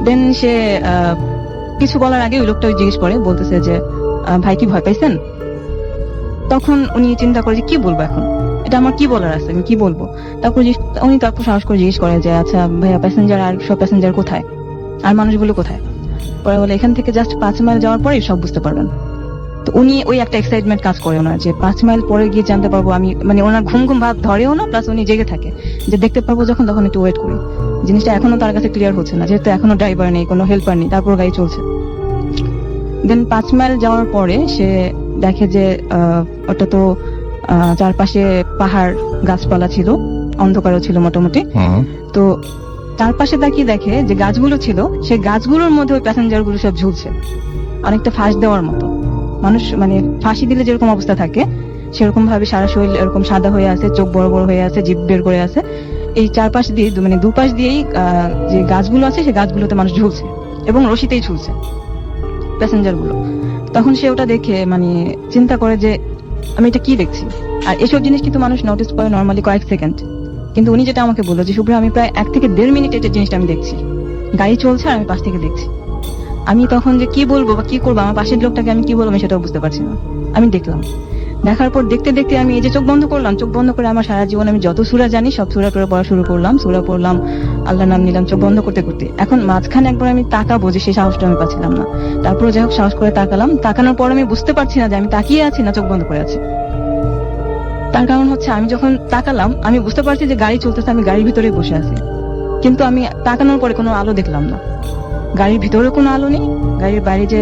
দেন সে কিছু বলার আগে ওই লোকটা জিজ্ঞেস করে, বলতেছে যে ভাই কি ভয় পাইছেন? তখন উনি চিন্তা করে যে কি বলবো এখন, এটা আমার কি বলার আছে, আমি কি বলবো। উনি তারপর সাহস করে জিজ্ঞেস করে যে আচ্ছা ভাইয়া প্যাসেঞ্জার আর সব প্যাসেঞ্জার কোথায়, আর মানুষগুলো কোথায়? পরে বলে এখান থেকে জাস্ট 5 মাইল যাওয়ার পরে সব বুঝতে পারবেন। তো উনি ওই একটা এক্সাইটমেন্ট কাজ করে ওনার যে 5 মাইল পরে গিয়ে জানতে পারবো আমি, মানে ওনার ঘুম ঘুম ভাব ধরেও না, প্লাস উনি জেগে থাকে যে দেখতে পারবো যখন, তখন একটু ওয়েট করি। জিনিসটা এখনো তার কাছে ক্লিয়ার হচ্ছে না, যেহেতু এখনো ড্রাইভার নেই, কোনো হেল্পার নেই, তারপর গাড়ি চলছে। দেন 5 মাইল যাওয়ার পরে সে দেখে যে ওটা তো চারপাশে পাহাড়, গাছপালা ছিল, অন্ধকারও ছিল মোটামুটি। তো চারপাশে তাকিয়ে দেখে যে গাছগুলো ছিল, সেই গাছগুলোর মধ্যে ওই প্যাসেঞ্জার গুলো সব ঝুলছে, অনেকটা ফাঁস দেওয়ার মতো। মানুষ মানে ফাঁসি দিলে যেরকম অবস্থা থাকে সেরকম ভাবে সারা শরীর এরকম সাদা হয়ে আছে, চোখ বড় বড় হয়ে আছে, জিভ বের করে আছে। এই চারপাশ দিয়ে মানে দুপাশ দিয়েই যে গাছগুলো আছে সেই গাছগুলোতে মানুষ ঝুলছে এবং রশিতেই ঝুলছে প্যাসেঞ্জার গুলো। তখন সে ওটা দেখে মানে চিন্তা করে যে আমি এটা কি দেখছি। আর এসব জিনিস কিন্তু মানুষ নোটিস করে নর্মালি কয়েক সেকেন্ড, কিন্তু উনি যেটা আমাকে বললো যে শুভ্র আমি প্রায় 1 থেকে 1.5 মিনিট এটা জিনিসটা আমি দেখছি, গাড়ি চলছে আর আমি পাশ থেকে দেখছি। আমি তখন যে কি বলবো বা কি করবো, আমার পাশের লোকটাকে আমি কি বলবো আমি সেটাও বুঝতে পারছি না। আমি দেখলাম, দেখার পর দেখতে দেখতে আমি এই যে চোখ বন্ধ করলাম, চোখ বন্ধ করে আমার সারা জীবন আমি যত সূরা জানি সব সূরা টুরা পড়া শুরু করলাম, সূরা পড়লাম, আল্লাহর নাম নিলাম, চোখ বন্ধ করতে করতে। এখন মাঝখানে একবার আমি তাকাবো যে সেই সাহসটা আমি পাচ্ছিলাম না। তারপরে যাই হোক সাহস করে তাকালাম, তাকানোর পর আমি বুঝতে পারছি না যে আমি তাকিয়ে আছি না চোখ বন্ধ করে আছি। তার কারণ হচ্ছে আমি যখন তাকালাম আমি বুঝতে পারছি যে গাড়ি চলতেছে, আমি গাড়ির ভিতরে বসে আছি, কিন্তু আমি তাকানোর পরে কোনো আলো দেখলাম না। গাড়ির ভিতরে কোনো আলো নেই, গাড়ির বাইরে যে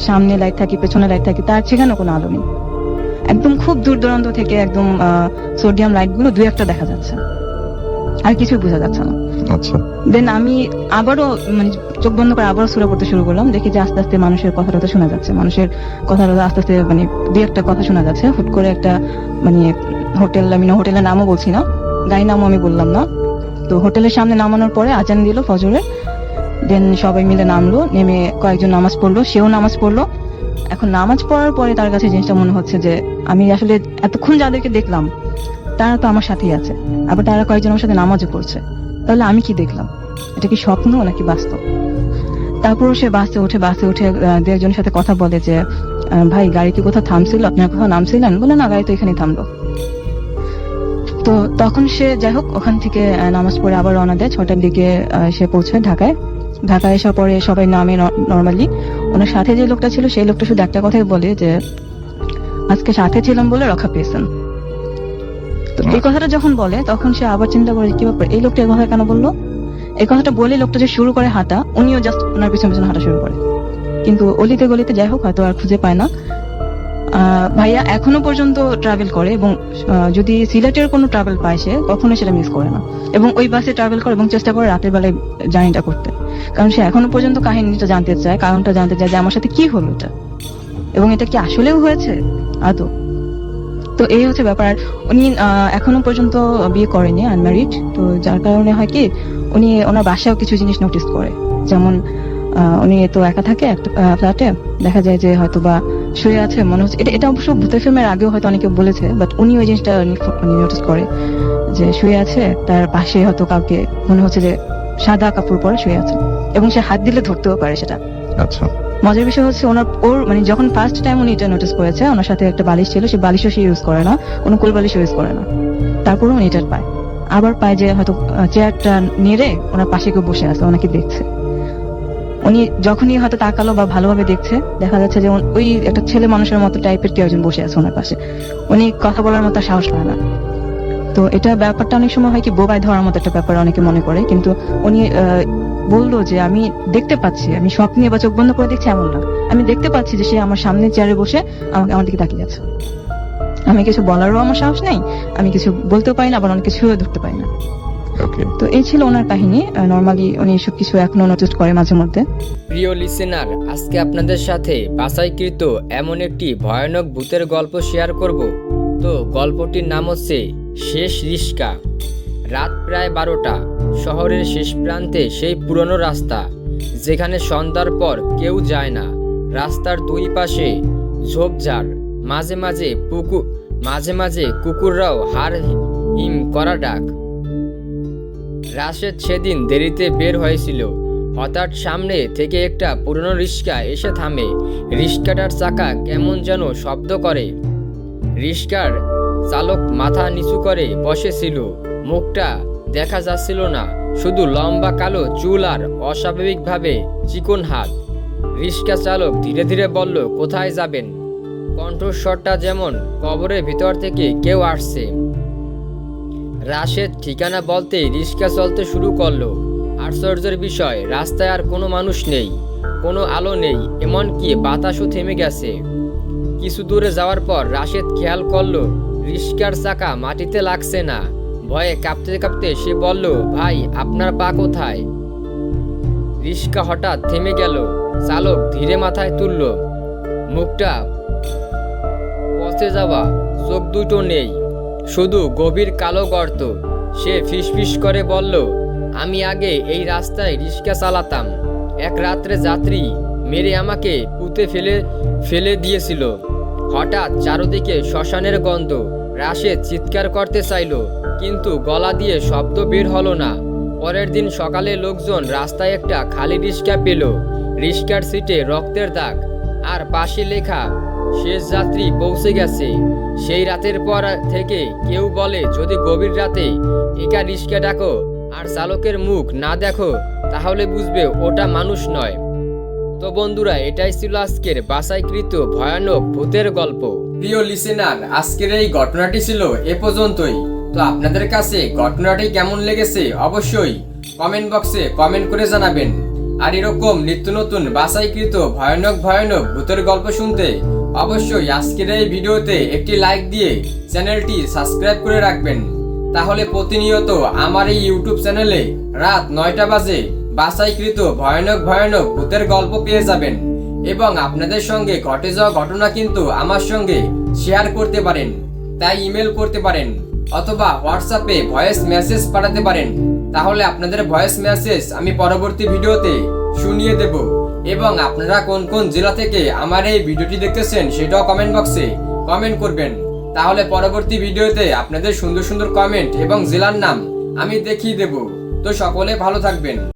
সামনে লাইট থাকে, পেছনে লাইট থাকে, তার সেখানে কোনো আলো নেই। একদম খুব দূর দূরান্ত থেকে একদম সোডিয়াম লাইট গুলো 2-1টা দেখা যাচ্ছে, আর কিছুই বোঝা যাচ্ছে না। আচ্ছা দেন আমি আবারও মানে চোখ বন্ধ করে আবারও সূরা পড়তে শুরু করলাম। দেখি যে আস্তে আস্তে মানুষের কথাটা শোনা যাচ্ছে, মানুষের কথাটা আস্তে আস্তে মানে 2-1টা কথা শোনা যাচ্ছে। হুট করে একটা মানে হোটেল, আমি হোটেলের নামও বলছি না, গাড়ির নামও আমি বললাম না। তো হোটেলের সামনে নামানোর পরে আজান দিল ফজরের। দেন সবাই মিলে নামলো, নেমে কয়েকজন নামাজ পড়লো, সেও নামাজ পড়লো। এখন নামাজ পড়ার পরে তার কাছে জিনিসটা মনে হচ্ছে যে আমি আসলে এতক্ষণ যাদেরকে দেখলাম তারা তো আমার সাথেই আছে, আবার তারা কয়েকজন আমার সাথে নামাজও পড়ছে, তাহলে আমি কি দেখলাম, এটা কি স্বপ্ন নাকি বাস্তব? তারপরও সে বাসে উঠে 2-একজনের সাথে কথা বলে যে ভাই গাড়ি কি কোথাও থামছিল, আপনার কোথাও নামছিলেন? বলে না, গাড়ি তো এখানেই থামলো। তো তখন সে যাই হোক ওখান থেকে নামাজ পড়ে আবার রওনা দেয়। 6টার দিকে সে পৌঁছায় ঢাকায়। ঢাকায় আসার পরে সবাই নামে নর্মালি। ওনার সাথে যে লোকটা ছিল সেই লোকটা শুধু একটা কথাই বলে যে আজকে সাথে ছিলাম বলে রক্ষা পেয়েছেন। তো এই কথাটা যখন বলে তখন সে আবার চিন্তা করে কি ব্যাপার, এই লোকটা এই কথা কেন বললো। এই কথাটা বলে লোকটা যে শুরু করে হাঁটা, উনিও জাস্ট ওনার পিছনে পিছনে হাঁটা শুরু করে, কিন্তু অলিতে গলিতে যাই হোক হয়তো আর খুঁজে পায় না। ভাইয়া এখনো পর্যন্ত ট্রাভেল করে এবং যদি সিলেটের কোনো ট্রাভেল পায় সে কখনো সেটা মিস করে না, এবং ওই বাসে ট্রাভেল করে এবং চেষ্টা করে রাতের বেলায় জার্নিটা করতে, কারণ সে এখনো পর্যন্ত কাহিনীটা জানতে চায়, কারণটা জানতে চায় যে আমার সাথে কি হলো এটা, এবং এটা কি আসলেও হয়েছে আদৌ। তো এই হচ্ছে ব্যাপার। আর উনি এখনো পর্যন্ত বিয়ে করেনি, আনম্যারিড, তো যার কারণে হয় কি উনি ওনার বাসায়ও কিছু জিনিস নোটিস করে, যেমন উনি তো একা থাকে একটা ফ্ল্যাটে, দেখা যায় যে হয়তো বা শুয়ে আছে, মনে হচ্ছে এটা অবশ্য ভূতের ফিল্মের আগেও হয়তো অনেকে বলেছে, বাট উনি ওই জিনিসটা নোটিস করে যে শুয়ে আছে, তার পাশে হয়তো কাউকে মনে হচ্ছে যে সাদা কাপড় পরে শুয়ে আছে, এবং সে হাত দিলে ধরতেও পারে সেটা। আচ্ছা, মজার বিষয় হচ্ছে ওর মানে যখন ফার্স্ট টাইম উনি এটা নোটিস করেছে, ওনার সাথে একটা বালিশ ছিল, সেই বালিশও সে ইউজ করে না, কোনো কোল বালিশ ইউজ করে না, তারপরেও উনি এটা পায়। আবার পায় যে হয়তো চেয়ারটা নেড়ে ওনার পাশে কেউ বসে আছে, ওনাকে দেখছে। উনি যখনই হয়তো তাকালো বা ভালোভাবে দেখছে, দেখা যাচ্ছে যে ওই একটা ছেলে মানুষের মতো টাইপের কেউ একজন বসে আছে ওনার পাশে। উনি কথা বলার মতো সাহস পায় না। তো এটা ব্যাপারটা অনেক সময় হয় কি বোবায় ধরার মতো একটা ব্যাপার অনেকে মনে করে, কিন্তু উনি বললো যে আমি দেখতে পাচ্ছি, আমি স্বপ্নে বা চোখ বন্ধ করে দেখছি এমন না, আমি দেখতে পাচ্ছি যে সে আমার সামনে চেয়ারে বসে আমার দিকে তাকিয়ে আছে। আমি কিছু বলারও আমার সাহস নেই, আমি কিছু বলতেও পারি না, আবার অনেক কিছু ধরতে পারি না। ওকে। তো এই ছিল ওনার কাহিনী। নর্মালি উনি সব কিছু এখনো নোটিস করে মাঝে মধ্যে। প্রিয় লিসেনার, আজকে আপনাদের সাথে বাছাইকৃত এমন একটি ভয়ানক ভূতের গল্প শেয়ার করব। তো গল্পটির নাম হচ্ছে শেষ রিস্কা। রাত প্রায় 12টা। শহরের শেষ প্রান্তে সেই পুরনো রাস্তা, যেখানে সন্ধ্যার পর কেউ যায় না। রাস্তার দুই পাশে ঝোপঝাড়, মাঝে মাঝে কুকুররাও হার হিম করা ডাক। রাশেদ সেদিন দেরিতে বের হয়েছিল। হঠাৎ সামনে থেকে একটা পুরনো রিস্কা এসে থামে। রিস্কাটার চাকা কেমন যেন শব্দ করে। রিস্কার চালক মাথা নিচু করে বসেছিল। মুখটা দেখা যাচ্ছিল না, শুধু লম্বা কালো চুল আর অস্বাভাবিকভাবে চিকন হাত। রিস্কা চালক ধীরে ধীরে বলল, কোথায় যাবেন? কণ্ঠস্বরটা যেমন কবরের ভিতর থেকে কেউ আসছে। রাশেদ ঠিকানা বলতেই রিস্কা চলতে শুরু করলো। আশ্চর্যের বিষয়, রাস্তায় আর কোনো মানুষ নেই, কোনো আলো নেই, এমনকি বাতাসও থেমে গেছে। কিছু দূরে যাওয়ার পর রাশেদ খেয়াল করলো রিস্কার চাকা মাটিতে লাগছে না। ভয়ে কাঁপতে কাঁপতে সে বলল, ভাই আপনার পা কোথায়? রিস্কা হঠাৎ থেমে গেল। চালক ধীরে মাথায় তুলল। মুখটা পচে যাওয়া, চোখ দুটো নেই, শুধু গভীর কালো গর্ত। সে ফিসফিস করে বলল, আমি আগে এই রাস্তায় রিস্কা চালাতাম। এক রাত্রে যাত্রী মেরে আমাকে পুঁতে ফেলে দিয়েছিল। হঠাৎ চারদিকে শ্মশানের গন্ধ। রাশেদ চিৎকার করতে চাইল, কিন্তু গলা দিয়ে শব্দ বের হলো না। পরের দিন সকালে লোকজন রাস্তায় একটা খালি রিস্কা পেল। রিস্কার সিটে রক্তের দাগ, আর পাশে লেখা, শেষ যাত্রী পৌঁছে গেছে। সেই রাতের পর থেকে কেউ বলে, যদি গভীর রাতে একা রিস্কা ডাকো আর চালকের মুখ না দেখো, তাহলে বুঝবে ওটা মানুষ নয়। তো বন্ধুরা, এটাই ছিল আজকের বাছাইকৃত ভয়ানক ভূতের গল্প। প্রিয় লিসেনার, আজকের এই ঘটনাটি ছিল এ পর্যন্তই। তো আপনাদের কাছে ঘটনাটি কেমন লেগেছে অবশ্যই কমেন্ট বক্সে কমেন্ট করে জানাবেন। আর এরকম নিত্য নতুন বাছাইকৃত ভয়ানক ভূতের গল্প শুনতে অবশ্যই আজকের এই ভিডিওতে একটি লাইক দিয়ে চ্যানেলটি সাবস্ক্রাইব করে রাখবেন। তাহলে প্রতিনিয়ত আমার এই ইউটিউব চ্যানেলে রাত 9টা বাজে বাছাইকৃত ভয়ানক ভূতের গল্প পেয়ে যাবেন। এবং আপনাদের সঙ্গে ঘটে যাওয়া ঘটনা কিন্তু আমার সঙ্গে শেয়ার করতে পারেন। তাই ইমেল করতে পারেন অথবা হোয়াটসঅ্যাপে ভয়েস মেসেজ পাঠাতে পারেন। তাহলে আপনাদের ভয়েস মেসেজ আমি পরবর্তী ভিডিওতে শুনিয়ে দেব। এবং আপনারা কোন কোন জেলা থেকে আমার এই ভিডিওটি দেখতেছেন সেটাও কমেন্ট বক্সে কমেন্ট করবেন। তাহলে পরবর্তী ভিডিওতে আপনাদের সুন্দর সুন্দর কমেন্ট এবং জেলার নাম আমি দেখিয়ে দেব। তো সকলে ভালো থাকবেন।